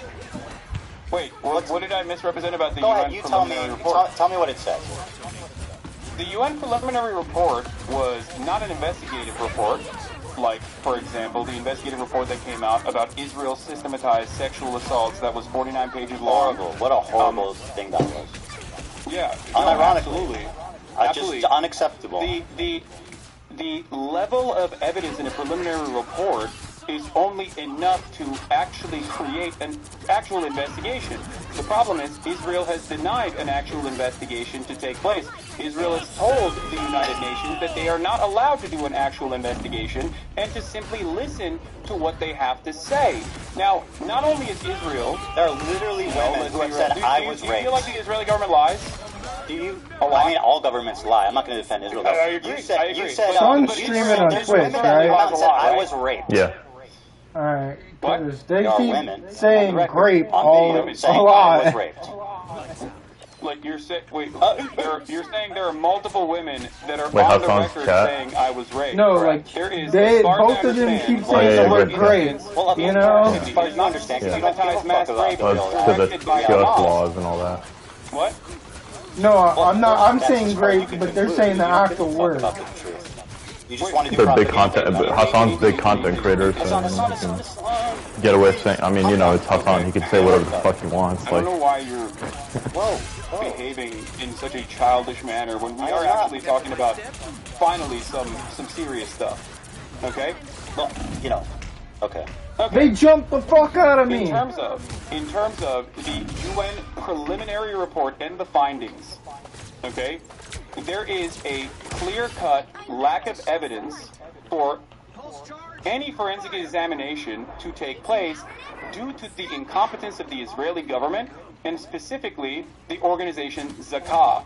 Wait, what did I misrepresent about the UN report? Go ahead, you tell me what it says. The UN preliminary report was not an investigative report, like, for example, the investigative report that came out about Israel's systematized sexual assaults that was 49 pages long. Horrible. What a horrible thing that was. Yeah. Unironically. Absolutely. Just unacceptable. The level of evidence in a preliminary report is only enough to actually create an actual investigation. The problem is Israel has denied an actual investigation to take place. Israel has told the United Nations that they are not allowed to do an actual investigation and to simply listen to what they have to say. Now, not only is Israel... There are literally women who have said, I was raped. Do you feel like the Israeli government lies? Do you? I mean, all governments lie. I'm not going to defend Israel. I agree. You said, Someone's streaming on Twitch, right? I was raped. Yeah. Alright, because they There are keep women saying grape on all video saying a I lot. was raped. Like you're saying, you're saying there are multiple women that are Wait, on the Hassan's record chat? saying I was raped. No, Correct. like, there is, they, as far as I both of them understand, keep saying the word grape, Well, you know? as far as you understand, because you don't give a fuck about the real To the directed by just Hamas. laws and all that. What? No, I'm not, I'm That's saying as far as you grape, can but they're conclude. saying the You don't give a actual fuck word. about the truth. You just want to do They're big propaganda. content. Hassan's big content creator, so he can get away with saying. I mean, you know, it's Hassan. He can say whatever the fuck he wants. I don't know Like, why you're behaving in such a childish manner when we are actually talking about finally some serious stuff. Okay? Well, you know. Okay. They jumped the fuck out of me! In terms of the UN preliminary report and the findings, okay, there is a clear-cut lack of evidence for any forensic examination to take place due to the incompetence of the Israeli government and specifically the organization Zakah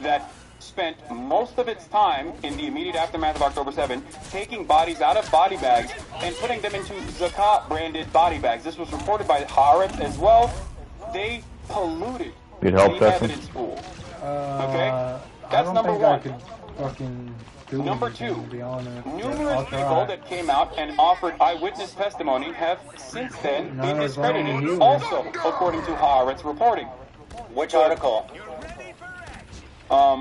that spent most of its time in the immediate aftermath of October 7 taking bodies out of body bags and putting them into Zakah-branded body bags. This was reported by Haaretz as well. They polluted You'd help, the Justin? evidence pool. Okay? That's I don't number think one. I could fucking do Number anything, two, to be honest. numerous I'll people try. that came out and offered eyewitness testimony have since then None been of them discredited, either. also according to Haaretz reporting. Which article? I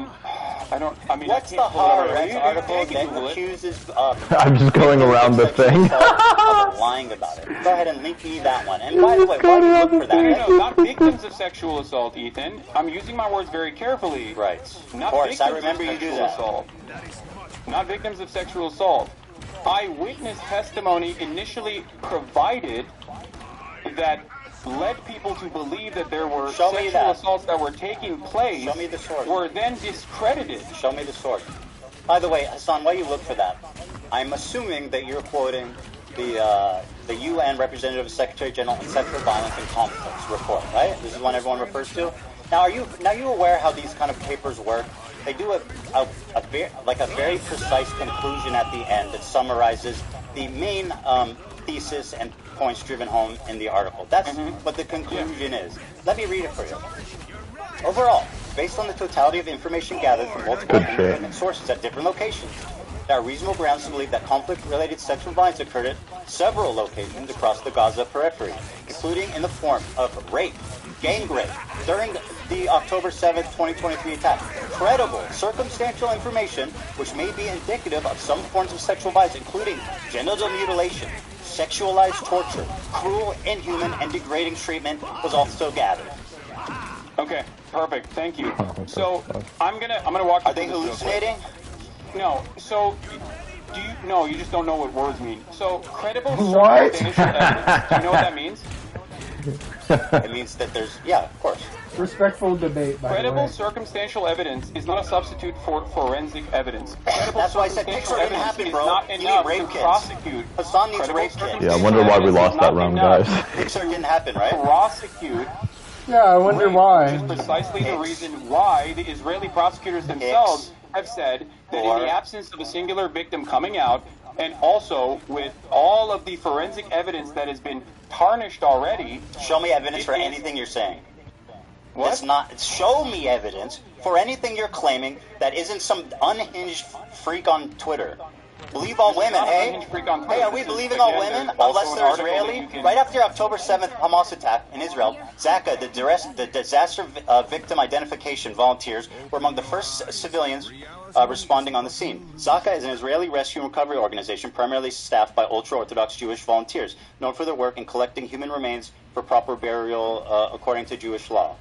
mean, What's I the can't pull it up. Haaretz You article can that Google it. accuses I'm just going around the thing. of lying about it? Go ahead and link me that one. And by the way, why do you look for that? No, not victims of sexual assault, Ethan. I'm using my words very carefully. Right. Not Of course, victims I remember of you do sexual that. assault. Not victims of sexual assault. Eyewitness testimony initially provided that led people to believe that there were sexual assaults that were taking place. Show me the source. Were then discredited. Show me the source. By the way, Hassan, why you look for that? I'm assuming that you're quoting the UN Representative Secretary General on Sexual Violence and Conflicts report, right? This is one everyone refers to. Now, are you aware how these kind of papers work? They do a very precise conclusion at the end that summarizes the main thesis and points driven home in the article. That's what the conclusion is. Let me read it for you. Overall, based on the totality of information gathered from multiple independent sources at different locations, there are reasonable grounds to believe that conflict-related sexual violence occurred at several locations across the Gaza periphery, including in the form of rape, gang rape, during the October 7th, 2023 attack. Credible, circumstantial information which may be indicative of some forms of sexual violence, including genital mutilation, sexualized torture, cruel, inhuman, and degrading treatment, was also gathered. Okay, perfect. Thank you. So I'm gonna walk you Are they through this real quick. hallucinating? No. So you just don't know what words mean. So credible What? circumstantial evidence. Do you know what that means? It means that there's, yeah, of course. Respectful debate, by the Credible way. circumstantial evidence is not a substitute for forensic evidence. Credible That's why I said circumstantial Pixar didn't evidence happen, is bro. not You need enough rape to kits. prosecute. Hassan needs Credible rape kits. Yeah, I wonder why we lost that round, guys. Pixar didn't happen, right? Prosecute. Yeah, I wonder why. Which is precisely the reason why the Israeli prosecutors themselves have said that in the absence of a singular victim coming out, and also with all of the forensic evidence that has been tarnished already. Show me evidence for anything you're saying. What? It's not. Show me evidence for anything you're claiming that isn't some unhinged freak on Twitter. Believe all women, hey? Hey, are we believing all women unless they're Israeli? Right after October 7th Hamas attack in Israel, Zaka, the disaster victim identification volunteers, were among the first civilians responding on the scene. Zaka is an Israeli rescue and recovery organization primarily staffed by ultra-Orthodox Jewish volunteers, known for their work in collecting human remains for proper burial according to Jewish law.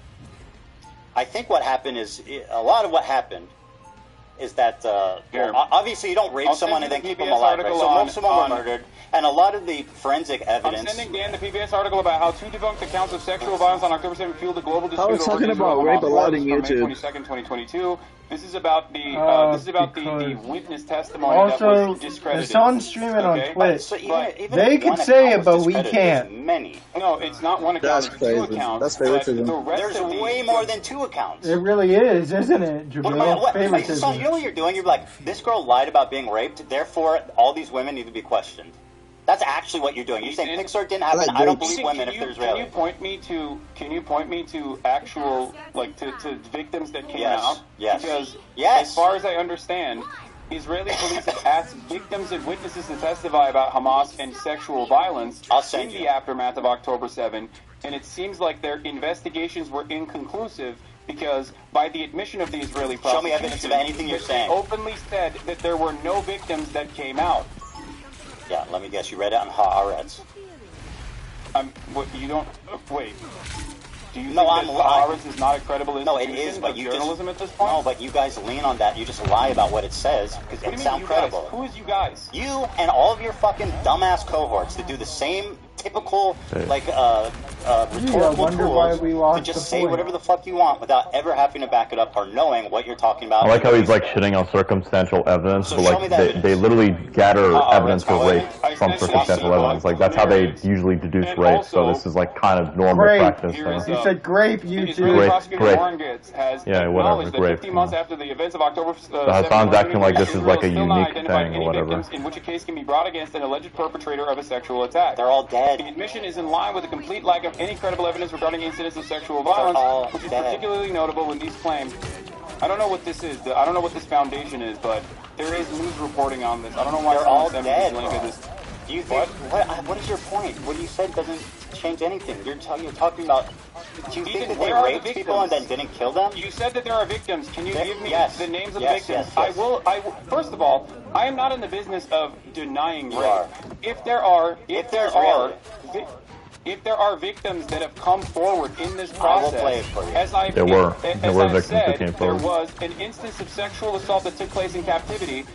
I think what happened is, a lot of what happened is that, well, obviously you don't rape someone and then keep them alive, right? So most of them were murdered, and a lot of the forensic evidence... I'm sending Dan the PBS article about how 2 debunked accounts of sexual violence on October 7th fueled the global dispute over talking Israel about rape a lot on May YouTube. 22nd, 2022. This is about the witness testimony that also, was discredited. Hassan streaming on Twitch. So even They could say it, but we discredited, can't. there's many. No, it's not one account, it's 2 accounts. That's favoritism. There's way more than 2 accounts. It really is, isn't it, Jabril? Favoritism. You know what you're doing? You're like, this girl lied about being raped, therefore all these women need to be questioned. That's actually what you're doing. You're saying Pixar didn't happen. I don't believe women if they're Israeli. Can you point me to actual, like, to victims that came out? Yes. Because as far as I understand, Israeli police have asked victims and witnesses to testify about Hamas and sexual violence in the aftermath of October 7, and it seems like their investigations were inconclusive because by the admission of the Israeli prosecution, show me evidence of anything you're saying. They openly said that there were no victims that came out. Yeah, let me guess. You read it on Haaretz. You don't... Wait. Do you think I'm that Haaretz is not a credible institution it is, but you journalism at this point? No, but you guys lean on that. You just lie about what it says because it sounds credible. Who is you guys? You and all of your fucking dumbass cohorts that do the same typical, like, rhetorical tools to just say whatever the fuck you want without ever having to back it up or knowing what you're talking about. I like how he's like shitting on circumstantial evidence, So but show like me that they literally gather evidence of rape from circumstantial evidence. Like that's how they usually deduce rape. So this is like kind of normal practice. You said grape, you too. Prosecutor Warren Goetz has acknowledged that 50 months after the events of October 7th, so Hassan's acting like this is like a unique thing or whatever. In which a case can be brought against an alleged perpetrator of a sexual attack. They're all dead. The admission is in line with a complete lack of any credible evidence regarding incidents of sexual violence, which is particularly notable when these claims. I don't know what this is. I don't know what this foundation is, but there is news reporting on this. I don't know why they're all dead. Do you think, what is your point? What you said doesn't change anything. You're talking about. Do you think that they raped people and then didn't kill them? You said that there are victims. Can you give me the names of the victims? Yes. I will. First of all, I am not in the business of denying rape. If there are victims that have come forward in this process, there were victims that came forward. There was an instance of sexual assault that took place in captivity,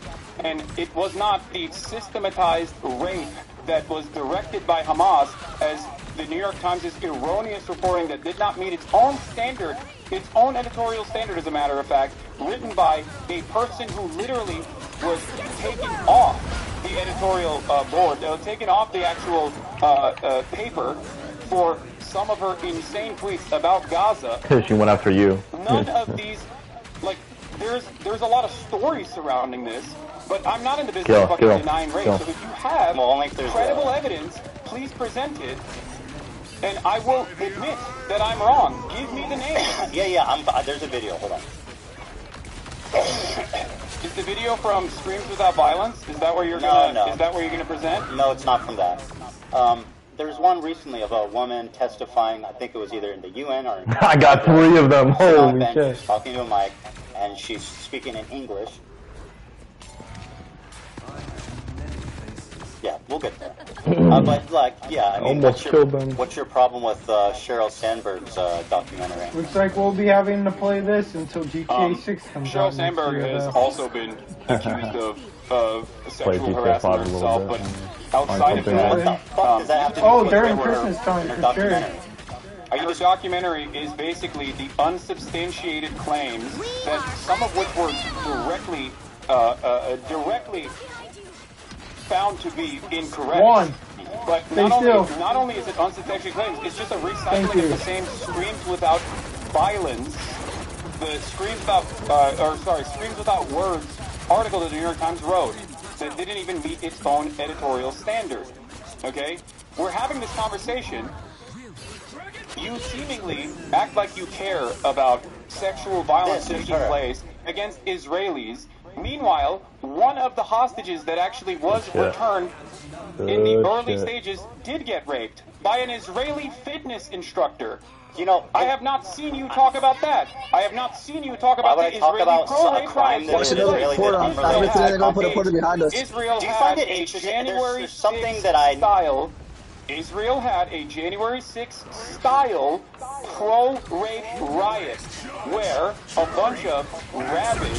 and it was not the systematized rape that was directed by Hamas, as the New York Times' erroneous reporting that did not meet its own standard, its own editorial standard, as a matter of fact, written by a person who literally was taken off the editorial board, taken off the actual paper for some of her insane tweets about Gaza. She went after you. None of these, like, there's a lot of stories surrounding this, but I'm not in the business of fucking denying rape. So if you have credible evidence, please present it, and I will admit that I'm wrong. Give me the name. There's a video. Hold on. Is the video from Screams Without Violence? Is that where you're gonna? Is that where you're gonna present? No, it's not from that. There's one recently of a woman testifying. I think it was either in the UN or. I got 3 of them. Holy shit! Talking to a mic, and she's speaking in English. Yeah, we'll get there. But like, I mean, what's your problem with Sheryl Sandberg's documentary? Looks like we'll be having to play this until GTA 6 comes out. Sheryl Sandberg has also been accused of sexual harassment herself, but outside of that, what the fuck does that have to do with during Christmas time for sure. The documentary is basically the unsubstantiated claims that some of which were directly found to be incorrect. But not only is it unsubstantiated claims, it's just a recycling of the same Screams Without Violence, the Screams Without Words article that the New York Times wrote that didn't even meet its own editorial standard. Okay? We're having this conversation. You seemingly act like you care about sexual violence taking place against Israelis, Meanwhile, one of the hostages that actually was returned in the early stages did get raped by an Israeli fitness instructor. You know, I have not seen you talk about that. I have not seen you talk about the Israeli pro-rape crime that Israeli did behind us. Israel Do you find had it a interesting? January There's something 6th that I style. Israel had a January 6th style pro-rape riot where a bunch of rabid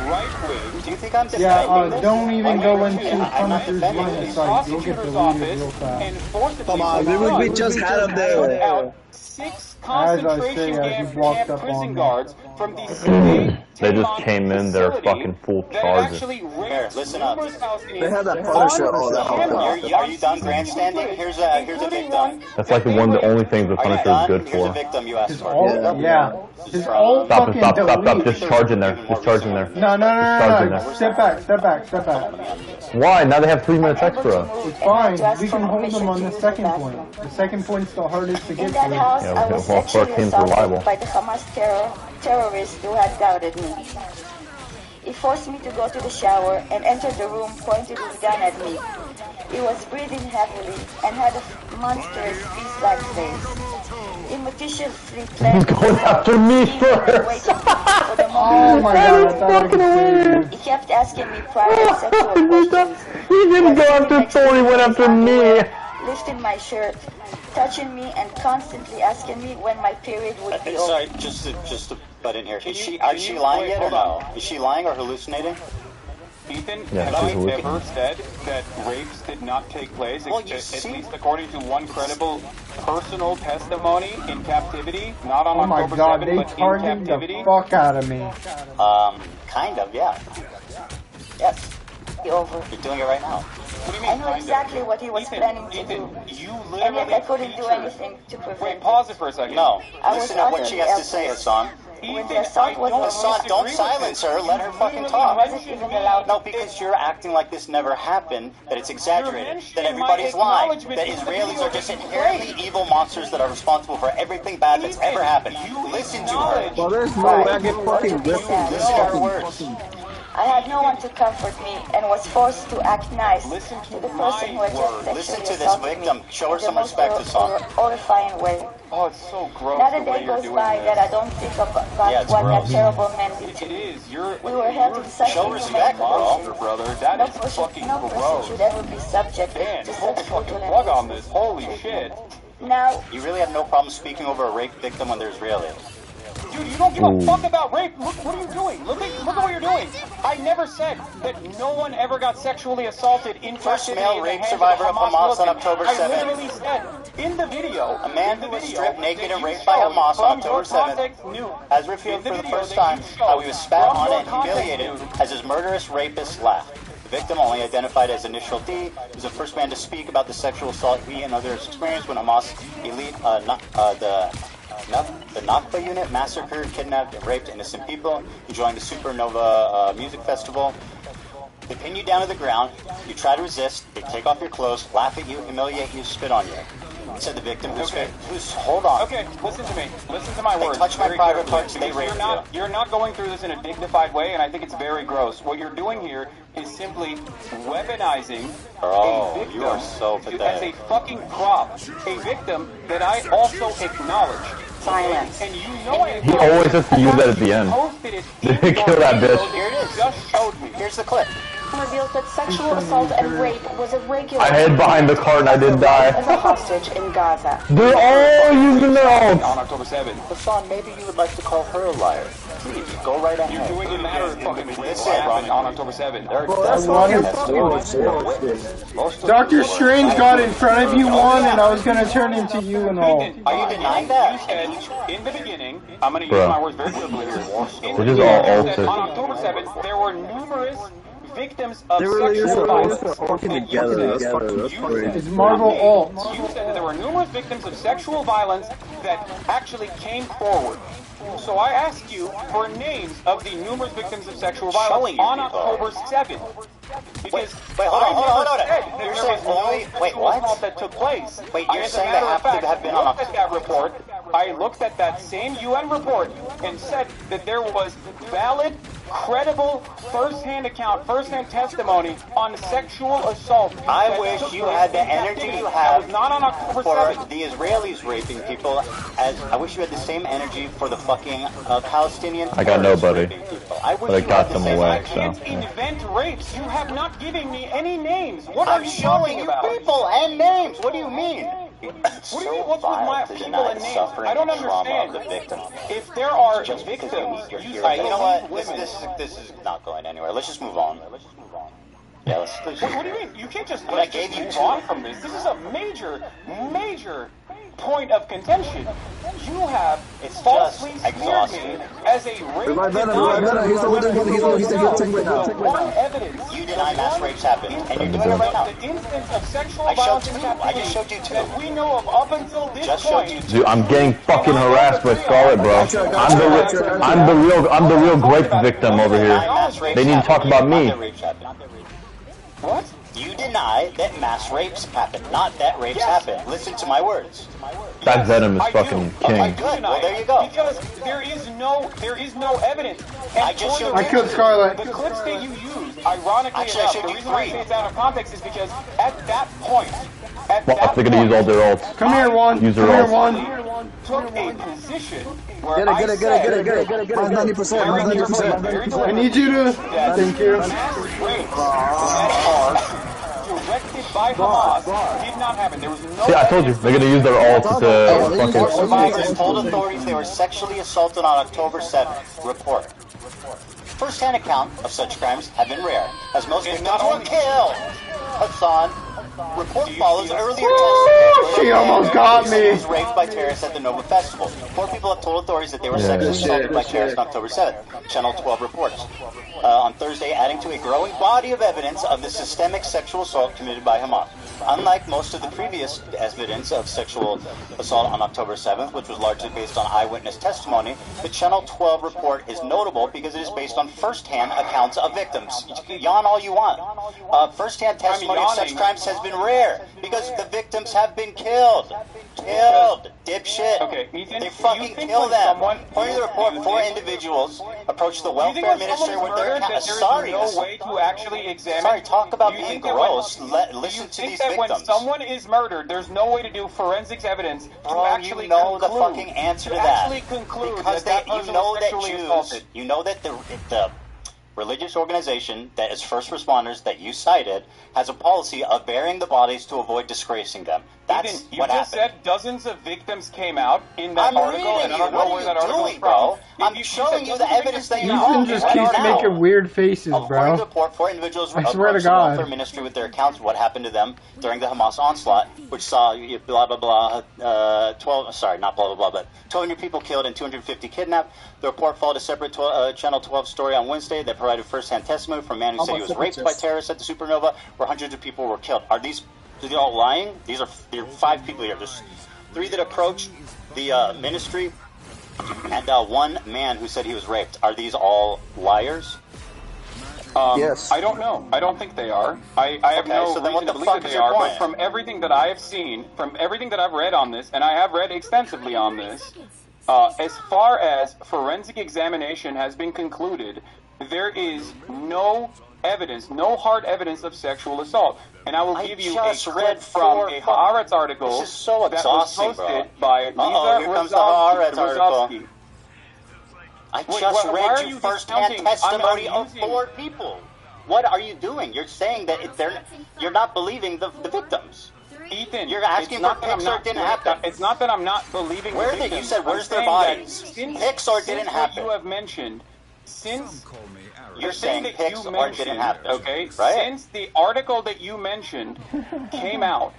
right-wing. Do you think I'm defending Yeah, don't even go into Punisher's genocide. You'll get deleted real fast. Come on, we just had him there. 6 concentration camp prison guards from the They just came in there fucking full charges. Here, listen up. They had that Punisher. Are you done grandstanding? Here's a victim. That's like the only thing the Punisher is good Here's a for. victim you asked for. Stop. Just charge in there. No. Step back. Why? Now they have 3 minutes extra. It's fine. We can hold them on the second point. The second point's the hardest to get through. Yeah, well, first team's reliable. By the Hamas terrorists who had doubted me. He forced me to go to the shower and entered the room pointing his gun at me. He was breathing heavily and had a monstrous beast-like face. He maliciously He's going after me first! Oh my god, he kept asking me private sexual questions. He didn't go after Thor, he went after me! Lifting my shirt, touching me, and constantly asking me when my period would be over. Sorry, just to butt in here. Is she lying yet or no? Is she lying or hallucinating? Ethan, Yeah, have I ever said that rapes did not take place, at least according to one credible personal testimony in captivity, not on Oh my October god, 7th, they but in targeted captivity? the fuck out of me. Kind of, yeah. Yes. Over. You're doing it right now. What do you mean, I knew exactly what he was planning to do, and yet I couldn't do anything to prevent Wait, pause it for a second. No. I Listen was to what she has to say, Hassan. When the assault was Hassan, don't silence her. Let her fucking talk. wasn't even allowed. No, because you're acting like this never happened, that it's exaggerated, that everybody's lying, that Israelis are just inherently evil monsters that are responsible for everything bad that's ever happened. Listen to her. Well, there's no way I get fucking whipped. Listen to her words. I had no one to comfort me and was forced to act nice to the person who had just Listen sexually to this assaulted victim. me Show her in some the most respect, Hassan. horrifying way. Oh, it's so gross. Not a the way day you're goes doing by this. that I don't think about it's what gross. that terrible man did. It is. We were held in such Show respect, bro. Brother. That is fucking no gross. person should ever be subject Man, to pull the such fucking brutal plug on this. Holy shit. Now, You really have no problem speaking over a rape victim when they're Israeli. Dude, you don't give a fuck about rape. Look, what are you doing? Look at what you're doing. I never said that no one ever got sexually assaulted in First captivity male in the rape hands survivor of of Hamas on militant. October I 7th. literally said in the video, A man in the who was video stripped naked that and you raped by showed Hamas on from your October 7th context knew. has revealed for the first time how he was spat on and humiliated as his murderous rapist laughed. The victim, only identified as Initial D, was the first man to speak about the sexual assault he and others experienced when Hamas elite the Nakba unit massacred, kidnapped, and raped innocent people. He joined the Supernova music festival. They pin you down to the ground. You try to resist. They take off your clothes, laugh at you, humiliate you, spit on you. Said the victim who's hold on. Okay, listen to me. Listen to my They words. touch my very private carefully, parts, they because rape you're not going through this in a dignified way, and I think it's very gross. What you're doing here is simply weaponizing a victim you are so as pathetic. a fucking prop. A victim that I also acknowledge. Silence. And you know I He always has to use that at the end. Kill that bitch. Here it is. Just showed me. Here's the clip. Reveals that sexual assault and rape was a regular I hid behind the car and I didn't die. as a hostage in Gaza. They're all using their own. On October 7th. Hassan, maybe you would like to call her a liar. Please, go right ahead. You're doing it matter of fucking what Listen, happened on October 7th. Dr. Strange got in front of you one, and I was gonna turn into you and all. Are you denying that? You said in the beginning, I'm going to use Bro. my words very quickly here. In the They're just beginning, all you said altered. on October 7th, there were numerous victims of They really sexual violence. working together. That's fucking crazy. It's Marvel alt. You said that there were numerous victims of sexual violence that actually came forward. So I asked you for names of the numerous victims of sexual violence on October 7th. Because wait, hold on. Said You're there saying was no only, wait, sexual what? assault that took place. Wait, you're As a saying they matter of have fact, to have been I on looked at that report. I looked at that same UN report and said that there was valid credible first-hand account, first-hand testimony on sexual assault. I wish you had the energy you have not on October for 7th. the Israelis raping people. As I wish you had the same energy for the fucking Palestinian. I got nobody, I wish but I you got had the them same away. energy. So. Invent rapes. You have not given me any names. What I'm are you showing talking you about? people and names. What do you mean? What do you mean? What's with my people and names? I don't understand. The victim. If there are Just victims, you're you right. You know what? women. This is not going anywhere. Let's just move on. Yeah, let's What do you mean? You can't just I let's gave just you move two. on from this. This is a major point of contention. You have falsely smeared me as a rape one evidence. You deny mass rapes happen, and you're doing it right now. The instance of sexual I violence showed in two. I just showed you two. that we know of up until this Just showed you point. Dude, I'm getting fucking harassed by Scarlet, bro. I'm the real grape victim over here. They need to talk about me. What? You deny that mass rapes happen, not that rapes happen. Listen to my words. That Venom is fucking king. Good. Well, there you go. Because there is no evidence. And I just showed I killed Scarlet. The clips that you used, ironically Actually, I enough, showed the you reason why I three. say it's out of context is because at that point, Well, they're gonna use all their ults. Come here, one. Use their Come here, ults. one. took a position where I Get it. 90%. I need you to. Thank you. directed by Hamas did not happen. There was no. See, I told you, they're gonna use their ults to fucking. Survivors told authorities they were sexually assaulted on October 7th. Report. First-hand account of such crimes have been rare, as most victims were killed. Hassan. Report follows earlier testimony. She almost got me. He was raped by terrorists at the Nova Festival. 4 people have told authorities that they were sexually assaulted by terrorists on October 7th. Channel 12 reports. On Thursday, adding to a growing body of evidence of the systemic sexual assault committed by Hamas. Unlike most of the previous evidence of sexual assault on October 7th, which was largely based on eyewitness testimony, the Channel 12 report is notable because it is based on first-hand accounts of victims. You can yawn all you want. First-hand testimony of such crimes has been rare because the victims have been killed. Killed, dipshit. Okay, Ethan, they fucking kill them. According to the report, 4 individuals approached the welfare minister with their account. Sorry, no way to actually examine. Sorry, talk about being gross. Listen to these that victims. When someone is murdered, there's no way to do forensics evidence to actually you know conclude, the fucking answer to that. Actually conclude because that you know that Jews, assaulted. You know that the religious organization that is first responders that you cited has a policy of burying the bodies to avoid disgracing them. That's Ethan, what you just happened. said dozens of victims came out in that article, and I don't know where that article is from. Bro? I'm showing you the evidence that you Ethan just keeps making weird faces, According to bro. the report, 4 individuals I swear to approached the God. welfare ministry with their accounts of what happened to them during the Hamas onslaught, which saw blah blah blah 12. Sorry, not blah blah blah, but 200 people killed and 250 kidnapped. The report followed a separate Channel 12 story on Wednesday that provided first-hand testimony from a man who said he was raped by terrorists at the Supernova, where hundreds of people were killed. Are these all lying? There are 5 people here. There's 3 that approached the ministry, and 1 man who said he was raped. Are these all liars? Yes. I don't know. I don't think they are. I have no so then what reason the to believe fuck that is they your are. point? But from everything that I have seen, from everything that I've read on this, and I have read extensively on this, as far as forensic examination has been concluded, there is no evidence, no hard evidence of sexual assault. And I will give you a clip from a Haaretz article This is so that was exhausting, posted bro. by Here comes the Haaretz article. I just read you first-hand testimony of 4 people. What are you doing? You're saying that you're not believing the victims. Ethan, you're asking for Pixar didn't happen. It's not that I'm not believing Where the are they? victims. You said, where's their I'm saying bodies? that since- Pixar didn't since happen. What you have mentioned, since You're saying that you Pixar mentioned, didn't happen, okay? right? Since the article that you mentioned came out,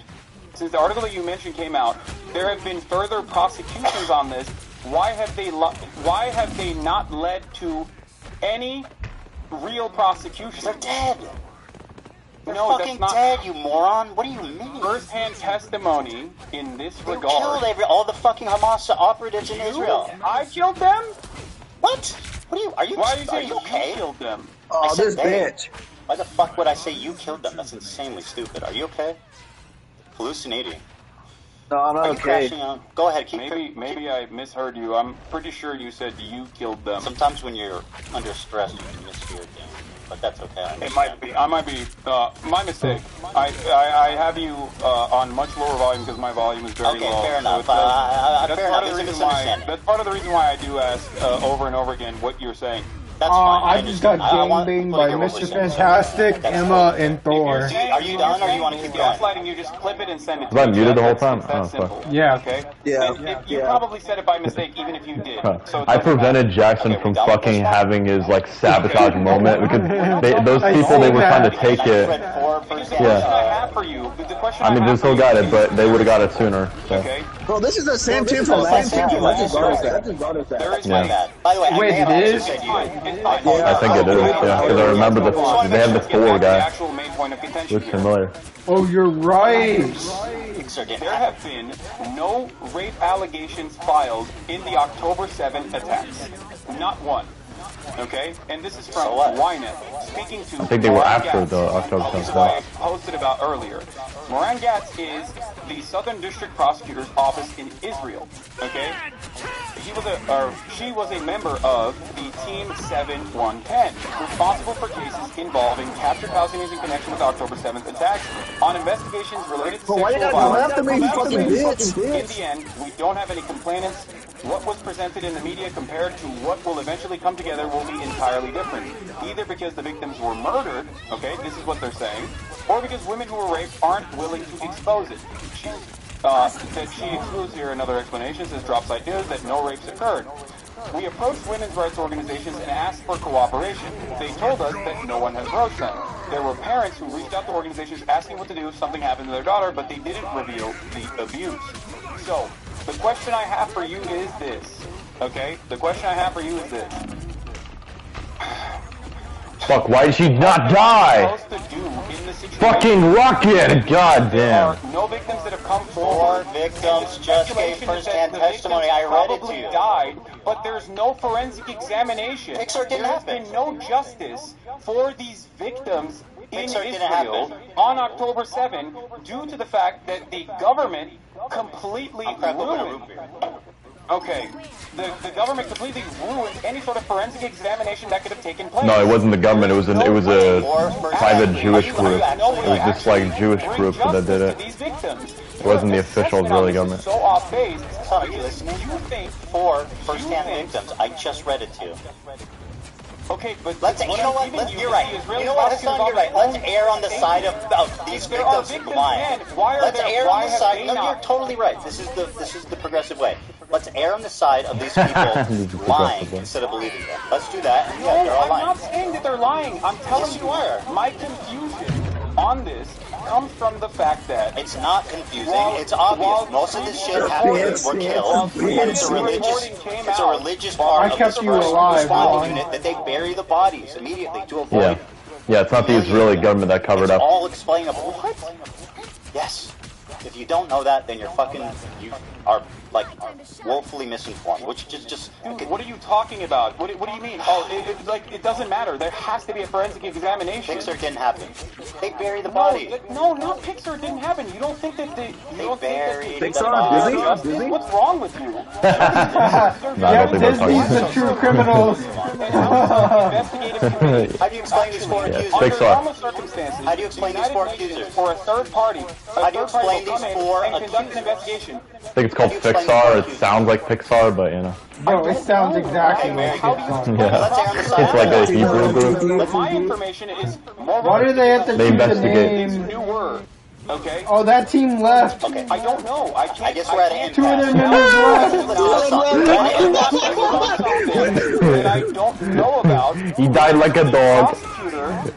there have been further prosecutions on this. Why have they not led to any real prosecution? They're dead. They're No, fucking that's not dead, you moron. What do you mean? First-hand testimony in this You regard. killed all the fucking Hamas operatives in Israel. I killed them? What? What are you? Are you? Why are you saying okay? you killed them? Oh, this bitch. Why the fuck would I say you killed them? That's insanely stupid. Are you okay? Hallucinating. No, I'm not Are you okay. crashing out? Go ahead, keep. Maybe I misheard you. I'm pretty sure you said you killed them. Sometimes when you're under stress, you can mishear things, but that's okay. It might be. I might be. My mistake. I have you on much lower volume because my volume is very low. Okay, fair enough. That's part of the reason why I do ask over and over again what you're saying. That's fine. I just got gangbanged by Mr. Fantastic, Emma, and Thor. Are you done, or you want to keep going? Gaslighting, you just clip it and send it to Was I me. muted the whole time? That's Oh, simple. Yeah. Okay? Yeah. You probably said it by mistake, even if you did. So I prevented Jackson from fucking having his like sabotage moment because those people they were trying to take it. Yeah. I mean, they still got it, but they would have got it sooner. So. Bro, this is the same team from last season. I just noticed that. Yeah. By the way, Wait, it is? I think it is, yeah, because I remember they had the 4 guy. Looks familiar. Oh, you're right. There have been no rape allegations filed in the October 7 attacks. Not one. Okay? And this is from Ynet, speaking to I think they were Moran after Gatz. the October 7th. This is what I posted about earlier. Moran Gatz is the Southern District Prosecutor's Office in Israel. Okay? She was a member of the Team 7110, responsible for cases involving captured Palestinians in connection with the October 7th attacks on investigations related to sexual violence. In the end, we don't have any complainants. What was presented in the media compared to what will eventually come together will be entirely different. Either because the victims were murdered, okay, this is what they're saying, or because women who were raped aren't willing to expose it. That she excludes here another explanation, says Dropsite News, that no rapes occurred. We approached women's rights organizations and asked for cooperation. They told us that no one has approached them. There were parents who reached out to organizations asking what to do if something happened to their daughter, but they didn't reveal the abuse. So, the question I have for you is this, okay? The question I have for you is this. Fuck, why did she not die? Fucking rocket! God damn. No victims that have come forward. 4 victims just gave first-hand testimony. I read it to you. Died, but there's no forensic examination. There has been no justice for these victims in Israel on October 7 due to the fact that the government completely ruined. Okay, the government completely ruined any sort of forensic examination that could have taken place. No, it wasn't the government. It was a private Jewish group. It was just like Jewish group that did it. It wasn't the official Israeli government. So off base. Are you listening? For first-hand victims. I just read it to you. Okay, but let's. You know what? You're right. You know what, Hassan? You're right. Let's err on the side of these victims lying. Let's err on the side. No, you're totally right. This is the progressive way. Let's err on the side of these people lying instead of believing them. Let's do that. And yeah, they're all lying. I'm not saying that they're lying. I'm telling you my confusion on this comes from the fact that it's not confusing. It's obvious. Most of this shit happened. We're killed. And it's a religious part of this responding unit that they bury the bodies immediately to avoid. Yeah, it's not the Israeli government that covered up. It's all explainable. What? Yes. If you don't know that, then you are like woefully misinformed. Which just. Dude, what are you talking about? What do you mean? Oh, it doesn't matter. There has to be a forensic examination. Pixar didn't happen. They bury the body. No, not Pixar didn't happen. You don't think that they buried Pixar? Disney? What's wrong with you? Yeah, Disney's the true criminals. How do you explain these 4 accusers? Under normal circumstances, how do you explain these 4 accusers? For a third party, how do you explain these 4 accusers? Investigation. I think it's called Pixar. It sounds like Pixar, but you know. No, it sounds exactly like Pixar. Yeah. It's like a Hebrew group. My information is more. Why do they have to choose a name? New word. Okay. Oh, that team left. Okay. I don't know. I guess we're at an 2 of their members left. I don't know about. He died like a dog.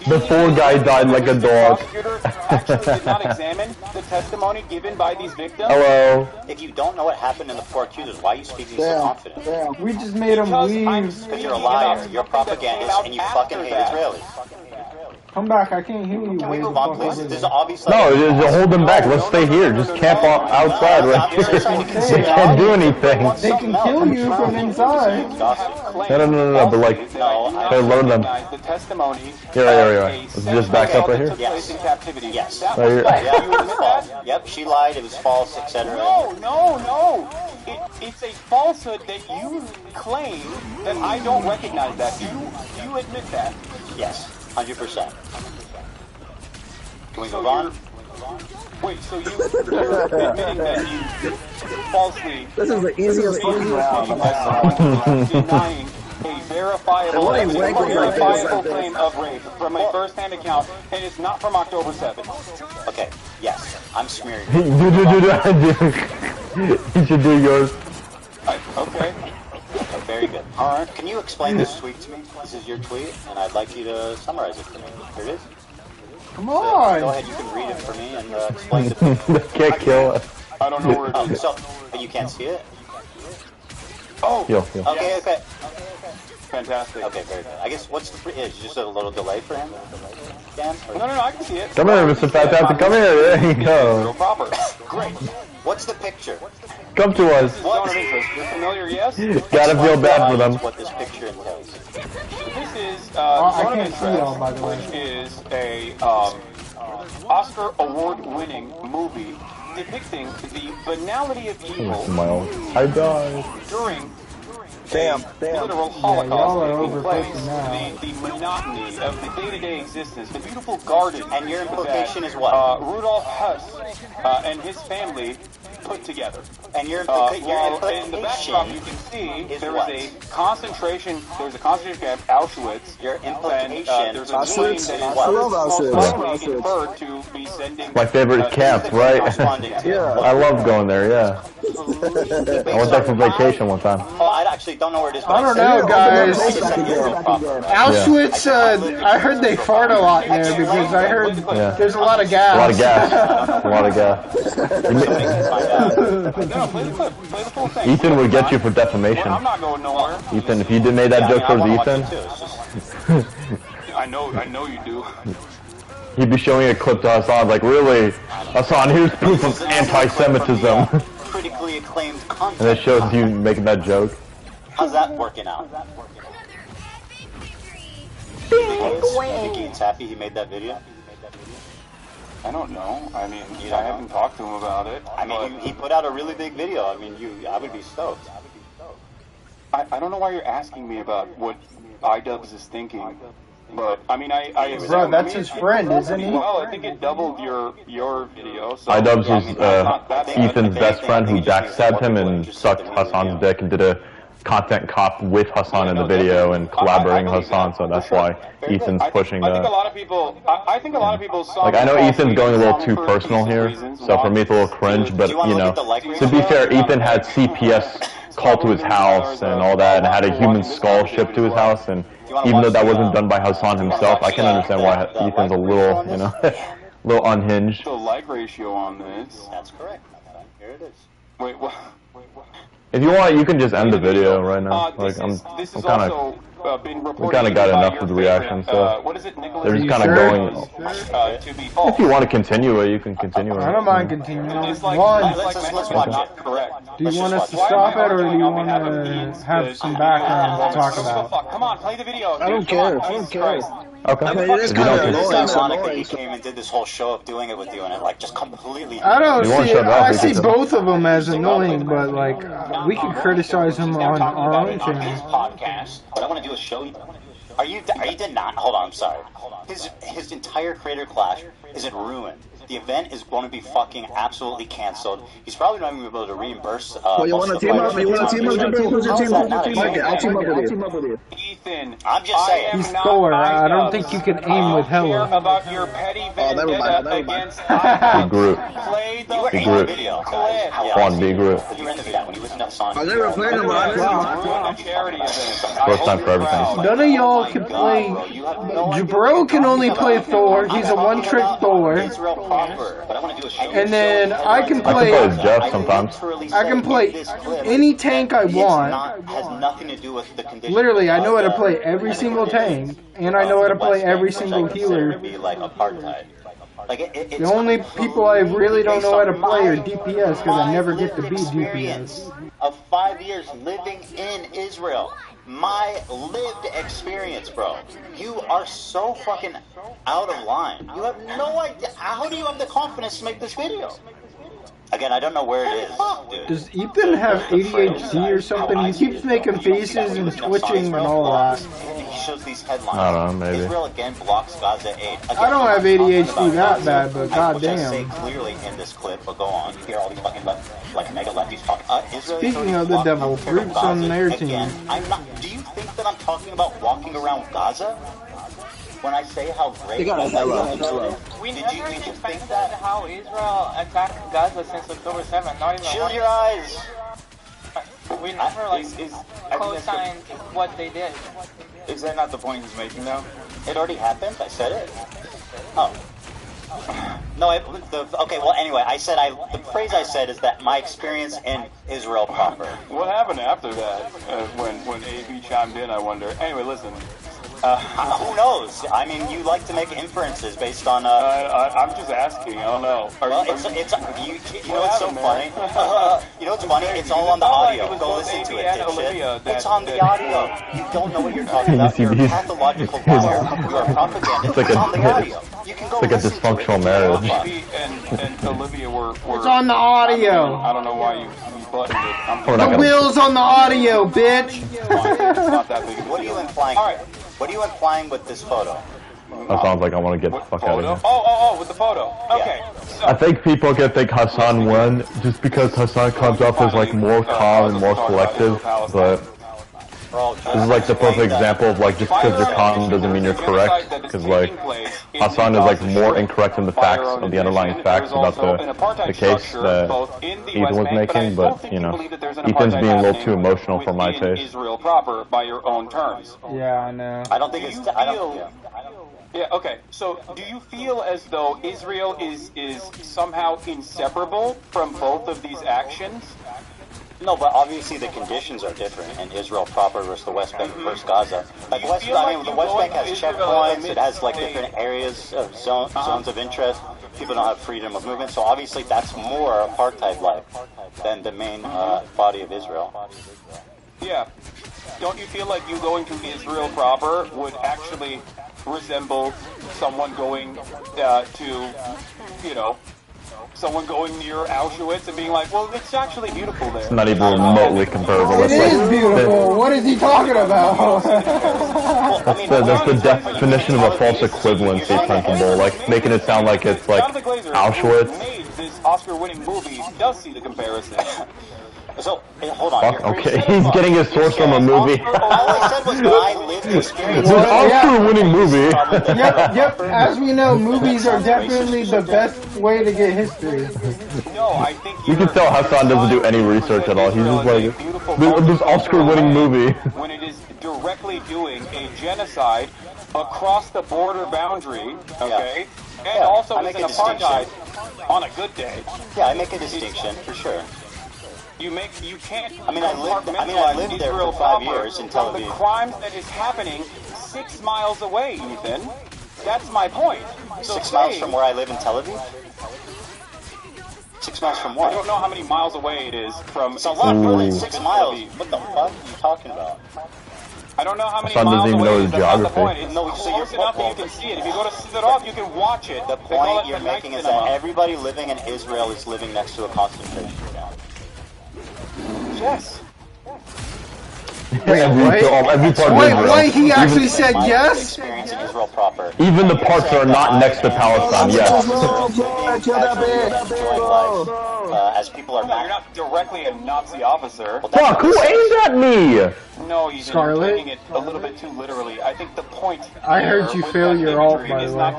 The 4 guy died like a dog. The prosecutor actually did not examine the testimony given by these victims. Hello. If you don't know what happened in the 4 accusers, why are you speaking so confident? We just made them leave. Because you're a liar. You're a propagandist, and you fucking hate Israelis. Come back, I can't hear you. Can we move on, please? There's obviously... No, just hold them back. Let's stay here. Just camp outside right here. They can't do anything. They can kill you from inside. No, but like, they learn them. The testimony. Here. Let's just back up right here. Yes. Yes. Right here. Yeah, it was false. Yep, she lied, it was false, etc. No. It's a falsehood that you claim that I don't recognize that. You admit that. Yes, 100%. Can we move on? Wait, so you're admitting that you falsely... This is the easiest fucking round. Denying a verifiable claim of rape from a first-hand account, and it's not from October 7th. Okay, yes, I'm smearing. You should do yours. Okay, very good. All right, can you explain this tweet to me? This is your tweet, and I'd like you to summarize it for me. Here it is. Come on! Go ahead, you can read it for me and explain it to me. They can't kill us. I don't know where it is. So, but you can't see it? Oh! Yo. Okay. Fantastic. Okay, very good. I guess what's is just a little delay for him? Dan? No, I can see it. Come here, Mr. Fantastic. Come here. There you go. Proper. Great. What's the picture? Come to us. Zone of interest. You're familiar, yes? Gotta feel bad for them. What this picture entails. This is I Zone of can't see it all, Interest, by the way. which is a Oscar award-winning movie depicting the banality of evil I died. during Damn. literal y'all are Holocaust taking place. overthinking now. The monotony of the day-to-day existence, the beautiful garden. And your implication is what? Rudolf Hess and his family put together. And your While implication in the backdrop you can see there was a concentration camp, Auschwitz. Your And implication there's a plane Auschwitz? that is I love most Auschwitz. likely inferred to be sending... My favorite camp, right? Yeah. I love going there, yeah. I went there for vacation one time. Oh, I actually don't know where it is. I don't know, guys. Auschwitz, Yeah. I heard they fart a lot there because I heard there's a lot of gas. A lot of gas. A lot of gas. No, play the clip. Play the full thing. Ethan would get you for defamation. I'm not going nowhere. Ethan, if you did made that joke towards Ethan, I know you do. he'd be showing a clip to Hassan like, really? Hassan, here's proof of anti-Semitism. Critically acclaimed And content. it shows you making that joke. How's that working out? Think Ian's happy he made that video? I don't know. I mean, I haven't talked to him about it. I mean, he put out a really big video. I mean, I would be stoked. I don't know why you're asking me about what iDubbbz is thinking. But, I mean, I Bro, that's his friend, isn't he? Well, I think it doubled your video. So, iDubbbz yeah, was Ethan's best friend who backstabbed him and sucked Hassan's dick and did a content cop with Hassan in the video and collaborating with Hassan, so that's why Ethan's pushing I think a that. lot of people saw... Like, I know Ethan's going a little too personal here, so for me it's a little cringe, but, you know, to be fair, Ethan had CPS called to his house and all that, and had a human skull shipped to his house, and even though that wasn't done by Hassan himself, I can understand why Ethan's a little, you know, a little unhinged. The like ratio on this. That's correct. Here it is. Wait, what? If you want, you can just end the video right now. Like, I'm kind of... We kind of got enough of the reaction, so they're just kind of going. If you want to continue it, you can continue it. I don't mind continuing. Let's watch it. Correct. Do you want us to stop it, or do you want to have some background to talk about? Come on, play the video. I don't care. I don't care. Okay. I mean, it is If you kind don't of care. It's ironic that he came and did this whole show of doing it with you, and it like just completely. I don't You won't see. shut up, I you see can- both of them as annoying, but like we can criticize them on our own his channel. podcast, but I want to do a show. Are you denying? Hold on, I'm sorry. His entire Creator Clash is in ruin. The event is going to be fucking absolutely canceled. He's probably not even able to reimburse. Well, you want to team up? You want to team up? Who's your team up? I'll team up with you. Ethan, I'm just saying. He's Thor. I don't think you can aim with Hella. About your petty never mind, vendetta against Be Groot. Play You were the in the Groot. video, guys. Juan, be Groot. You were in the video when he was in the song. I never played him, but I know. charity event. First time for everything. None of y'all can play. Jabro can only play Thor. He's a one-trick Thor. proper, but I want to do a show. And then I can play. as Jeff sometimes. I can play any tank I want. Has nothing to do with the condition. Literally, I know how to play every single tank, and I know how to play every single healer. Be like apartheid. Like the only people I really don't know how to play are DPS because I never get to be DPS. Of 5 years living in Israel. My lived experience, bro. You are so fucking out of line. You have no idea. How do you have the confidence to make this video? Again, I don't know where it is, dude. Does Ethan have ADHD or something? He keeps making faces and twitching and all that. He shows these headlines. I don't know, maybe. Israel again blocks Gaza aid. Again, I don't have ADHD that bad, but goddamn. I say clearly in this clip, but go on. You hear all these fucking like mega lefties talking. Speaking of the devil, fruits on their team. I'm not. Do you think that I'm talking about walking around Gaza? When I say how great we never even think that how Israel attacked Gaza since October 7th. Not even. Shield your eyes. We never co-signed what they did. Is that not the point he's making though? It already happened. I said it. Oh. No. Okay. Well, anyway, I said the phrase I said is that my experience in Israel proper. What happened after that? When AB chimed in, I wonder. Anyway, listen. Who knows? I mean, you like to make inferences based on. I'm just asking. I don't know. You know what's so funny? You know what's funny? It's all on the audio. Go listen to it, dipshit. It's on the audio. You don't know what you're talking about. You're a pathological liar. You are propaganda. It's on the audio. You can go like a dysfunctional marriage. And Olivia were. It's on the audio. I don't know why you buttoned it. The wheel's on the audio, bitch. It's not that big. What are you implying? All right. What are you implying with this photo? That sounds like I want to get the fuck out of here. Oh, with the photo. Okay. Yeah. So, I think people can think Hassan won just because Hassan comes up as like more calm and more collective, but this is like the perfect example of like just because you're calm doesn't mean you're correct, because like Hassan is like more incorrect in the facts of the underlying facts about the case that Ethan was making, but you know, Ethan's being a little too emotional for my taste. Israel proper by your own terms. Yeah, I know. I don't think it's. Yeah, okay. So, do you feel as though Israel is somehow inseparable from both of these actions? No, but obviously the conditions are different in Israel proper versus the West Bank versus Gaza. Like the West Bank has checkpoints, it has like different areas of zones of interest. People don't have freedom of movement, so obviously that's more apartheid-like than the main body of Israel. Yeah. Don't you feel like you going to Israel proper would actually resemble someone going someone going near Auschwitz and being like, well, it's actually beautiful there. It's not even remotely comparable. It is beautiful. What is he talking about? That's the definition of a false equivalency principle, like making it sound like it's like Auschwitz. Made this Oscar-winning movie does see the comparison. So, hold on. Okay, he's getting his source from a movie. All I said was my lived experience. It's an Oscar-winning movie. Yep. As we know, movies are definitely the best way to get history. No, I think you can tell Hassan doesn't do any research at all. He's just like, this Oscar-winning movie. When it is directly doing a genocide across the border boundary, okay, and also is an apartheid on a good day. Yeah, I make a distinction for sure. You can't. I mean, I lived there for 5 years in Tel Aviv. The crimes that is happening 6 miles away, Ethan. That's my point. So 6 miles from where I live in Tel Aviv? 6 miles from what? I don't know how many miles away it is from. It's a lot more than 6 miles. What the fuck are you talking about? I don't know how many Hassan miles doesn't even know away. his That's not the geography. point. It's close enough that you can see it. If you go to Sidorov, you can watch it. The point you're making is that everybody living in Israel is living next to a concentration camp. Yes. Wait, he actually said yes? Experience in Israel proper. Even the parts that are not next to Palestine, yes. As people are you're not directly a Nazi officer. Fuck, who aimed at me? No, you're taking it a little bit too literally. I think the point. I heard you fail your ult, by the way. Why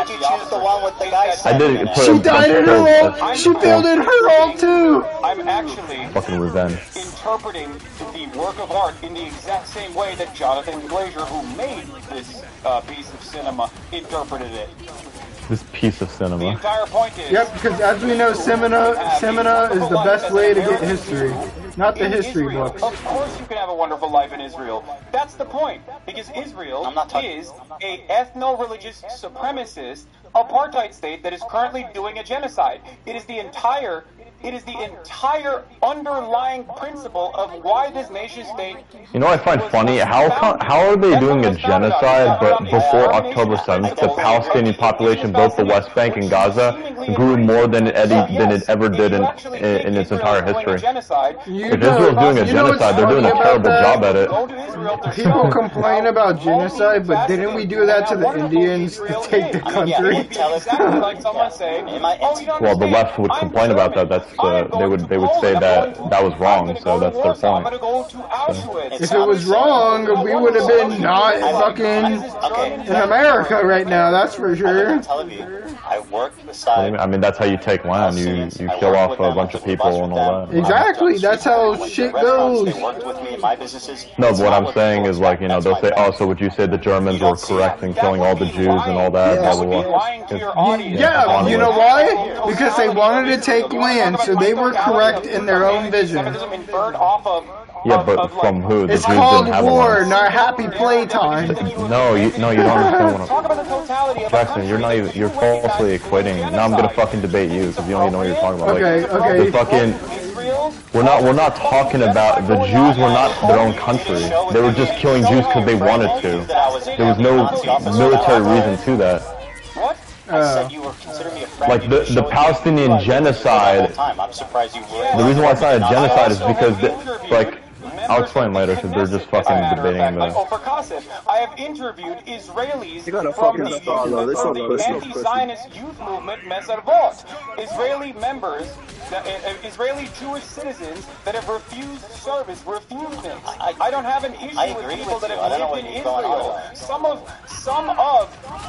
did you choose the one with the guy? I did. She died in her ult. She failed in her ult too. I'm actually fucking revenge. Interpreting the work of art in the exact same way that Jonathan Glazer, who made this piece of cinema, interpreted it. This piece of The cinema. entire point is... Yep, because as we know, Semina is the best way to get history. Not the history Israel. books. Of course you can have a wonderful life in Israel. That's the point. Because Israel is a ethno-religious supremacist apartheid state that is currently doing a genocide. It is the entire underlying principle of why this nation state... You know what I find funny? How are they doing a genocide, but before October 7th, the Palestinian population, both the West Bank and Gaza, grew more than it ever did in its entire history? If Israel's doing a genocide, they're doing a terrible job at it. People complain about genocide, but didn't we do that to the Indians to take the country? Well, the left would complain about that. That's they would say that was wrong. So that's their point. If it was wrong, we would have been not fucking in America right now. That's for sure. I work beside. I mean, that's how you take land. You kill off a bunch of people and all that. Exactly. That's how shit goes. They worked with me in my businesses. No, but what I'm saying is, like, you know, they'll say, oh, so would you say the Germans were correct in killing all the Jews and all that? Blah, blah, blah. Yeah, you know why? Because they wanted to take land, so they were correct in their own vision. Yeah, but from who? The It's Jews called didn't have war, land. not happy playtime. No, you don't understand what I'm... Jackson, you're falsely equating. Now I'm gonna fucking debate you because you don't even know what you're talking about. Okay, like, okay. The fucking... We're not talking about... The Jews were not their own country. They were just killing Jews because they wanted to. There was no military reason to that. Like the Palestinian genocide. The reason why it's not a genocide is because, like, I'll explain later because they're just fucking debating the... I have interviewed Israelis from the anti-Zionist youth movement Meservot. Israeli members, Israeli Jewish citizens that have refused service, refused it. I don't have an issue with people that have lived in Israel. Some of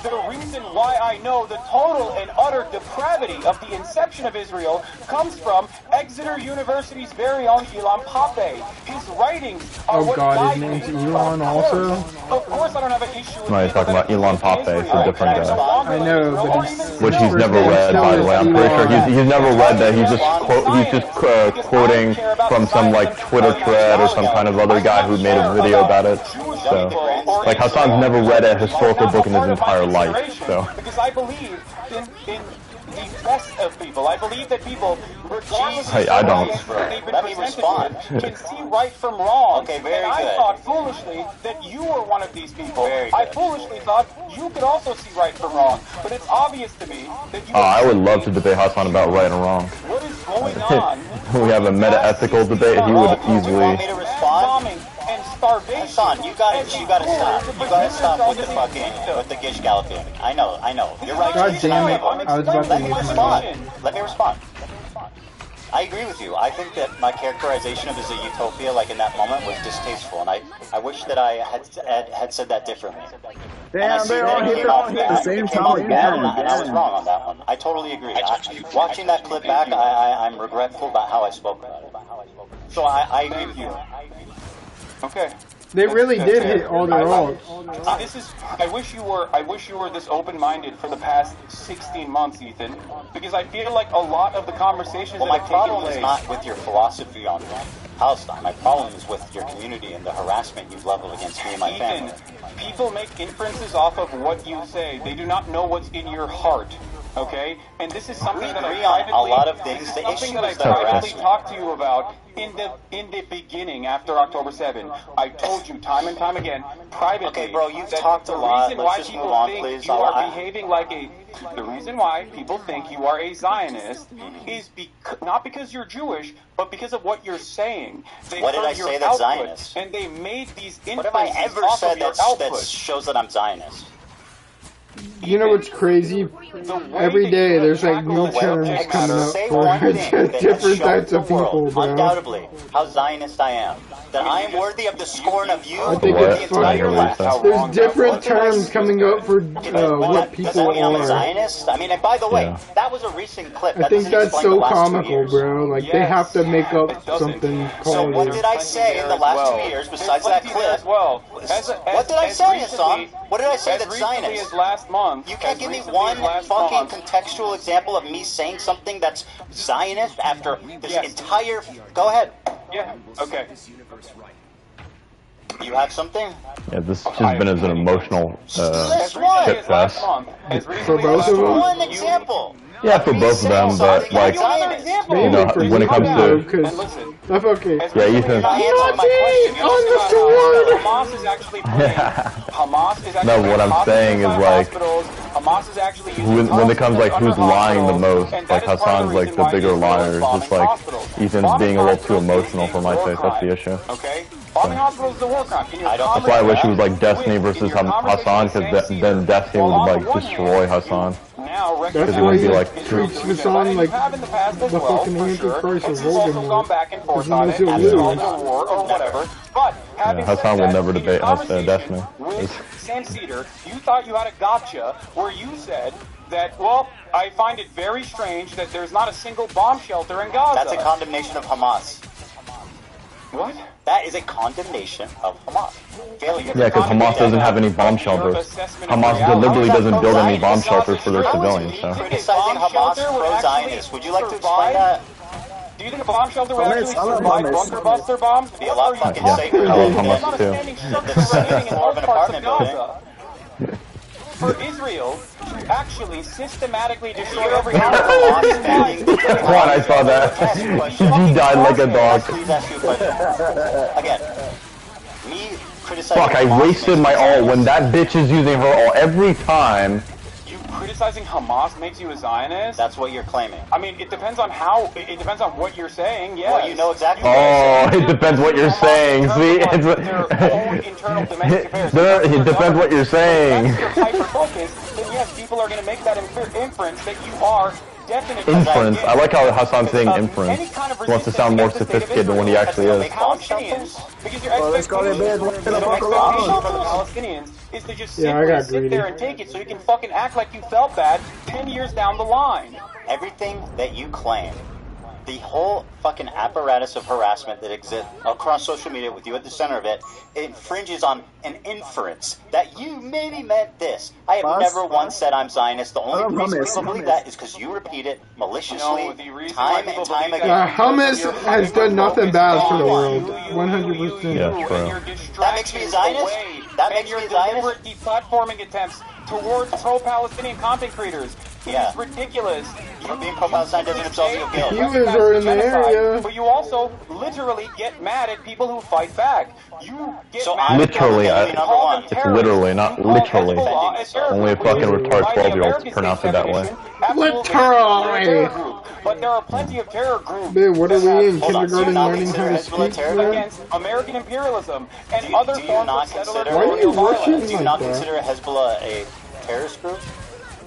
the reason why I know the total and utter depravity of the inception of Israel comes from Exeter University's very own Ilan Pape. His writings are Oh god, his name's Elon also? Of course I don't have an issue with No, you're talking about Ilan Pape, it's a different guy. I know, but he's... Which he's never read, by the way. I'm pretty sure he's never read that. He's just quoting from some, like, Twitter thread or some kind of other guy who made a video about it. So, like, Hassan's never read a historical book in his entire life, so... Because I believe in the best of people. I believe that people, regardless Hey, I don't. Let me respond. can see right from wrong. Okay, very and I good. thought foolishly that you were one of these people. I foolishly thought you could also see right from wrong. But it's obvious to me that you... I would love to debate Hassan about right and wrong. What is going on? We have a meta-ethical debate. He would easily... Do you want me to respond? And starvation. Hassan, you gotta stop. You gotta stop with the gish galloping. I know. You're right. God damn it. I was about to Let me respond. I agree with you. I think that my characterization of it as a utopia, like in that moment, was distasteful, and I wish that I had said that differently. Damn, they all hit the same time. And I was wrong on that one. I totally agree. Watching that clip back, I'm regretful about how I spoke about it. So I agree with you. Okay. They really did hit all their roles. I wish you were this open-minded for the past 16 months, Ethan, because I feel like a lot of the conversations Well, my problem is not with your philosophy on Palestine. My problem is with your community and the harassment you've leveled against me and my family. People make inferences off of what you say. They do not know what's in your heart. Okay, and this is something that I privately, a lot of things. The issue that I is the privately harassment. talked to you about in the beginning after October 7. I told you time and time again privately. Okay, bro, you've talked a lot. Let's just move on, please. You are behaving like a. The reason why people think you are a Zionist is not because you're Jewish, but because of what you're saying. What did I say that's Zionist? And they made these inferences. What have I ever said that shows that I'm Zionist? You know what's crazy? Every day there's like new terms coming up for different types of people, bro. Undoubtedly, how Zionist I am. That I am worthy of the scorn of you I think and it's the entire left. There's different terms coming up for what people Does that mean I'm a are. Zionist? I mean, and by the way, that was a recent clip. I think that's so comical, bro. Like, they have to make up something called So what did I say in the last 2 years besides that clip? What did I say, Hassan? What did I say that's Zionist? As last month, month. You can't give me one fucking contextual example of me saying something that's Zionist after this entire... Go ahead. Yeah, okay. You have something? Yeah, this has just been as an emotional shit fest. For both of them? One example. Yeah, for both of them, but like, you know, when it comes to... That's okay. Yeah, Ethan. Hamas is actually No, what I'm saying is like, Hamas is actually when it comes like who's lying the most, like Hassan's like the bigger liar. It's just like Ethan's being a little too emotional for my taste. That's the issue. Okay. Bombing hospitals is a war crime. That's why I wish it was like Destiny versus Hassan, because then Destiny would like destroy Hassan. That's why he treats Hassan like the fucking Antichrist of Voldemort. Because he knows he'll lose. Yeah, Hassan will never debate Destiny. Sam Cedar, you thought you had a gotcha where you said that, well, I find it very strange that there's not a single bomb shelter in Gaza. That's a condemnation of Hamas. What? That is a condemnation of Hamas. Failure. Yeah, because Hamas doesn't have any bomb shelters. Hamas deliberately doesn't build any bomb shelters for their civilians. So. Criticizing Hamas pro-Zionist. Would you like to explain that? Do you think a bomb shelter would actually survive bunker buster bombs? Be a lot fucking safer. I love Hamas too. More of an apartment building. For Israel to actually systematically destroy every house. Juan, I saw that. You died like a dog. Please ask you a question. Again, me criticizing Fuck, I wasted my ult when that bitch is using her ult every time. You criticizing Hamas makes you a Zionist? That's what you're claiming. I mean, it depends on how, it depends on what you're saying, yes. Well, you know exactly what I'm saying. It depends what you're saying. See, it's... their own internal domestic affairs. It depends what you're saying. If you're hyper-focused, then yes, people are going to make that inference that you are definitely... Inference. I like how Hassan's saying inference. He wants to sound more sophisticated than what he actually is. Because your expectation for the Palestinians is to just sit there and take it so you can fucking act like you felt bad 10 years down the line. Everything that you claim, the whole fucking apparatus of harassment that exists across social media with you at the center of it, infringes on an inference that you maybe meant this. I have never once said I'm Zionist. The only reason people believe that is because you repeat it maliciously time and time again. Hamas has done nothing bad for the world. 100%. Yeah, true. That makes me a Zionist? That makes me a Zionist? Deplatforming attempts towards pro-Palestinian content creators. It's ridiculous. Being pro-Palestine doesn't absolve you of guilt. Humans are in the area. But you also literally get mad at people who fight back. You get mad literally, it's literally, not literally. Only a fucking retarded 12-year-old pronounce it that way. Literally. But there are plenty of terror groups. Dude, what are we in kindergarten learning how to speak? Against American imperialism and other forms of settler violence. Do you not consider Hezbollah a terrorist group?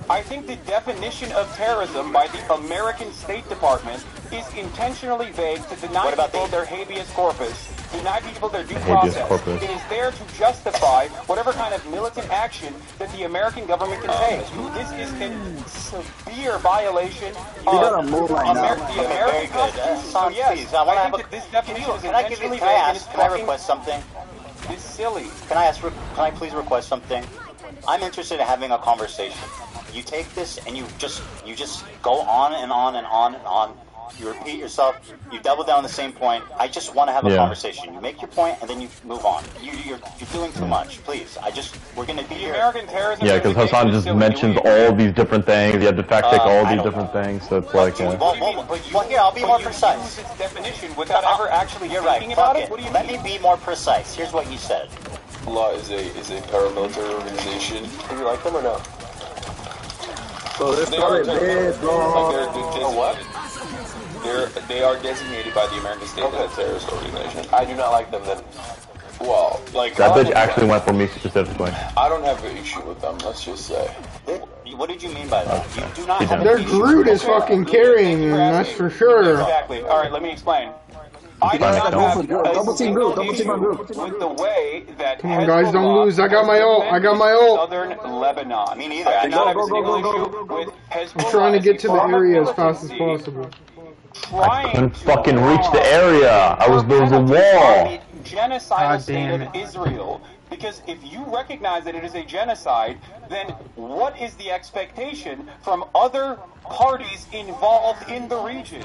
I think the definition of terrorism by the American State Department is intentionally vague to deny people their habeas corpus, deny people their due process. It is there to justify whatever kind of militant action that the American government can take. This is a severe violation of the American Constitution. So yes, I think that this definition is intentionally vague. Can I request something? It's silly. Can I please request something? I'm interested in having a conversation. You take this and you just go on and on and on and on. You repeat yourself. You double down on the same point. I just want to have a conversation. You make your point and then you move on. You're doing too much. Please, we're gonna be here. American terrorism. Yeah, because Hassan just mentions all these different things. You have to fact check all these different things. So it's like. Here, I'll be more precise. Its definition without ever actually thinking about it. What do you mean? Let me be more precise. Here's what you said. Allah is a paramilitary organization. Do you like them or no? So this probably big, bro. They are designated by the American State as a terrorist organization. I do not like them then. Well, like that bitch actually went for me specifically. I don't have an issue with them. Let's just say. What did you mean by that? You do not have their Groot is fucking carrying them, that's for sure. Exactly. All right, let me explain. I do not have double team group with the way that come on, guys, don't lose. I got my ult. Southern Lebanon. Me neither. I do not have a single issue with Hezbollah. I'm trying to get to the area as fast as possible. I couldn't fucking reach the area. There was a wall. Genocide state of Israel Because if you recognize that it is a genocide, then what is the expectation from other parties involved in the region?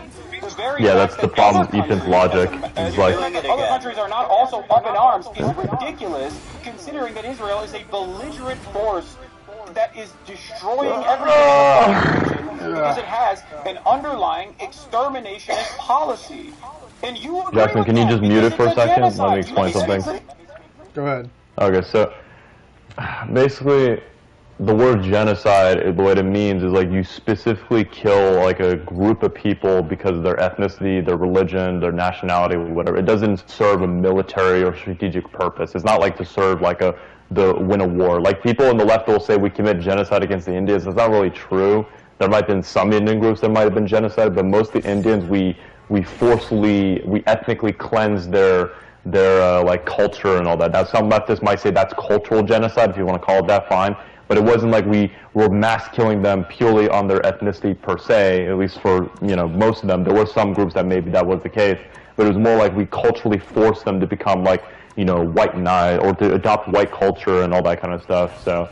Yeah, that's the problem with Ethan's logic. He's like, Other countries are not also up in arms is ridiculous, considering that Israel is a belligerent force that is destroying everything in the region because it has an underlying exterminationist policy. And you agree Jackson, with can you that just mute it for a because it's second? Let genocide. me explain something. Go ahead. Okay, so basically, the word genocide, what it means is like you specifically kill like a group of people because of their ethnicity, their religion, their nationality, whatever. It doesn't serve a military or strategic purpose. It's not like to serve like the win a war. Like people on the left will say we commit genocide against the Indians. That's not really true. There might have been some Indian groups that might have been genocide, but most of the Indians we ethnically cleanse their like culture and all that. Now some leftists might say that's cultural genocide, if you want to call it that, fine. But it wasn't like we were mass killing them purely on their ethnicity per se, at least for, you know, most of them. There were some groups that maybe that was the case, but it was more like we culturally forced them to become like, you know, white knight or to adopt white culture and all that kind of stuff. So,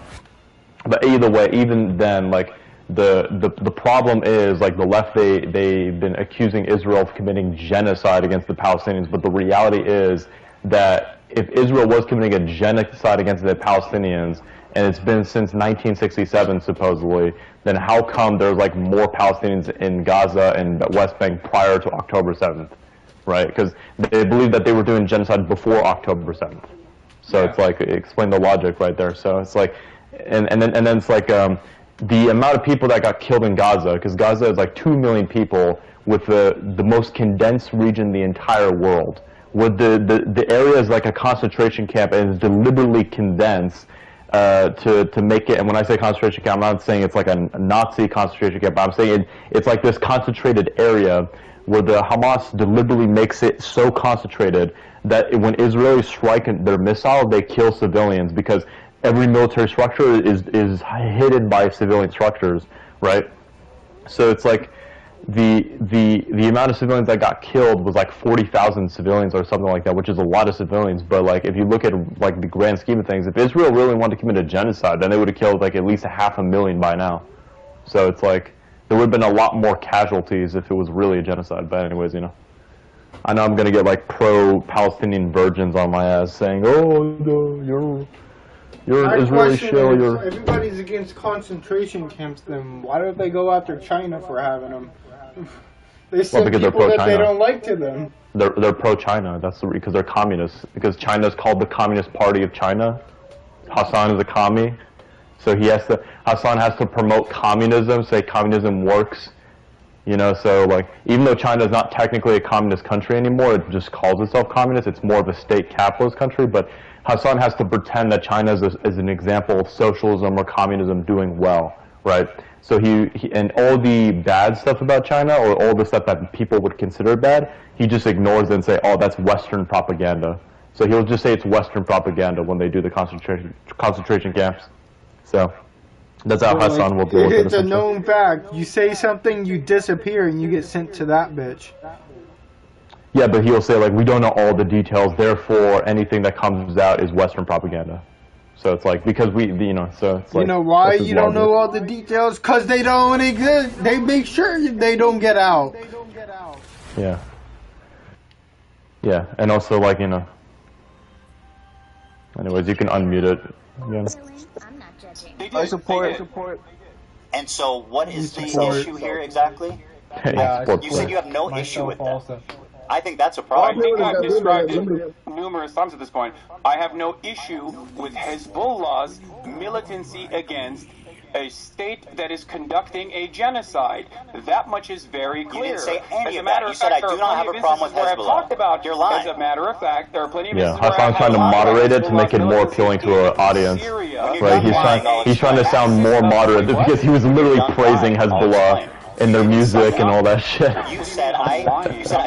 but either way, even then, like the problem is like the left, they've been accusing Israel of committing genocide against the Palestinians, but the reality is that if Israel was committing a genocide against the Palestinians, and it's been since 1967 supposedly, then how come there's like more Palestinians in Gaza and the West Bank prior to October 7th, right? Because they believe that they were doing genocide before October 7th. So it's like, explain the logic right there. So it's like, and then it's like the amount of people that got killed in Gaza, because Gaza is like 2 million people with the most condensed region in the entire world, where the area is like a concentration camp and is deliberately condensed to make it. And when I say concentration camp, I'm not saying it's like a Nazi concentration camp. I'm saying it's like this concentrated area where the Hamas deliberately makes it so concentrated that when Israelis strike their missile, they kill civilians, because every military structure is hidden by civilian structures, right? So it's like the amount of civilians that got killed was like 40,000 civilians or something like that, which is a lot of civilians. But like if you look at like the grand scheme of things, if Israel really wanted to commit a genocide, then they would have killed like at least 500,000 by now. So it's like there would have been a lot more casualties if it was really a genocide. But anyways, you know, I know I'm gonna get like pro-Palestinian virgins on my ass saying, "Oh, no, you're an Israeli shill." You're Everybody's against concentration camps. Then why don't they go after China for having them? They send because they're people that they pro-China. don't like to them. They're pro-China. That's because they're communists. Because China is called the Communist Party of China. Hassan is a commie, so Hassan has to promote communism, say communism works. You know, so like even though China is not technically a communist country anymore, it just calls itself communist. It's more of a state capitalist country, but Hassan has to pretend that China is an example of socialism or communism doing well, right? So he and all the bad stuff about China, or all the stuff that people would consider bad, he just ignores and say, "Oh, that's Western propaganda." So he'll just say it's Western propaganda when they do the concentration camps. So that's how Hassan will deal with it. It's a known fact. You say something, you disappear, and you get sent to that bitch. Yeah, but he'll say like, we don't know all the details, therefore anything that comes out is Western propaganda. So it's like, because you know, so it's like, you know why you don't know all the details? Because they don't exist. They make sure they don't get out. Yeah. Yeah, and also like, you know, anyways, you can unmute it. Yeah. I support. And so what is the issue here exactly? You said you have no issue with that. I think that's a problem. I think I've described it numerous times at this point. I have no issue with Hezbollah's militancy against a state that is conducting a genocide. That much is very clear. You didn't say any of that. You said I do not have a problem with Hezbollah. You're lying. As a matter of fact, there are plenty of Yeah, Hassan's trying to moderate it to make it more appealing to an audience. Right? He's trying to sound more moderate because he was literally praising Hezbollah and their music and all that shit. You said I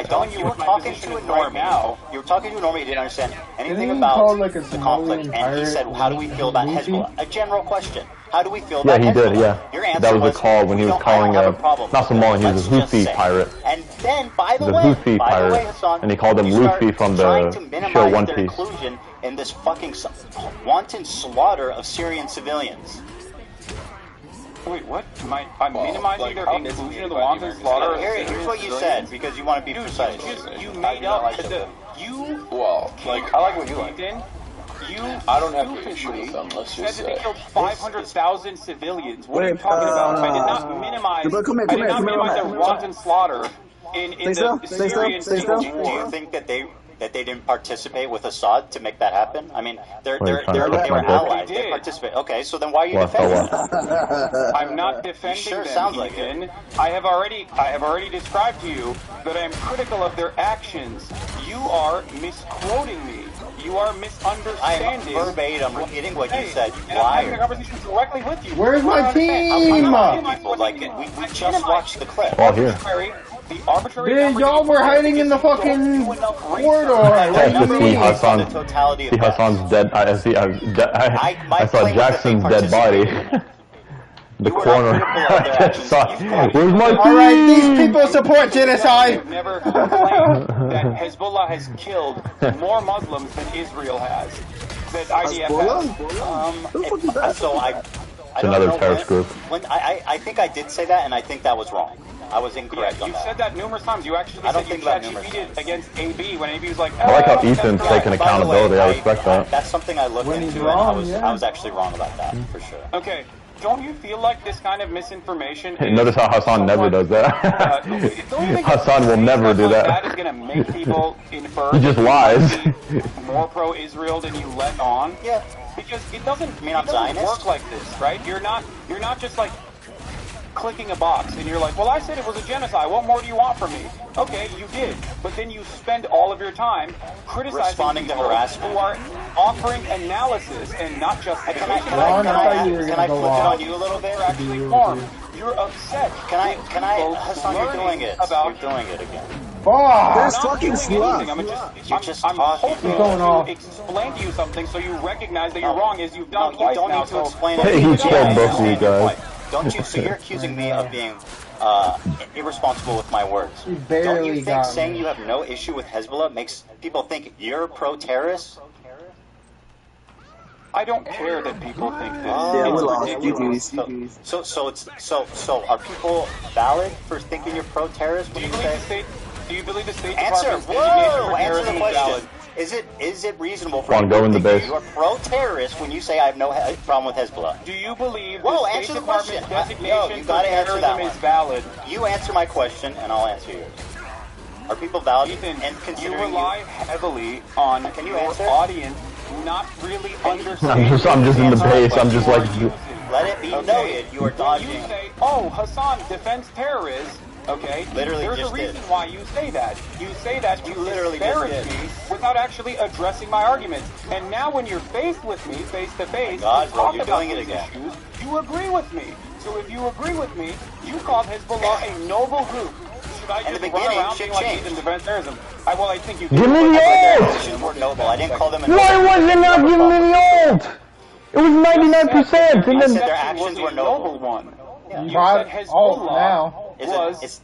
don't. You were talking to a normie. You were talking to a normie. You didn't understand anything about the conflict, and he said, "How do we feel about Hezbollah?" A general question. How do we feel Yeah, about he did. Hezbollah? Yeah, Your answer that was a call when he was calling not Somali. He was a Houthi pirate. And then, by the The way, Houthi pirate, Hassan, and he called him you start Luffy from trying the to minimize show One their Piece. inclusion in this fucking wanton slaughter of Syrian civilians. Wait, what? I'm minimizing their inclusion of the wanton slaughter. Here's what you said, because you want to be precise. You made up Well, like, I like what you like. I don't have to issue with them, let's said just that say. they killed 500,000 civilians. What are you talking about? I did not minimize. I did not minimize their wanton slaughter in the Syrian people. Do you think that they didn't participate with Assad to make that happen? I mean, they were allies. They participated. Okay, so then why are you defending them? I'm not defending them. I have already described to you that I am critical of their actions. You are misquoting me. You are misunderstanding. I am verbatim repeating what you said. And I'm having a conversation directly with you. Where's my team? We just watched the clip. Oh, here. Dude, y'all were hiding in the fucking corridor. See Hassan's dead. I saw Jackson's dead body. The corner. Where's my team? Alright, these people support genocide. Never claimed that Hezbollah has killed more Muslims than Israel has. That IDF has. It's another terrorist group. I think I did say that, and I think that was wrong. I was incorrect on you that. said that numerous times. You actually said you ChatGPT'd against AB when AB was like, I like how Ethan's taking accountability. I respect that. That's something I looked into, and I was actually wrong about that, for sure. Okay. Don't you feel like this kind of misinformation Hey, notice how Hassan never does that. Hassan will never do that. That is going to make people infer He just lies. more pro-Israel than you let on. Yeah. Because it doesn't Zionist? work like this, right? You're not just like clicking a box and you're like, well, I said it was a genocide. What more do you want from me? Okay, you did. But then you spend all of your time criticizing people who are offering analysis and not just Can I flip it on you a little bit? Actually formed. You're upset. Can I, Hassan, you're doing it. You're doing it again. That's fucking slut. I'm hoping to explain to you something so you recognize that you're wrong, as you've done twice now. You don't need to explain it. He killed both of you guys. Don't you? So you're accusing me of being irresponsible with my words. Don't you think saying you have no issue with Hezbollah makes people think you're pro-terrorist? I don't care that people think this. Yeah, we're lost. GG's. So are people valid for thinking you're pro-terrorist? Do you believe the State Answer. Department's Whoa! designation for Answer the terrorism is question. valid? Is it reasonable for Go in the think base. you are pro-terrorist when you say I have no problem with Hezbollah? Do you believe Whoa, the answer State the question. Department's You designation for gotta answer that terrorism one. is valid? You answer my question, and I'll answer yours. Are people valid? Ethan, and you considering rely heavily on your audience not really understanding. I'm just in the base. I'm just like. Let it be noted you are dodging. You say, oh, Hassan defends terrorists. Okay, literally there's just a reason did. why you say that. You say that to literally disparage just did. me without actually addressing my arguments. And now when you're faced with me, face to face, God, to bro, talk you're about doing it these again. issues, you agree with me. So if you agree with me, you call Hezbollah a noble group. Should I just run around being like Ethan defends terrorism? I think you do. Give me the Actions were noble. I didn't call them a noble. Why was it not giving me the ult? It was 99%. And I then said their actions were noble. One. Yeah. You said Hezbollah now. was...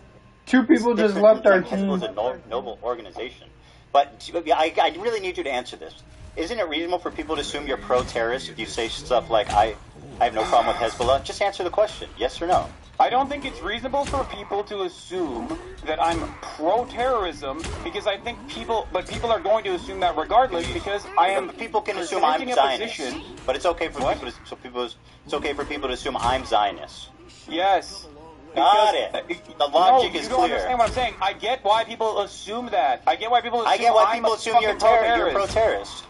Two people just left our team. Hezbollah was a noble organization. But I really need you to answer this. Isn't it reasonable for people to assume you're pro-terrorist if you say stuff like, I have no problem with Hezbollah? Just answer the question, yes or no. I don't think it's reasonable for people to assume that I'm pro-terrorism because I think people are going to assume that regardless because I am. People can assume I'm Zionist, but it's okay for it's okay for people to assume I'm Zionist. Yes. Got it. The logic is clear. You don't understand what I'm saying. I get why people assume that. I get why people assume you're pro-terrorist.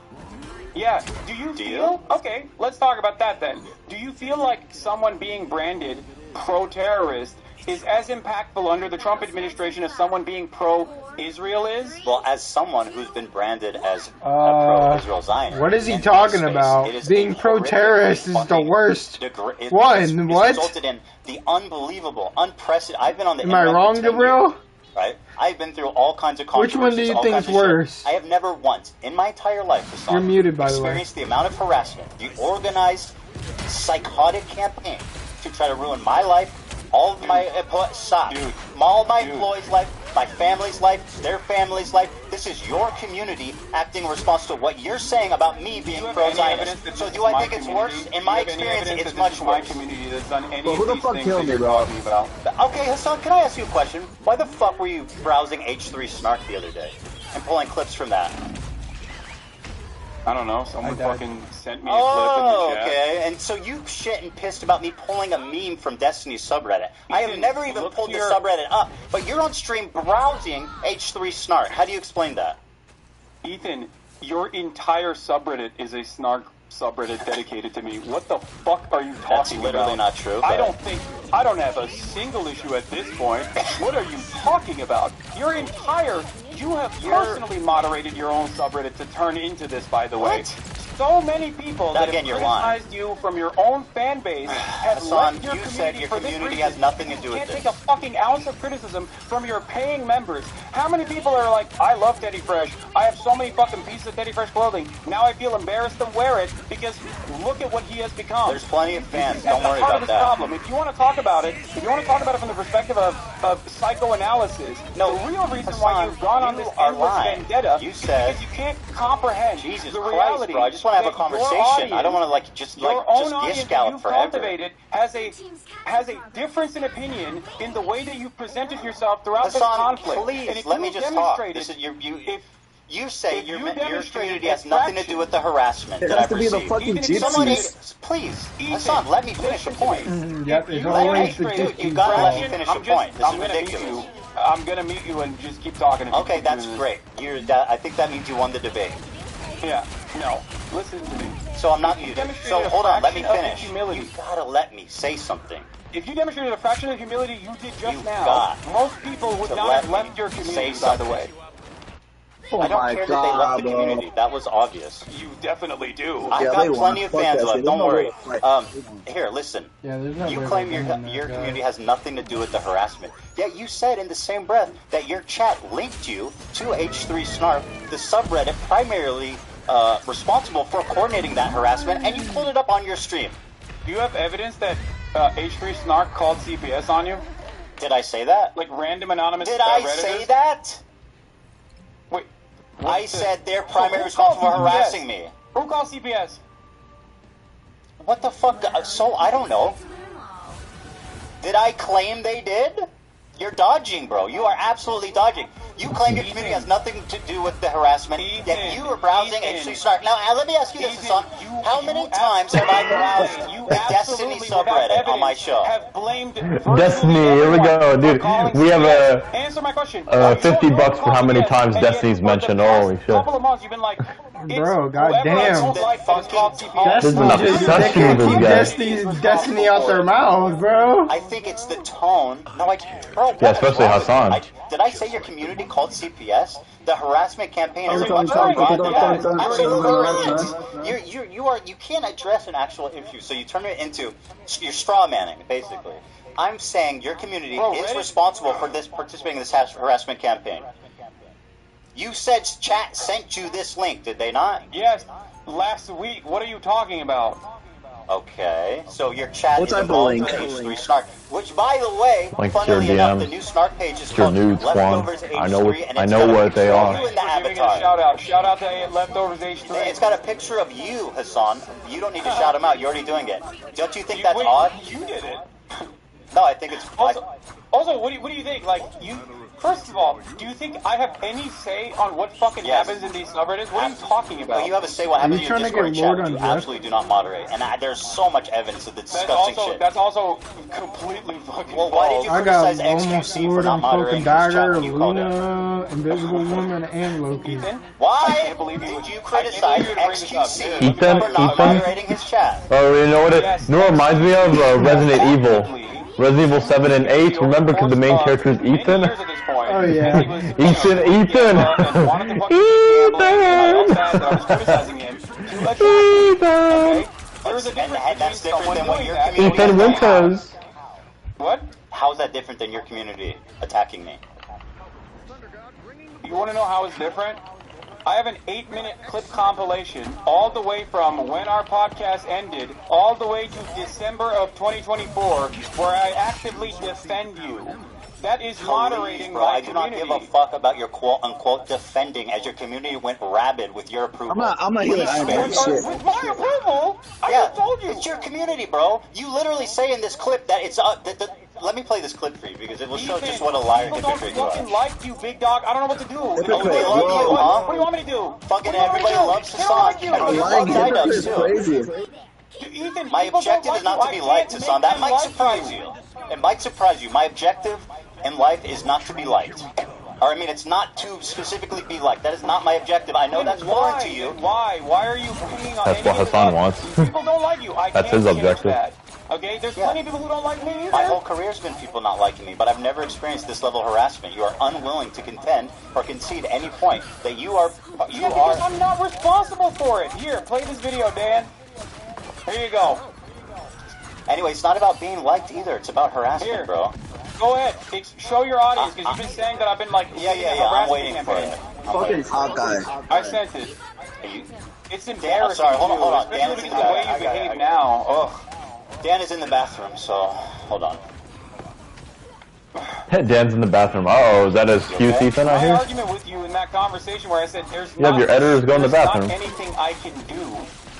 Yeah. Do you feel? Okay, let's talk about that then. Do you feel like someone being branded pro-terrorist is as impactful under the Trump administration as someone being pro-Israel is? Well, as someone who's been branded as a pro-Israel Zionist. What is he talking about? Being pro-terrorist is the worst one. What? Resulted in the unbelievable, unprecedented. I've been on the Am I wrong, Gabriel? Right? I've been through all kinds of Which one do you think is worse? I have never once in my entire life You're muted, by the way. experienced the amount of harassment, the organized psychotic campaign to try to ruin my life, all of my all my employees' life, my family's life, their family's life. This is your community acting responsible to what you're saying about me being pro-Zionist. So do I think it's worse? In my experience, it's much worse. Well, who the fuck killed me, bro? Okay, Hassan, can I ask you a question? Why the fuck were you browsing H3 Snark the other day and pulling clips from that? I don't know. Someone fucking sent me a clip in the chat. Okay. And so you shit and pissed about me pulling a meme from Destiny's subreddit. I have never even pulled the subreddit up, but you're on stream browsing H3 Snark. How do you explain that? Ethan, your entire subreddit is a Snark subreddit dedicated to me. What the fuck are you talking about? That's literally not true. I don't have a single issue at this point. What are you talking about? You have personally moderated your own subreddit to turn into this, by the way. So many people that have criticized you from your own fan base have left your community for this reason. Has nothing to do with this. You this. can't take a fucking ounce of criticism from your paying members. How many people are like, I love Teddy Fresh. I have so many fucking pieces of Teddy Fresh clothing. Now I feel embarrassed to wear it because look at what he has become. There's plenty of fans. That's Don't worry part about of that. Problem. If you want to talk about it, from the perspective of psychoanalysis, the real reason why you've gone on this endless vendetta is because you can't comprehend the reality. Bro, I just want to have a conversation. I don't want to just gish gallop forever. Cultivated has a difference in opinion in the way that you presented yourself throughout this Hassan, conflict. Please, and if let you me just talk. demonstrated- This is you say if your you community has nothing to do with the harassment It that has I've to be the received. fucking Somebody, gypsies. please, Hassan, let me finish a point. Yep, it's always the Dude, you gypsies. gotta let me finish a point. This is I'm gonna ridiculous. meet you. I'm gonna meet you and just keep talking. Okay, that's great. I think that means you won the debate. Yeah. No. Listen to me. So I'm not muted. So hold on, let me finish. Humility. You gotta let me say something. If you demonstrated a fraction of humility you did just now, most people would not have left your community, by the way. I don't care that they left the community. That was obvious. You definitely do. I've got plenty of fans left. Don't worry. Here, listen. Yeah, there's no You way claim we're your going there, community has nothing to do with the harassment. Yet you said in the same breath that your chat linked you to H3 Snark, the subreddit primarily responsible for coordinating that harassment, and you pulled it up on your stream. Do you have evidence that H3 Snark called CPS on you? Did I say that? Like random anonymous Did I Redditors? say that? Wait. I said they're primarily responsible for harassing me. Who called CPS? What the fuck? So, I don't know. Did I claim they did? You're dodging, bro. You are absolutely dodging. You claim your community has nothing to do with the harassment, yet you are browsing H3 Snark. Now, let me ask you this, Hassan. How many times have I browsed the Destiny subreddit on my show? Destiny, here we go, dude. We have Answer my question. $50 for how many times Destiny's mentioned. Holy shit. Couple of months you've been like, bro, goddamn. This is an obsession with you guys. Destiny out their mouths, bro. I think it's the tone. No, bro. Yeah, especially Hassan. Did I say your community called CPS? The harassment campaign is you can't address an actual issue, so you turn it into you're straw manning, basically. I'm saying your community is responsible for participating in this harassment campaign. You said chat sent you this link, did they not? Yes, last week. What are you talking about? Okay, so your chat is involved in H3 Snark, which, by the way, funnily enough, the new Snark page is called Leftovers H3, and I know what they are. You in the avatar. Shout out to Leftovers H3. It's got a picture of you, Hassan. You don't need to shout him out. You're already doing it. Don't you think that's odd? You did it. No, I think it's... Also, what do you think? Like, first of all, do you think I have any say on what fucking happens in these subreddits? What are you talking about? Well, you have a say what happens in your Discord chat, but you absolutely do not moderate. And there's so much evidence of the disgusting shit. That's also completely fucking Well, why did you criticize XQC for not moderating his chat when you called him? Luna, Invisible Woman, and Loki. Why did you criticize XQC for not moderating his chat? Oh, you know what it reminds me of? Resident Evil. Resident Evil 7 and 8, remember, because the main character is Ethan? Oh, yeah. Ethan! Ethan! That's different than what your community Ethan Winters! What? How's that different than your community attacking me? You want to know how it's different? I have an 8-minute clip compilation all the way from when our podcast ended all the way to December of 2024 where I actively defend you. That is moderating bro, my I do not community. give a fuck about your quote-unquote defending as your community went rabid with your approval. I'm not healing Iron Man shit. With my approval? I just told you. It's your community, bro. You literally say in this clip that it's let me play this clip for you because it will show just what a liar and hypocrite you are. Fucking like you, big dog. I don't know what to do. Hypocrite, they love you, huh? What do you want me to do? Fucking everybody loves Hassan. Everybody loves iDubbbz too. Ethan, my objective is not to be liked, Hassan. That might surprise you. It might surprise you. My objective in life is not to be liked. Or, I mean, it's not to specifically be liked. That is not my objective. I know that's foreign to you. Why? Why are you being on That's what Hassan wants. People don't like you. That's his objective. Okay, there's plenty of people who don't like me either. My whole career's been people not liking me, but I've never experienced this level of harassment. You are unwilling to contend or concede any point that you are. Because I'm not responsible for it. Here, play this video, Dan. Here you go. Anyway, it's not about being liked either. It's about harassment, bro. Go ahead. Show your audience, because you've been saying that I've been like... Yeah, I'm waiting for it. Fucking hot guy. I sent it. It's embarrassing. Dan, I'm sorry, hold on. Dan is Especially in the way you behave now. Ugh. Dan is in the bathroom, so hold on. Dan's in the bathroom. Uh-oh, is that his cue, Ethan, I My hear? argument with you in that conversation where I said there's You have your editors go in the bathroom. not anything I can do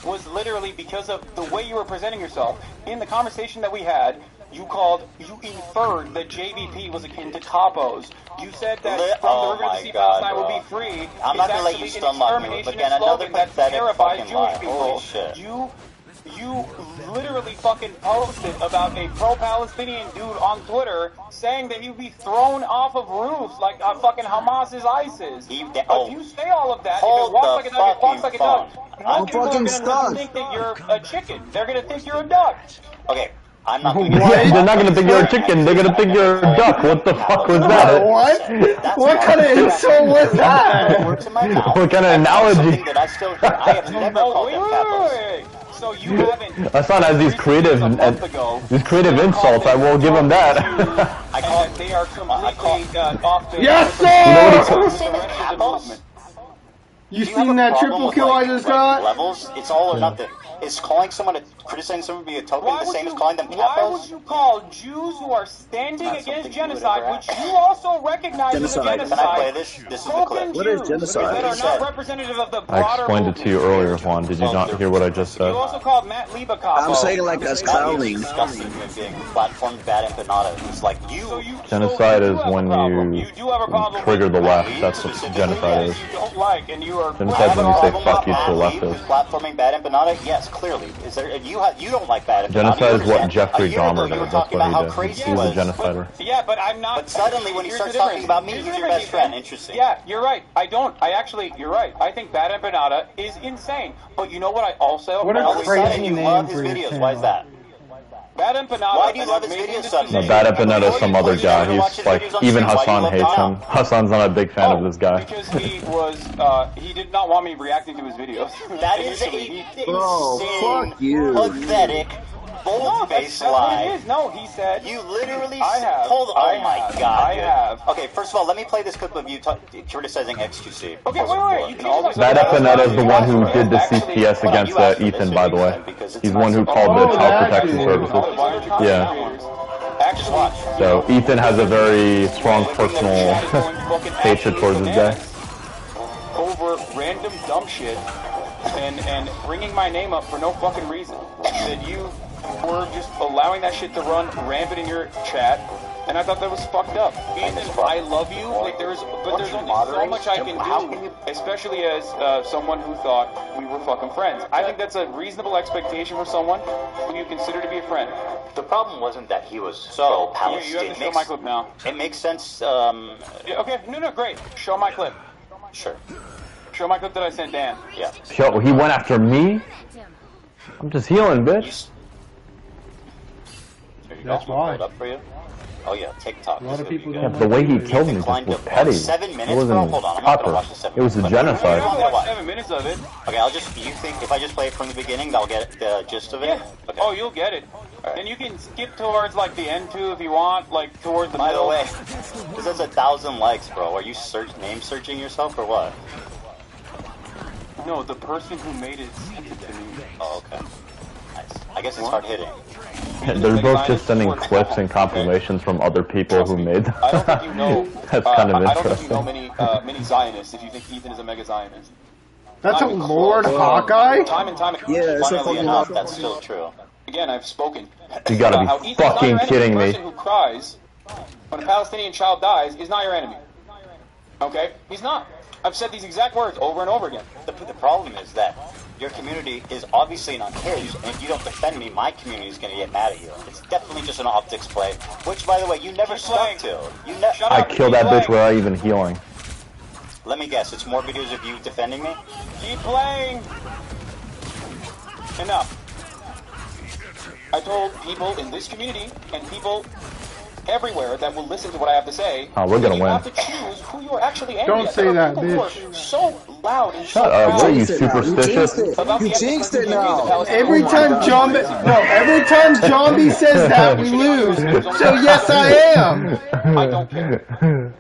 was literally because of the way you were presenting yourself. In the conversation that we had, you inferred that JVP was akin to Capos. You said that from the River to Sea Palestine will be free. I'm not gonna let you stun lock me, but again, another pathetic fucking lie. Holy shit. You literally fucking posted about a pro-Palestinian dude on Twitter saying that you'd be thrown off of roofs like fucking Hamas is ISIS. If you say all of that, if it walks like a duck, it walks like a duck. I'm fucking People are gonna think that you're a chicken. They're gonna think you're a duck. Okay. I'm not going They're not gonna think you're a chicken, they're gonna think you're a duck. What the fuck was that? What? What kind of insult was that? What kind of analogy? That I still hear. I have never called them capos. So you haven't. Hassan has these creative insults. I will give him that. I call it. They are completely off the. Yes, sir. You seen that triple kill I just got? Levels. It's all or nothing. Is calling someone criticizing someone be a token the same as calling them capos? Why would you call Jews who are standing against genocide, which you also recognize as a genocide? Can I play this? This is the clip. What is genocide? That are not representative of the I broader explained it to you earlier, Juan. Did you not hear what I just said? You also called Matt Liba capo. I'm saying like as clowning. Disgusting human being. Platformed bad empanada. It's like you. Genocide is when you trigger the left. That's what genocide is. Genocide is when you say fuck you to the leftist. Platforming bad empanada? Yes, clearly. Is there? You don't like bad empanada. Genocide is what Jeffrey Dahmer did. That's what he did. He was a genocider. Yeah, but I'm not. But suddenly, when he starts talking about me, he's your best friend. Interesting. Yeah, you're right. You're right. I think bad empanada is insane. But you know what? I also. What a crazy you name love for his your videos. channel. Why is that? Bad empanada. Why do you love his videos so much? No, Bad Empanada is some other guy. He's like, even Hassan hates him. Hassan's not a big fan of this guy. Because he did not want me reacting to his videos. That is a Bro, fuck you. pathetic, bold-faced lie. No, he said. You literally told. Oh my god. I have. Okay, first of all, let me play this clip of you criticizing XQC. Okay, wait. Bad Empanada is the one who did the CPS against Ethan, by the way. He's the one who called the Child Protection Services. Yeah. So Ethan has a very strong personal hatred towards this guy. Over random dumb shit and bringing my name up for no fucking reason. That you were just allowing that shit to run rampant in your chat, and I thought that was fucked up. Ethan, I love you, but there's only so much I can do, especially as someone who thought we were fucking friends. I think that's a reasonable expectation for someone who you consider to be a friend. The problem wasn't that he was so Palestinian. You have to show my clip now. It makes sense. Okay, no, great. Show my clip. Sure. Show my clip that I sent Dan. Yeah. Yo, he went after me? I'm just healing, bitch. That's why. Up for you. Oh yeah, TikTok. A lot of people Yeah, don't. the way he killed me just was petty. 7 minutes, It wasn't bro? Hold on, I'm not gonna watch the 7 proper. It was a minutes. genocide. I'm gonna watch 7 minutes of it. Okay, you think if I just play it from the beginning, I'll get the gist of it? Yeah. Okay. Oh, you'll get it. Right. And you can skip towards like the end too if you want, like towards the By middle. the way, this has 1,000 likes, bro. Are you name searching yourself or what? No, the person who made it sent it to me. Oh, okay. Nice. I guess it's hard hitting. They're both just sending clips and compilations from other people who made them. I don't think you know. That's kind of I don't think you know interesting. many Zionists if you think Ethan is a mega Zionist. That's a Lord Hawkeye? Time and time again. Yeah, it's Funnily a enough, fucking that's still true. Again, I've spoken. You gotta How be Ethan's not fucking your enemy. kidding The me. person who cries when a Palestinian child dies is not your enemy. Okay? He's not. I've said these exact words over and over again. The problem is that your community is obviously not his, and if you don't defend me, my community is going to get mad at you. It's definitely just an optics play, which, by the way, you never stuck to. I killed that bitch without even healing. Let me guess, it's more videos of you defending me? Keep playing! Enough. I told people in this community and people everywhere that will listen to what I have to say. Oh, we're gonna you win. have to choose who you're actually angry Don't at. say There are that, people who bitch. are so loud and Shut so up, proud what are you, superstitious? You jinxed it now. Every time Zombie says that, we lose. So yes, I am. I don't care.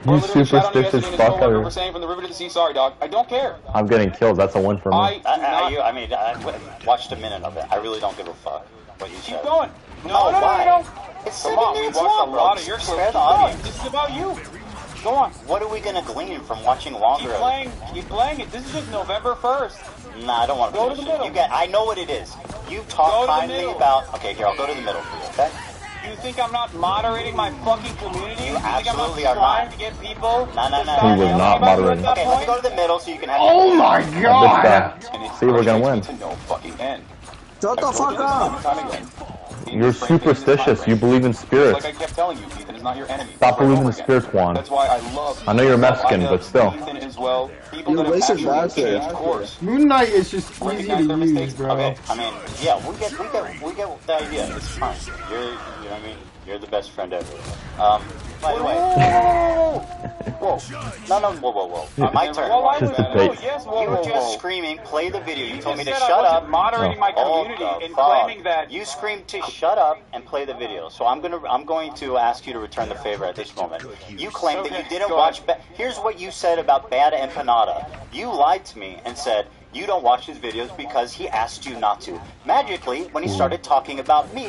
You superstitious We're fucker. saying from the river to the sea, sorry dog. I don't care. I'm getting kills, that's a win for me. I watched a minute of it. I really don't give a fuck what you said. Keep going. No, why? No. It's Come 7 on, we minutes watched long, a bro. lot of your Spare clips. the Keep going. audience. This is about you. Go on. What are we gonna glean from watching longer? Keep playing it. This is just November 1st. Nah, I don't want to Go to finish the it. middle. I know what it is. You Go talk to the kindly middle. about. Okay, here I'll go to the middle for you. Okay. You think I'm not moderating my fucking community? You think I'm absolutely not are trying not. to get people? No. He was not moderating. Okay, let me go to the middle so you can have. Oh my god! See, we're gonna win. To no fucking end. Shut the fuck up! Time again. You're superstitious, you believe in spirits. Like I kept telling you, Ethan is not your enemy. Stop believing in spirits, Juan. That's why I love. I know you're Mexican, but still. Ethan as well. People You're that have racist actually bastard. changed course. Moon Knight is just easy Recognize to their use, mistakes. bro. Okay, I mean, yeah, we get the idea. It's fine. You know what I mean? You're the best friend ever. By the way. Whoa. No, whoa. My turn. Just debate. You were just screaming, play the video. You told me to said shut I wasn't up. moderating my community Oh, and fuck. claiming that You screamed to shut up and play the video. So I'm going to ask you to return the favor at this moment. You claimed that you didn't watch. Here's what you said about Bad Empanada. You lied to me and said you don't watch his videos because he asked you not to. Magically, when he started talking about me,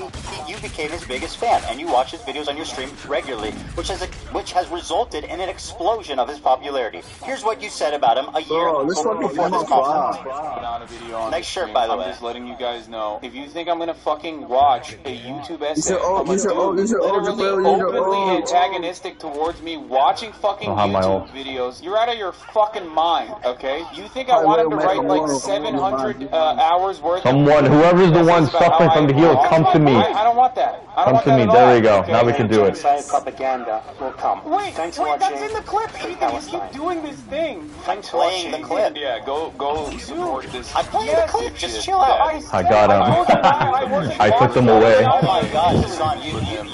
you became his biggest fan, and you watch his videos on your stream regularly, which has resulted in an explosion of his popularity. Here's what you said about him a year before this conference. Not a video on Nice the shirt, stream. by the I'm way. just letting you guys know. If you think I'm gonna fucking watch a YouTube essay, These are old, literally Jabril, openly antagonistic towards me watching fucking I'll have my YouTube ult. videos, you're out of your fucking mind, okay? You think I want him to write like 700 hours worth Someone, whoever's the one suffering from the heel, come to me. I don't want that. I don't Come want to that me, at there all, we go. okay? Now we can do it. propaganda will come. Wait, Thanks for that's watching. in the clip. Ethan, you keep doing this thing. I'm playing the clip. Yeah, go support this. I'm playing the clip. Just chill out. I got him. I took them away. Oh my God, son,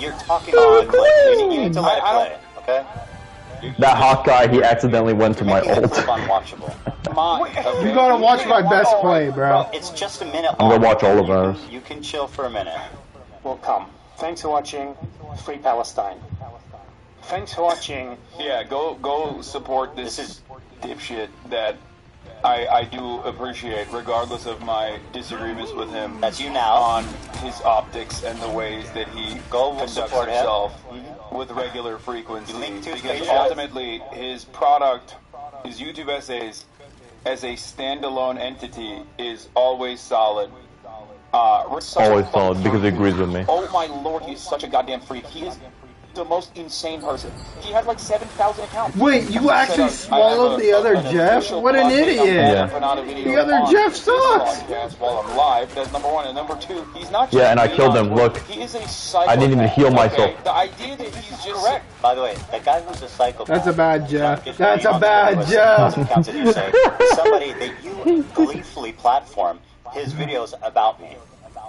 you're talking on the clip. You need to let it play, okay? That hot guy, he accidentally went to my Making the ult. clip unwatchable. You gotta watch my best play, bro. It's just a minute I'm long. gonna watch all of ours. You can chill for a minute. Will come. Thanks for watching. Free Palestine. Thanks for watching. Yeah, go support this dipshit that I do appreciate, regardless of my disagreements with him. That's you now. On his optics and the ways that he conducts support him. himself with regular frequency. Link to his Because page. ultimately, his product, his YouTube essays, as a standalone entity, is always solid. Rick's such a Always fucking solid, because he freak. agrees with me. Oh my lord, he's such a goddamn freak. He is the most insane person. He has like 7,000 accounts. Wait, you actually swallowed the other Jeff? What an idiot! Yeah. The other Jeff sucks! While I'm live, that's number one. And number two, he's not just Yeah, and I killed him, look. He is a psychopath. I didn't even heal myself. Okay? The idea that he's just correct. By the way, that guy who's a psychopath. That's a bad Jeff. That's a bad Jeff. Counts as you say. Somebody that you gleefully platform his videos about me.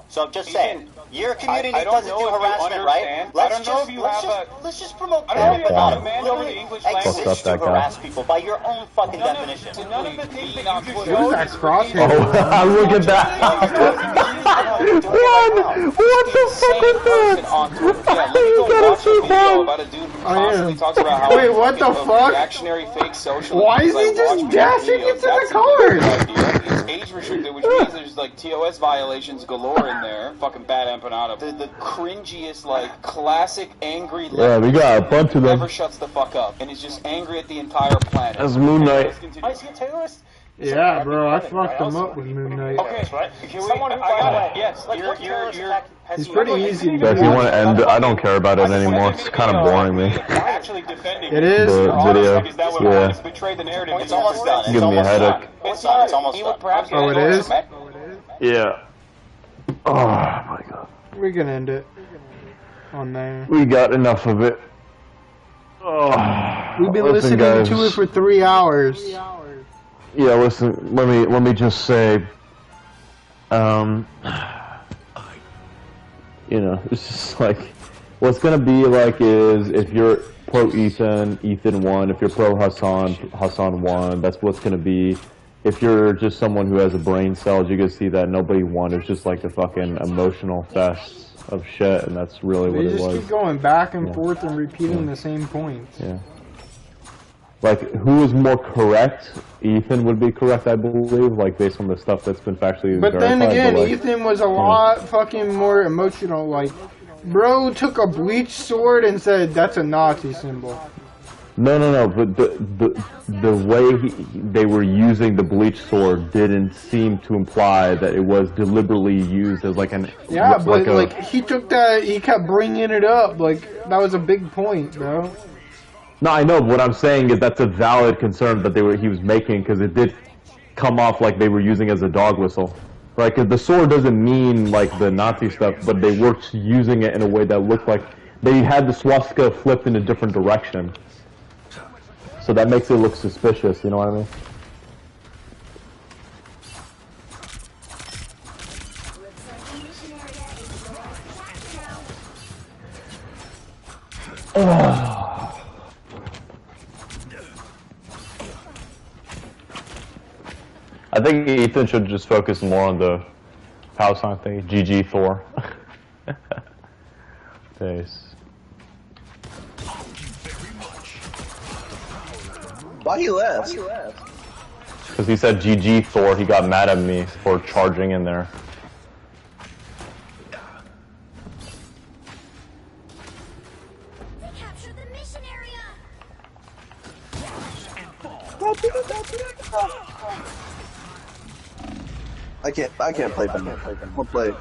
So I'm just saying, your community I don't doesn't know do if you harassment, right? understand. I don't know if you have let's just promote I don't know if you have a Empanada. command over the English language. Fucked up Exists to that guy. harass people by your own fucking definition. None of the things that you just What is that crosshair? Oh, look at that. What the fuck was that? Yeah, let me go watch a video about a dude who constantly talks about how wait, what the fuck? reactionary fake socialism. Why is he just dashing into the cars? It's age restricted, which means there's like TOS violations galore in there. Fucking bad empanada. The cringiest, like, classic angry. Yeah, we got a bunch of them. Never shuts the fuck up and is just angry at the entire planet. That's Moon Knight. Oh, is he a terrorist? Yeah, bro, I fucked him up with Moon Knight. Okay, right? Someone who, by the way, yes, like what terrorist attack has He's he pretty ever- easy to Yeah, if you want to end it, I don't care about it anymore. It's kind of boring me. Actually defending It is? The video. Yeah. It's betrayed the narrative. It's almost done. It's Giving me a almost done. headache. It's done. It's almost He would done. perhaps Oh, it is? Yeah. Oh my god. We can end it on there. We got enough of it. Oh, We've been listen, listening guys. to it for 3 hours. Yeah, listen. Let me just say. You know, it's just like what's gonna be like is if you're pro Ethan, Ethan won. If you're pro Hassan, Hassan won. That's what's gonna be. If you're just someone who has a brain cells, you can see that nobody won. It's just like a fucking emotional fest of shit, and that's really what They it just was. keep going back and Yeah. forth and repeating Yeah. the same points. Yeah. Like, who is more correct? Ethan would be correct, I believe, like, based on the stuff that's been factually But verified. then again, but, like, Ethan was a lot fucking more emotional. Like, bro took a bleach sword and said, that's a Nazi symbol. No, but the way they were using the bleach sword didn't seem to imply that it was deliberately used as, like, an... Yeah, but, a, like, he took that, he kept bringing it up. Like, that was a big point, bro. No, I know, but what I'm saying is that's a valid concern that he was making, because it did come off like they were using it as a dog whistle. Right, because the sword doesn't mean, like, the Nazi stuff, but they were using it in a way that looked like they had the swastika flipped in a different direction. So that makes it look suspicious, you know what I mean? I think Ethan should just focus more on the power sign thing. GG Thor. Thanks. Why he left? Because he said GG Thor, he got mad at me for charging in there. I can't play Venom. I'll play.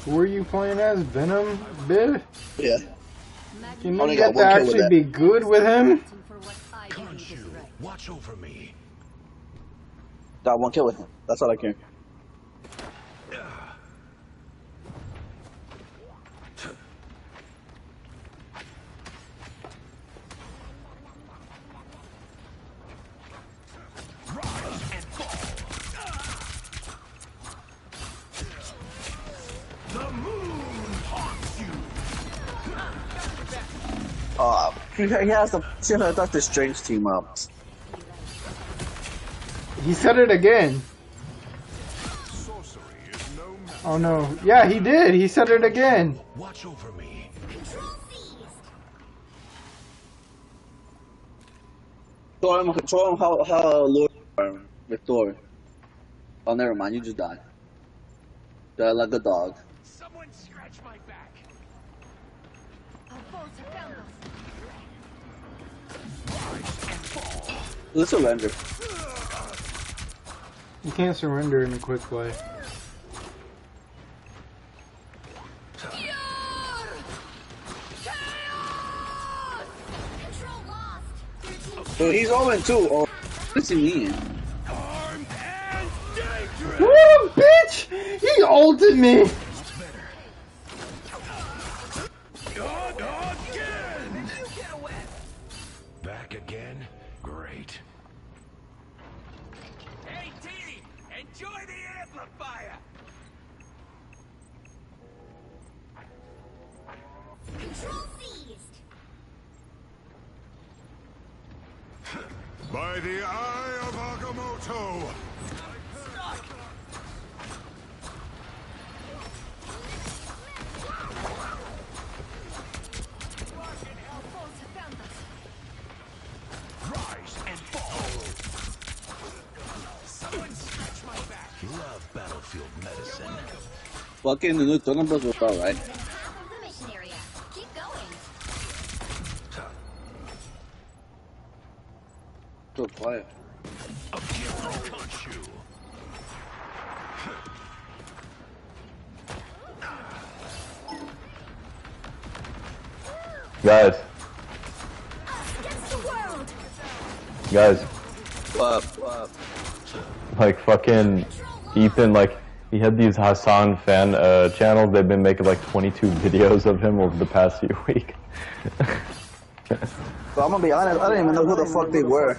Who are you playing as? Venom, Bid? Yeah. Can you Only get got to one kill with actually that. be good with him? Watch over me. Got one kill with him. That's all I care. He has the Doctor Strange team up. He said it again. Oh no. Yeah, he did. He said it again. Watch over me. Show him how Lord with Thor. Oh, never mind. You just died. Died like a dog. Someone scratch my back. Let's surrender. You can't surrender in a quick way. Dude, he's 0-2. Oh, what's he mean? Woo, bitch! He ulted me! Back again? Great. Hey, T! Enjoy the amplifier! Control seized. By the eye of Agamotto! fucking the new tournaments was alright. So quiet. Guys. Guys. What? Like fucking Ethan, like he had these Hassan fan channels. They've been making like 22 videos of him over the past few weeks. So I'm gonna be honest, I didn't even know who the fuck they were.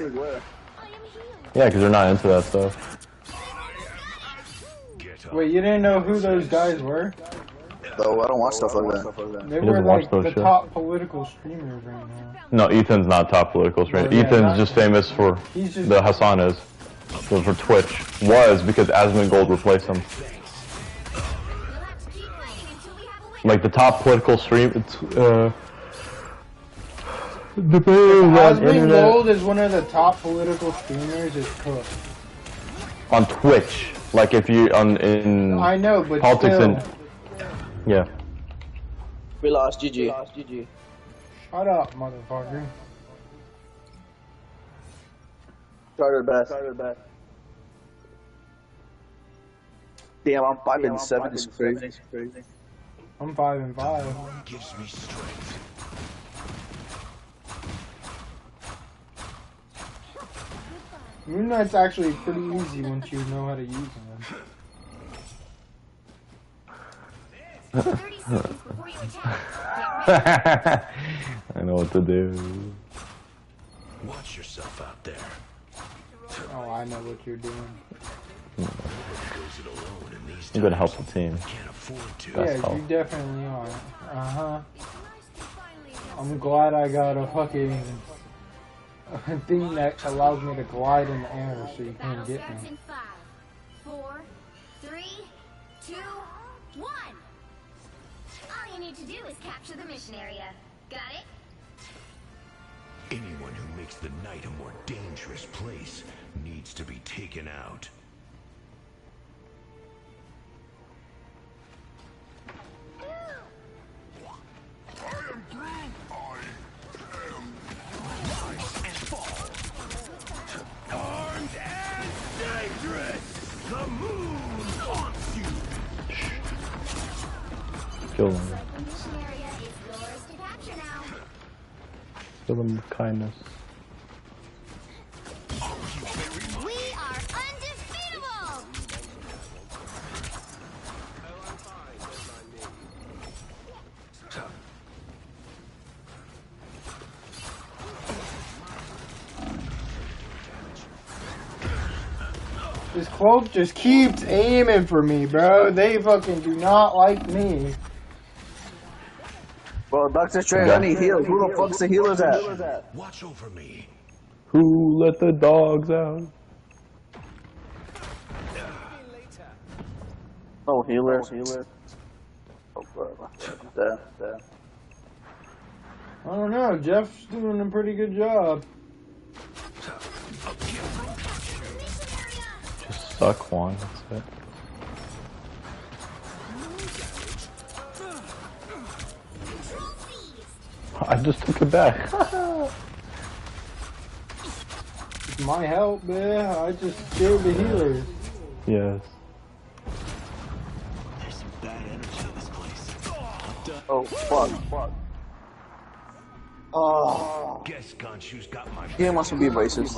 Yeah, because they're not into that stuff. Wait, you didn't know who those guys were? No, I don't watch stuff like that. They were like the top political streamers right now. No, Ethan's not top political streamer. Yeah, Ethan's just famous for the Hassan is. So for Twitch. Was because Asmund Gold replaced him. Like the top political stream, it's Asmund Gold is one of the top political streamers. Is Cook on Twitch. Like if you in I know, but politics still. and yeah. We lost. GG. Shut up, motherfucker. Started best. Damn, I'm 5-7. It's crazy. I'm 5-5. Gives me strength. Moon Knight's actually pretty easy once you know how to use them. 30 seconds before you attack. I know what to do. Watch yourself out there. Oh, I know what you're doing. I'm gonna help the team. Yeah, you definitely are. Uh-huh. I'm glad I got a fucking thing that allows me to glide in the air so you can't get me. 5, 4, 3, 2, 1. All you need to do is capture the mission area. Got it? Anyone who makes the night a more dangerous place needs to be taken out. Armed and dangerous! The moon haunts you! Kill them. The mission area is yours to capture now. Kill them with kindness. We are undefeatable! This cloak just keeps aiming for me, bro. They fucking do not like me. Bro, Dr. Strange, I need heals. Who the fuck's the healers at? Watch over me. Who let the dogs out? Oh, healers. Oh, bro. Damn. I don't know. Jeff's doing a pretty good job. Just suck one, that's it. I just took it back. It's my help, man. I just scared the healers. Yes. There's some bad energy in this place. Oh, fuck. Oh. Guess Gonshu's got my He wants to be racist.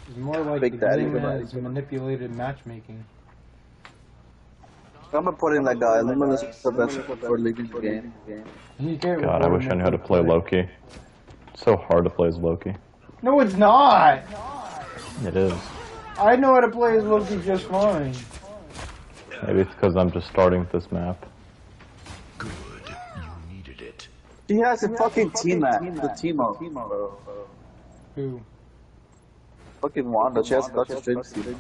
It's more like Big the Daddy, game good has manipulated matchmaking. I'm gonna put in like a limitless event for leaving the game. You can't God, I wish I knew how to play Loki. It's so hard to play as Loki. No, it's not. It is. I know how to play as Loki just fine. Maybe it's because I'm just starting with this map. Good. You needed it. He has a fucking team map. The team mode. Who? Fucking Wanda. She has Dr. Strange team.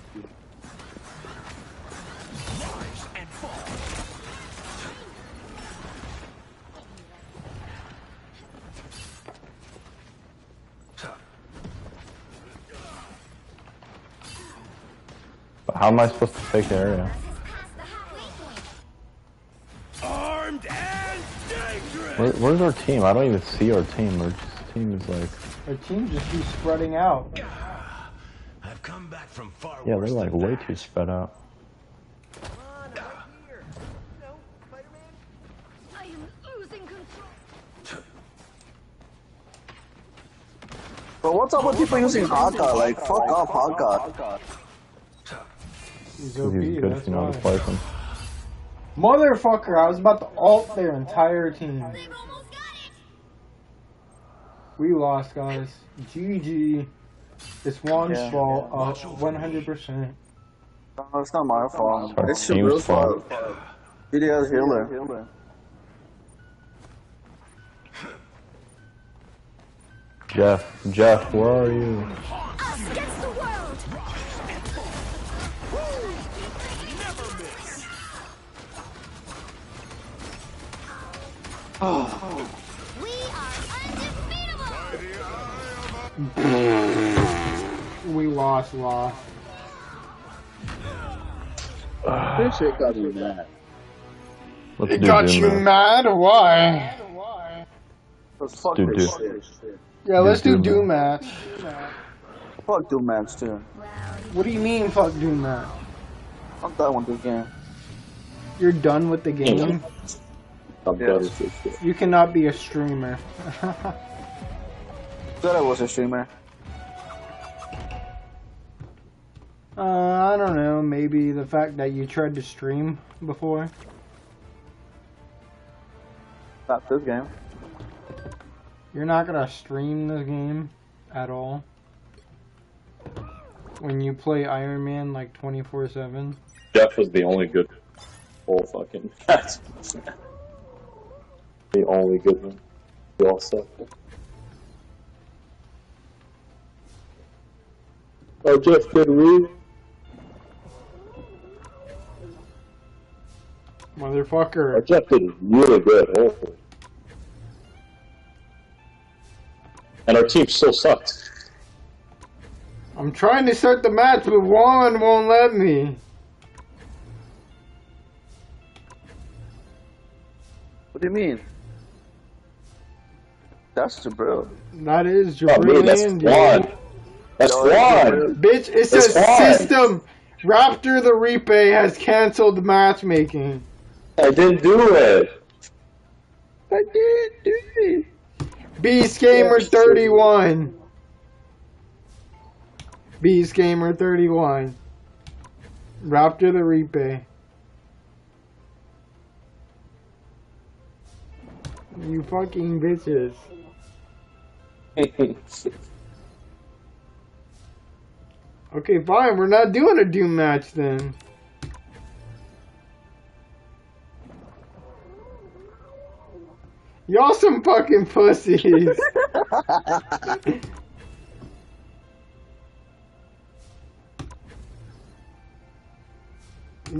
How am I supposed to take the area? Armed and dangerous. Where's our team? I don't even see our team. Our team is like. Our team just keeps spreading out. I've come back from far Yeah, they're worse like than way that. too spread out. I am losing control. But what's up with people using Haka? Like, fuck off Haka. He's He's OP, good that's if you know how to why. play him. Motherfucker, I was about to ult their entire team. We lost, guys. GG. It's Juan's fault, 100%. No, it's not my fault. Our It's team's Shabrill's fault. fault. GD's healer. Jeff, where are you? Us against the world. We are undefeatable. We lost. This shit got me mad. Let's It do got Doom you now. mad? Why? Let's fuck Dude, this dude. shit. Yeah, let's do Doom Doom match. Fuck Doom match too. What do you mean, fuck Doom match? I'm done with this game. You're done with the game? I'm done with this shit. You cannot be a streamer. Said I was a streamer. I don't know, maybe the fact that you tried to stream before. Not this game. You're not gonna stream this game at all? When you play Iron Man like 24/7? Jeff was the only good whole fucking match. The only good one. We all sucked. Oh, Jeff, good read. Motherfucker. Jeff did really good. Oh. And our team still sucked. I'm trying to start the match, but Juan won't let me. What do you mean? That's Jabril. That is Oh, dude, that's Jabril, Juan. That's Juan. Bitch, it That's says Juan. system. Raptor the Reapay has canceled matchmaking. I didn't do it. I didn't do it. Beast Gamer 31. Beast Gamer 31. Raptor the Reapay. You fucking bitches. Okay, fine. We're not doing a Doom match then. Y'all some fucking pussies.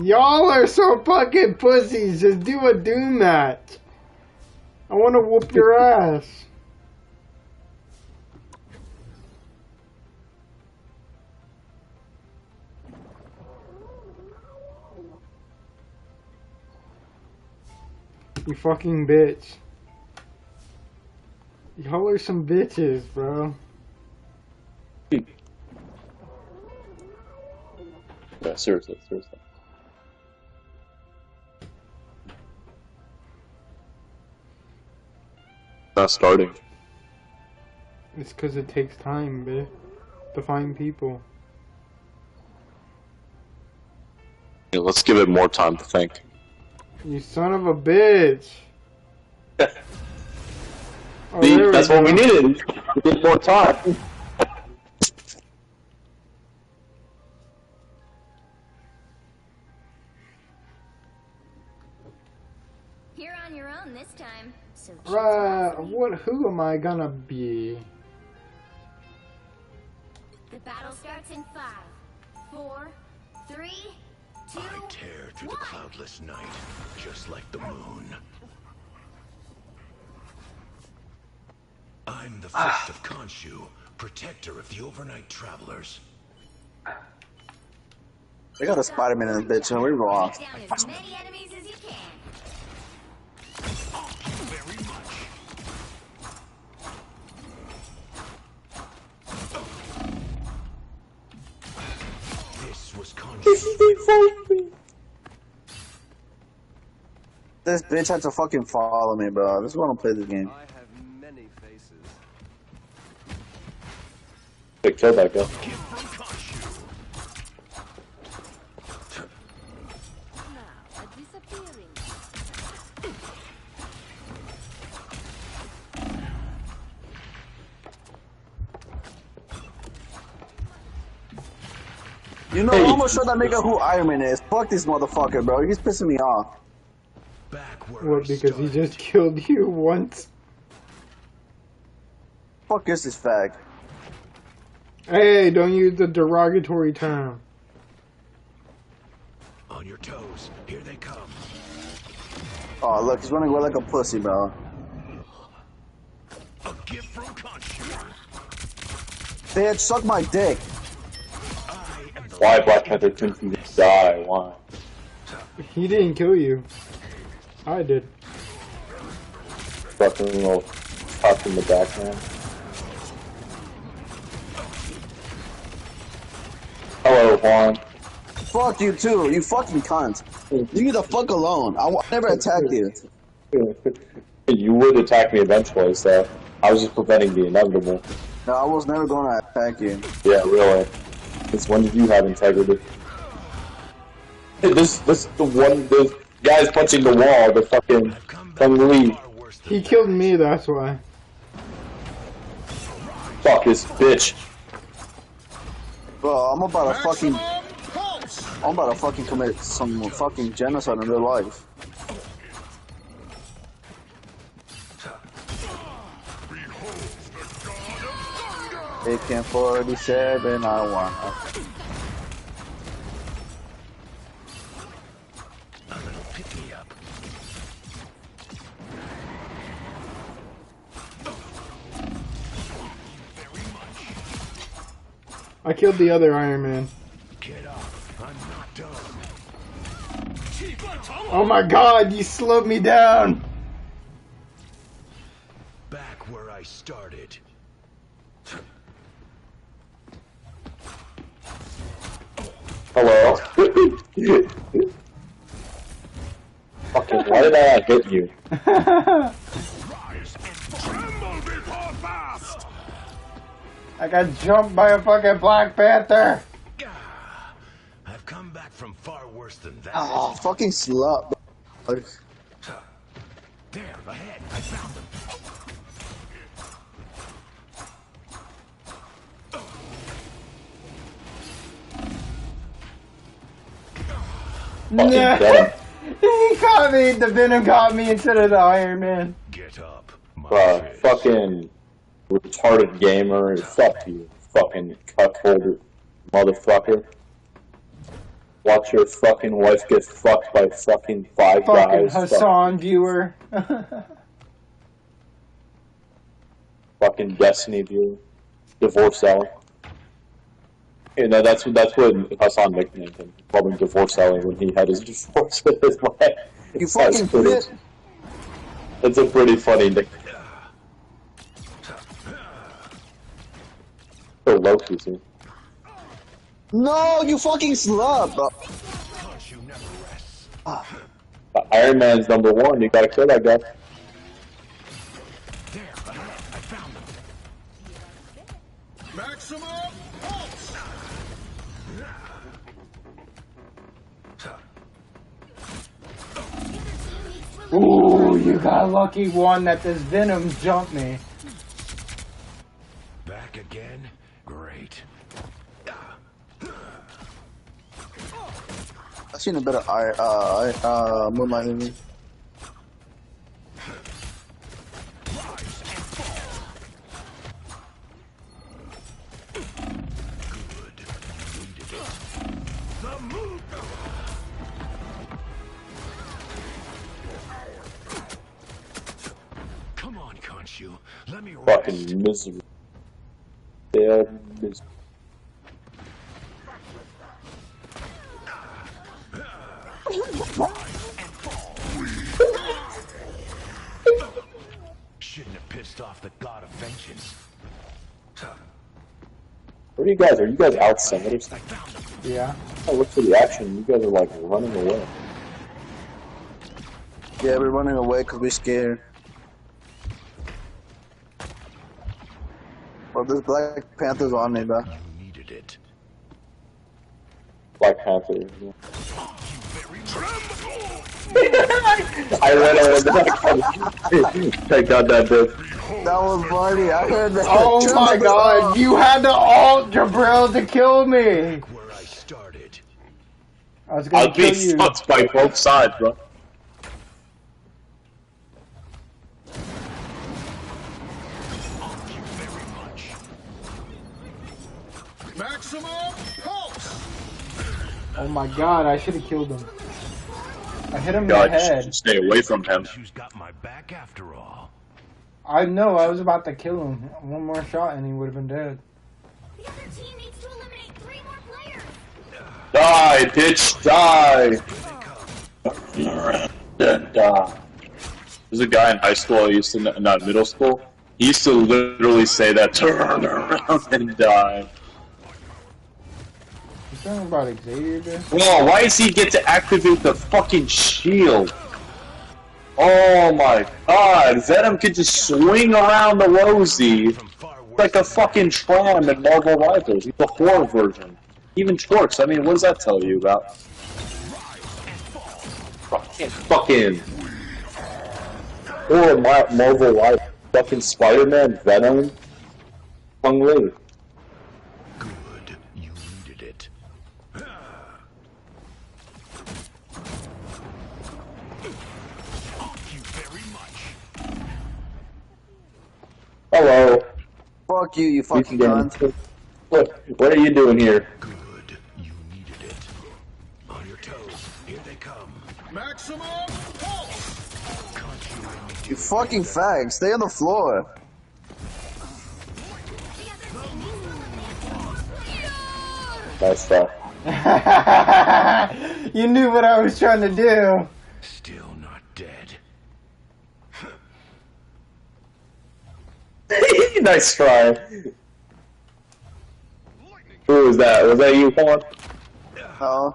Y'all are so fucking pussies. Just do a Doom match. I want to whoop your ass. You fucking bitch. Y'all are some bitches, bro. Yeah, seriously. Not starting. It's because it takes time, bitch, to find people. Yeah, let's give it more time to think. You son of a bitch. Oh, See, there that's we what we go. needed. We need more time. You're on your own this time. So Right, who am I gonna be? the battle starts in 5, 4, 3, 2, I tear through the cloudless night, just like the moon. I'm the Fist of Khonshu, protector of the overnight travelers. They got a Spider-Man in this bitch, and we lost. This bitch had to fucking follow me, bro. This is why I don't play this game. I have many faces. They killed that guy. You know, I'm almost sure that nigga who Iron Man is. Fuck this motherfucker, bro. He's pissing me off. What, because he just killed you once? Fuck is this fag? Hey, don't use the derogatory term. On your toes. Here they come. Oh, look, he's running away like a pussy, bro. A gift from Khonshu. They had sucked my dick. Why Black Panther couldn't even die? Why? He didn't kill you. I did. Fucking little top in the back, man. Hello, Juan. Fuck you too, you fucking cunt. Leave me the fuck alone. I never attacked you. You would attack me eventually, so I was just preventing the inevitable. No, I was never gonna attack you. Yeah, really. Since when did you have integrity? This the guy's punching the wall, the fucking Kung Lee. He killed me, that's why. Fuck this bitch. Bro, I'm about to fucking commit some fucking genocide in real life. AK-47, I want. I killed the other Iron Man. Oh my god, you slowed me down! Back where I started. Hello. Fucking, why did I hit you? I got jumped by a fucking Black Panther! I've come back from far worse than that. Oh, fucking slut. There, ahead. I found them. Nah. He caught me. The Venom got me instead of the Iron Man. Get up. Fucking retarded gamer. Fuck you. Fucking cuckolder motherfucker. Watch your fucking wife get fucked by fucking five guys. Hassan viewer. Fucking Destiny viewer. Divorce Ellie. You know, that's what Hassan nicknamed him. Called him Divorce Ellie when he had his divorce with his wife. You fucking bitch. It's a pretty funny nickname. So low key, see. No, you fucking slut, bro. Iron Man's #1. You gotta kill that guy. Maximum pulse. Ooh, you got lucky one that this Venom jumped me. Back again? Great. I've seen a bit of Moonlight movie. Come on, Khonshu. Let me rest. Fucking misery. Failed misery. pissed off the god of vengeance. Where are you guys? Are you guys outside or something? Yeah. I look for the action. You guys are like running away. Yeah, we're running away because we're scared. Well, this Black Panther's on me, bro. You needed it. Black Panther. Yeah. I read it. I got that bit. That was funny. I heard that. Oh my god, you had to ult Jabril to kill me! Where I started. I was gonna kill you. I'll be fucked by both sides, bro. Maximum pulse. Oh my god, I should have killed him. I hit him in God, the you head. should stay away from him. Who's got my back after all? I know, I was about to kill him. One more shot and he would have been dead. The other team needs to eliminate 3 more players. Die, bitch, die! Then die. There's a guy in high school I used to, not middle school. He used to literally say that, turn around and die. You talking about Xavier, dude? Whoa, why does he get to activate the fucking shield? Oh my god, Venom could just swing around the Rosie like a fucking tram in Marvel Rivals. He's the horror version. Even twerks, I mean, what does that tell you about? Fucking or Marvel Rivals. Fucking Spider-Man, Venom, Hung Lee. Good, you needed it. Thank you very much. Hello. Fuck you, you fucking cunt. What are you doing here? Good, you needed it. On your toes, here they come. Maximum pulse. You fucking fag, stay on the floor. Nice try. You knew what I was trying to do. Still not dead. Nice try. Who was that? Was that you, Juan? Oh.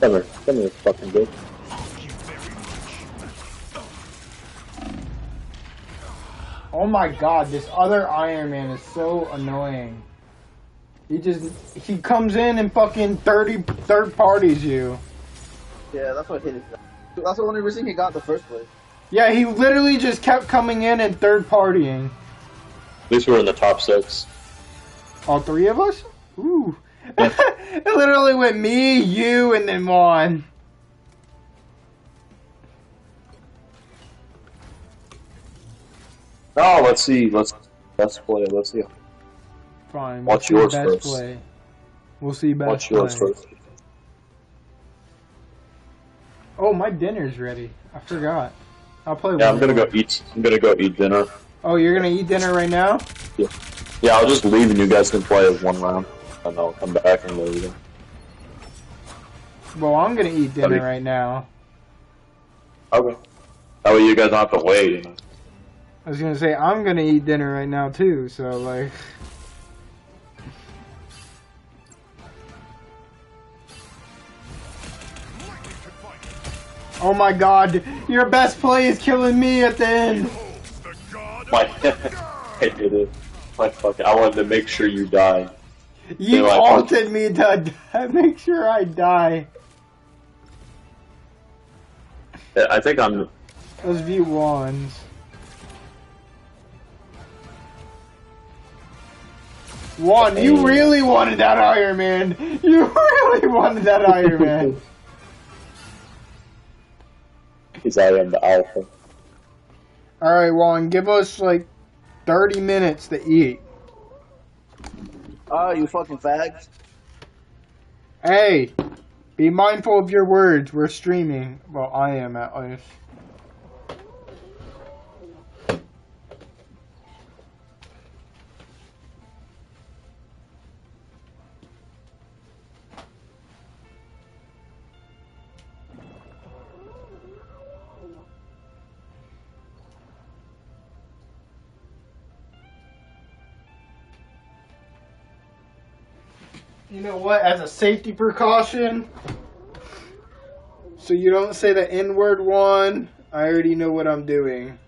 Come here, fucking bitch. Oh my god, this other Iron Man is so annoying. He comes in and fucking third parties you. Yeah, that's what hit his. That's the only reason he got in the first place. Yeah, he literally just kept coming in and third partying. At least we're in the top 6. All 3 of us? Ooh. It literally went me, you, and then Juan. Oh, let's see. Let's play. Let's see. Fine. Watch we'll yours see first. Play. We'll see best Watch yours play. first. Oh, my dinner's ready. I forgot. I'll play. Yeah, I'm gonna go eat. I'm gonna go eat dinner. Oh, you're gonna eat dinner right now? Yeah. Yeah, I'll just leave and you guys can play as one round, and I'll come back and we'll eat it. Well, I'm gonna eat dinner right now. Okay. That way you guys don't have to wait. You know? I was gonna say I'm gonna eat dinner right now too. So like. Oh my god, your best play is killing me at the end! I did it. My fucking, I wanted to make sure you die. You ulted me to make sure I die. I think I'm... Those V1s. Juan, you really wanted that Iron Man! You really wanted that Iron Man! Because I am the alpha. Alright, Juan, give us like 30 minutes to eat. Oh, you fucking fags. Hey, be mindful of your words. We're streaming. Well, I am at least. You know what? As a safety precaution, so you don't say the N-word one, I already know what I'm doing.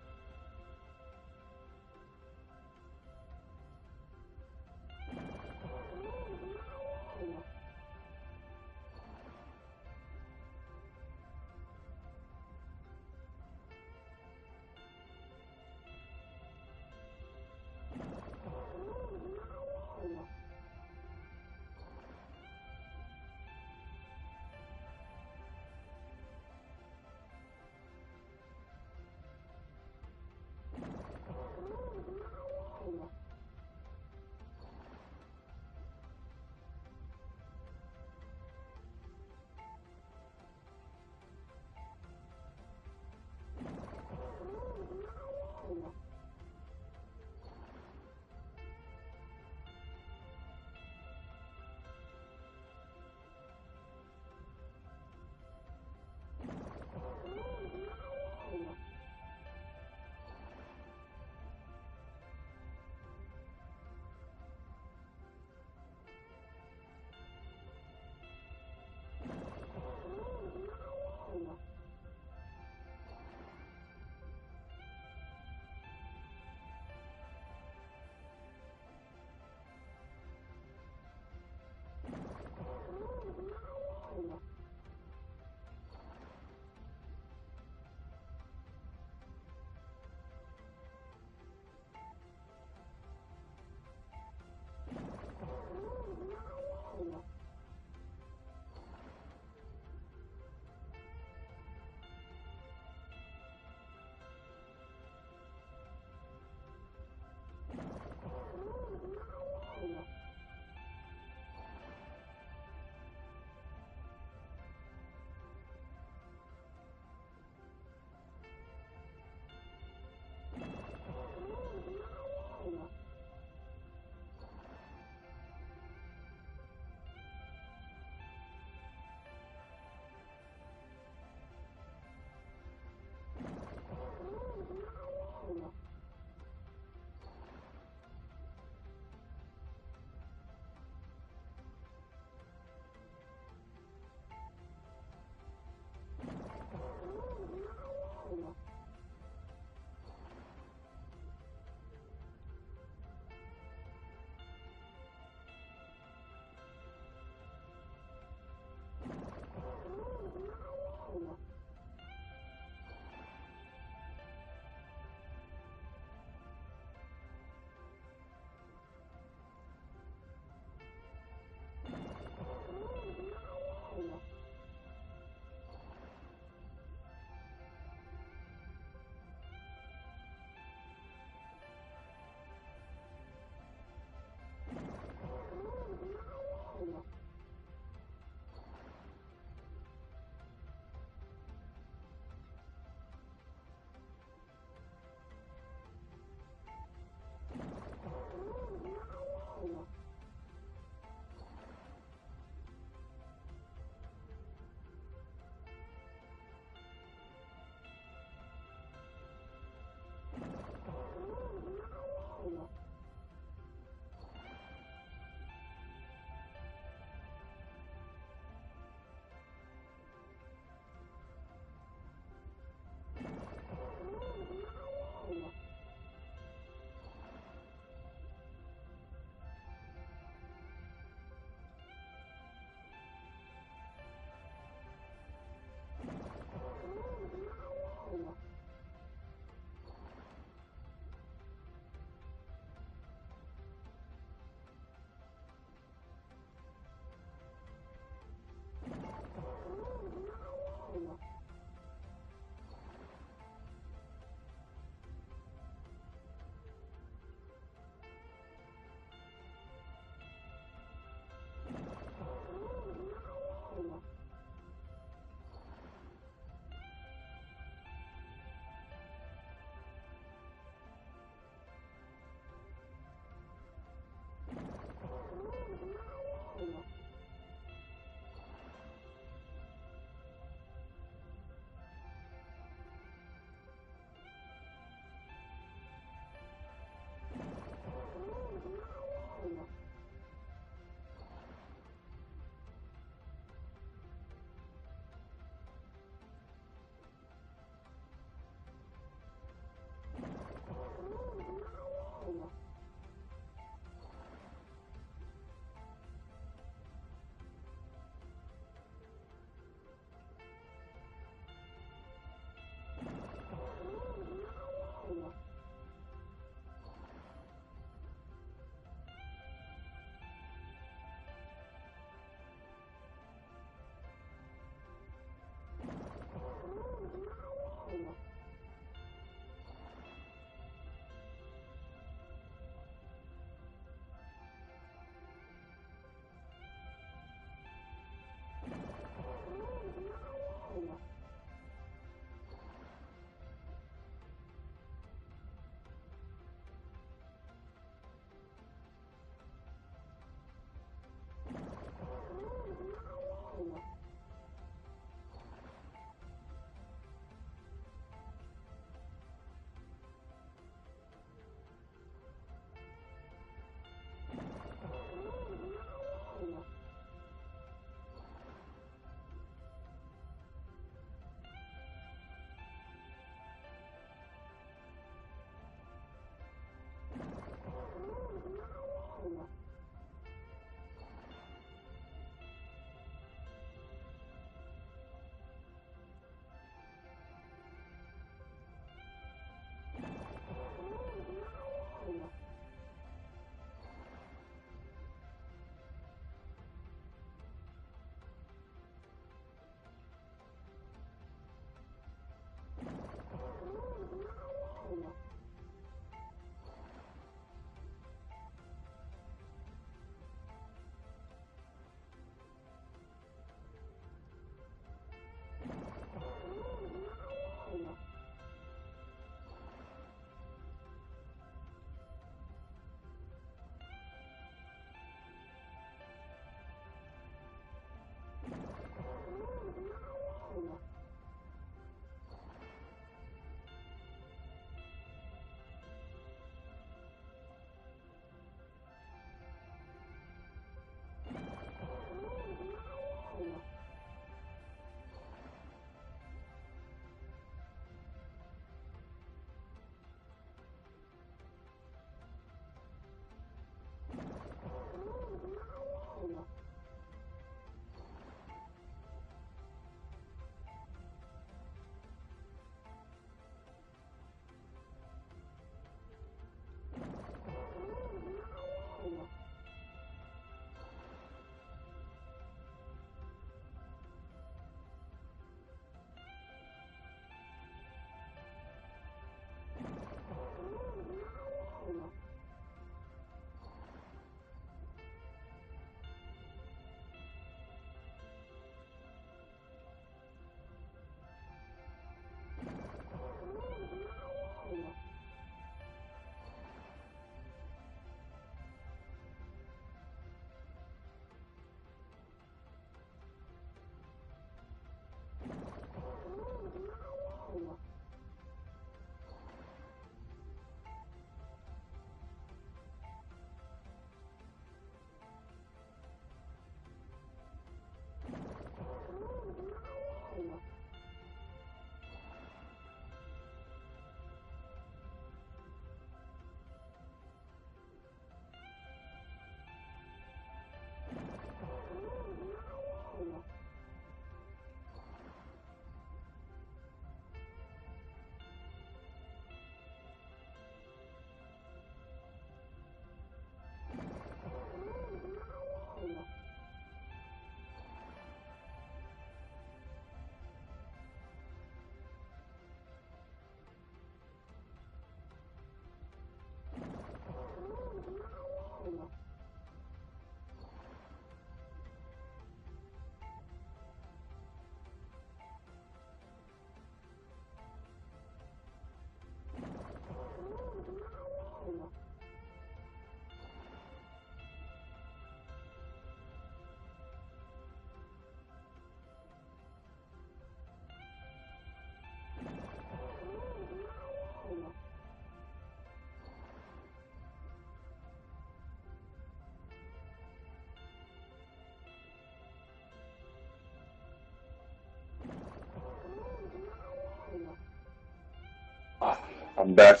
I'm back.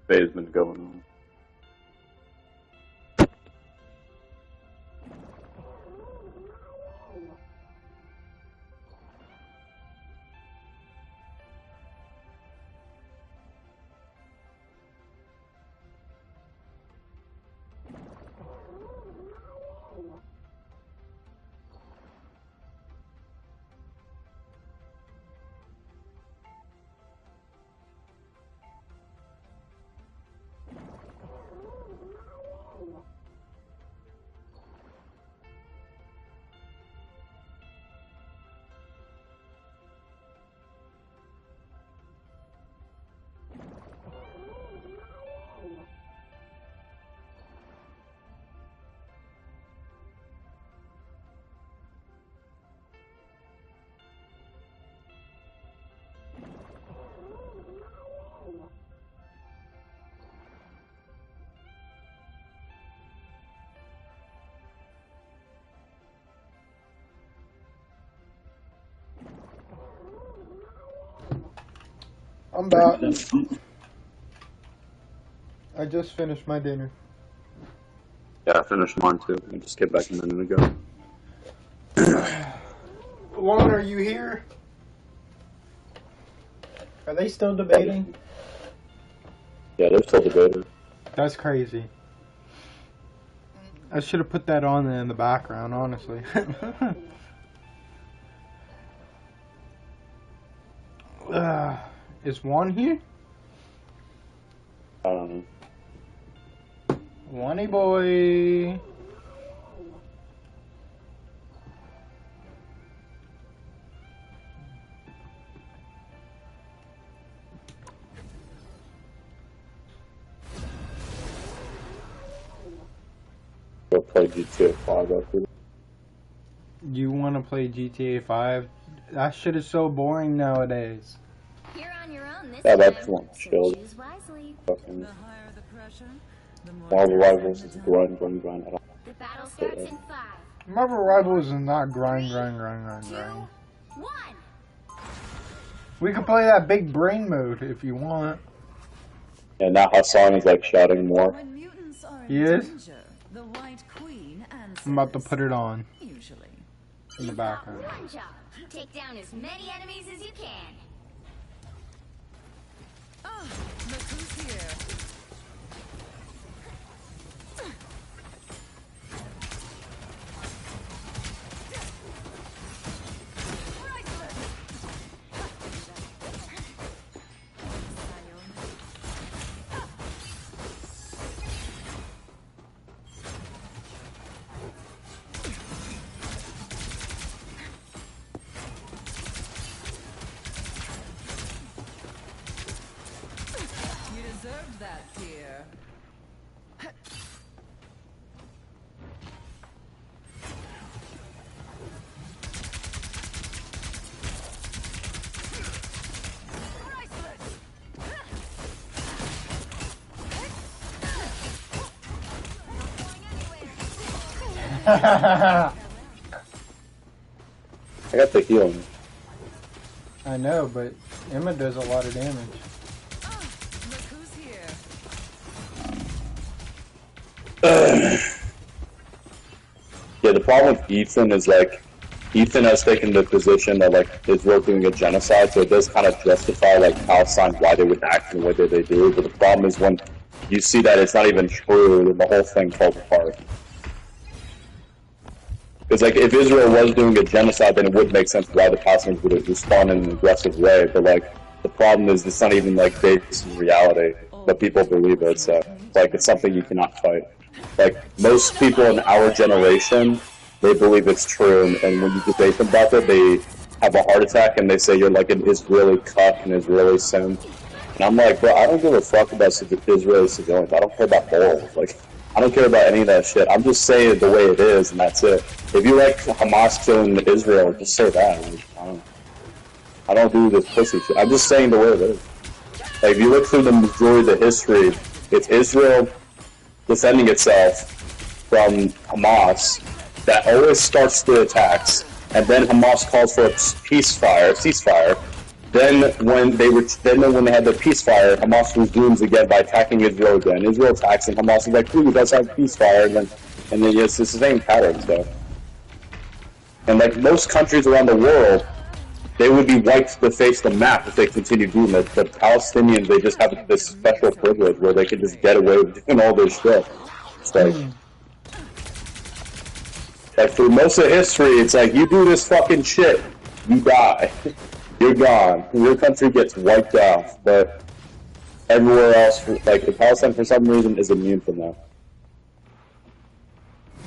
Day's been going on. I'm back. I just finished my dinner. Yeah, I finished mine too. I just get back a minute ago. Juan, are you here? Are they still debating? Yeah, they're still debating. That's crazy. I should have put that on there in the background, honestly. Is Juan here? I don't know. Juany boy. Go play GTA 5 after. You want to play GTA 5? That shit is so boring nowadays. You're on your own this Yeah, that's time, one so chill. choose wisely. Fucking Marvel Rivals is grind. I don't The battle starts in 5, Marvel Rivals is not grind. 1. We can play that big brain mode if you want. Yeah, now Hassan is like shouting more. He is? I'm about to put it on. In the background. One job. Take down as many enemies as you can. Oh, look who's here. That dear. I got the healing. I know, but Emma does a lot of damage. Yeah, the problem with Ethan is like, Ethan has taken the position that like Israel doing a genocide, so it does kind of justify like Palestine why they would act in the way that they do. But the problem is when you see that it's not even true, then the whole thing falls apart. Because like if Israel was doing a genocide, then it would make sense why the Palestinians would respond in an aggressive way. But like the problem is it's not even like based in reality, but people believe it. So like it's something you cannot fight. Like, most people in our generation, they believe it's true, and when you debate them about it, they have a heart attack and they say you're like an Israeli cuck, an Israeli simp. And I'm like, bro, I don't give a fuck about Israeli civilians. I don't care about morals. Like, I don't care about any of that shit. I'm just saying it the way it is, and that's it. If you like Hamas killing Israel, just say that. Like, I don't do this pussy shit. I'm just saying the way it is. Like, if you look through the majority of the history, it's Israel defending itself from Hamas that always starts the attacks, and then Hamas calls for a ceasefire. Then when they had the ceasefire, Hamas resumes again by attacking Israel again. Israel attacks, and Hamas is like, "Please, let's have ceasefire." And then it's the same pattern. So, and like most countries around the world, they would be wiped to the face of the map if they continue doing that. The Palestinians, they just have this special privilege where they can just get away with doing all this shit. It's like through most of history, it's like, you do this fucking shit, you die. You're gone. Your country gets wiped off, but everywhere else, like Palestine for some reason, is immune from that.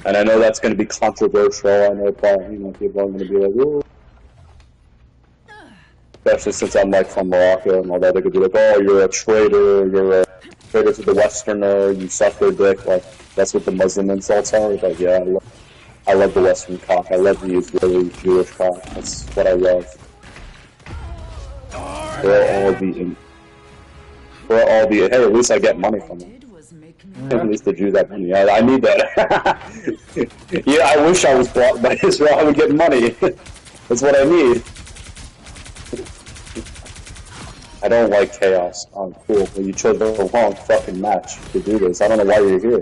And I know that's going to be controversial. I know probably, people are going to be like, ooh. Especially since I'm like from Morocco and all that, they could be like, "Oh, you're a traitor. You're a traitor to the Westerner. You suck their dick." Like that's what the Muslim insults are. Like, yeah, I love the Western cock. I love the Israeli Jewish cock. That's what I love. We'll all be. Hey, at least I get money from them. At least the Jews have money. Yeah, I need that. Yeah, I wish I was blocked by Israel. I would get money. That's what I need. I don't like chaos. Oh, cool. Well, you chose the wrong fucking match to do this. I don't know why you're here.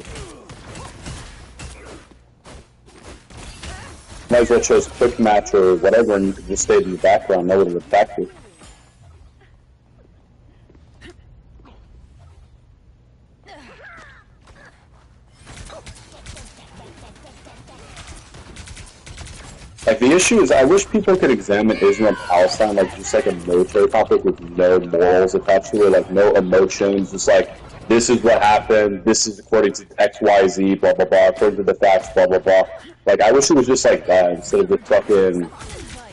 Might as well chose quick match or whatever, and you could just stay in the background. No one would attack you. Like, the issue is, I wish people could examine Israel and Palestine like just like a military conflict with no morals attached to it, like no emotions, just like, this is what happened, this is according to X, Y, Z, blah, blah, blah, according to the facts, blah, blah, blah. Like, I wish it was just like that, instead of the fucking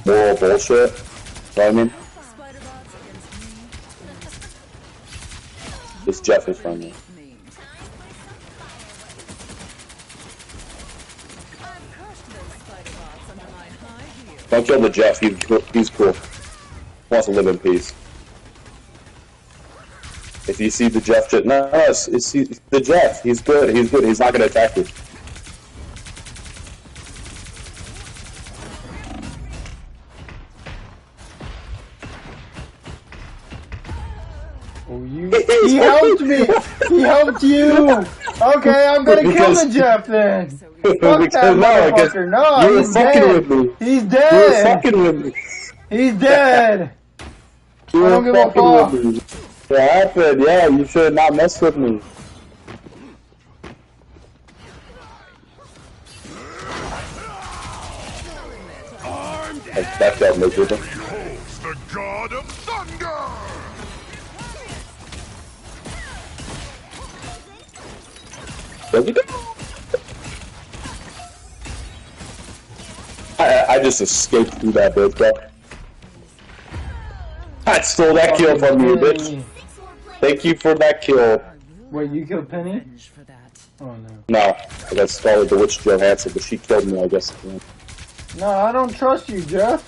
moral bullshit. You know what I mean? This Jeff is from me. Don't kill the Jeff, he's cool. Wants to live in peace. If you see the Jeff, no, it's the Jeff, he's good, he's not gonna attack you. Oh, he helped me! He helped you! Okay, I'm gonna kill the Jeff then! Fuck that motherfucker! No, he's dead! He's dead! You were fucking with me! He's dead! You I don't give a fuck! What happened? Yeah, you should not mess with me. That got no good. The god of thunder! Does he go? I just escaped through that bitch, bro. I stole that kill from you, bitch. Thank you for that kill. Wait, you killed Penny? Oh no. No, I got Scarlett the Witch Johansson, but she killed me, I guess. No, I don't trust you, Jeff.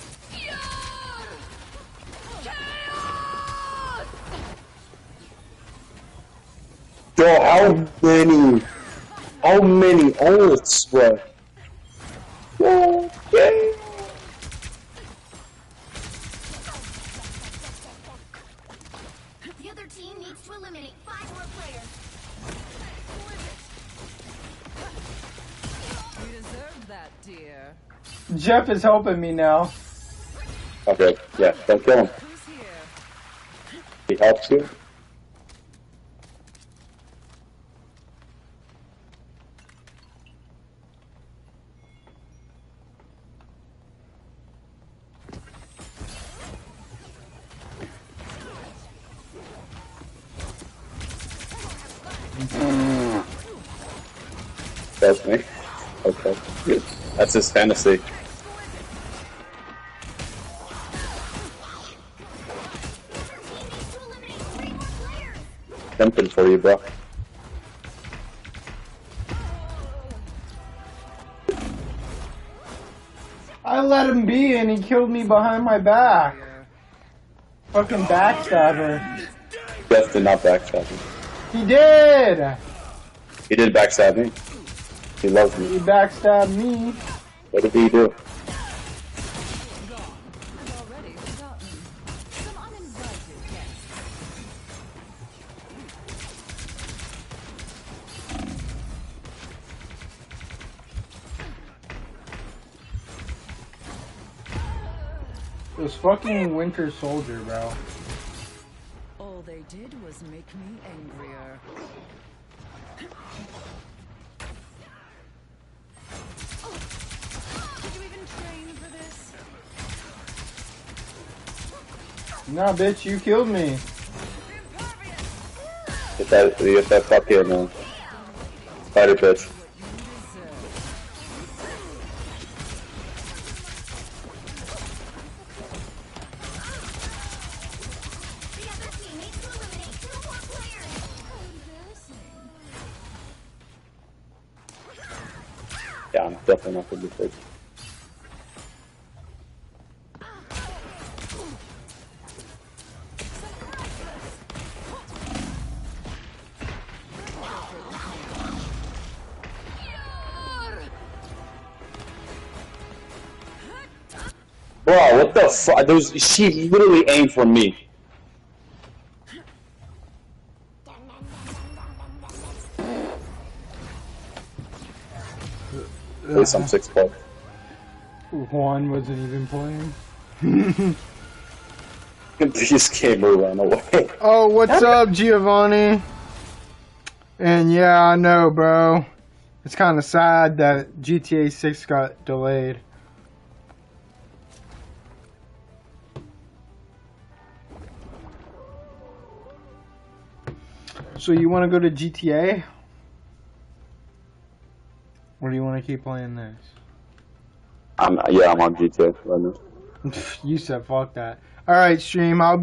Yo, how many ults, bro? Okay. The other team needs to eliminate 5 more players. You deserved that, dear. Jeff is helping me now. Okay, yeah, don't kill him. He helps you. That's me. Okay. That's his fantasy. Something for you, bro. I let him be and he killed me behind my back. Fucking backstabber. Jeff did not backstab me. He did! He did backstab me. He loves me. He backstabbed me. What did he do? This fucking Winter Soldier, bro. All they did was make me angrier. Did you even train for this? Nah, bitch, you killed me. Get that fucking spider bitch. Yeah, I'm definitely not gonna be first. Bro, what the fuck? She literally aimed for me. At least I'm 6 points. Juan wasn't even playing. This gamer ran away. Oh, what's up, Giovanni? And yeah, I know, bro. It's kind of sad that GTA 6 got delayed. So you want to go to GTA? Or do you want to keep playing this? Yeah, I'm on GTA right now. You said fuck that. Alright, stream, I'll be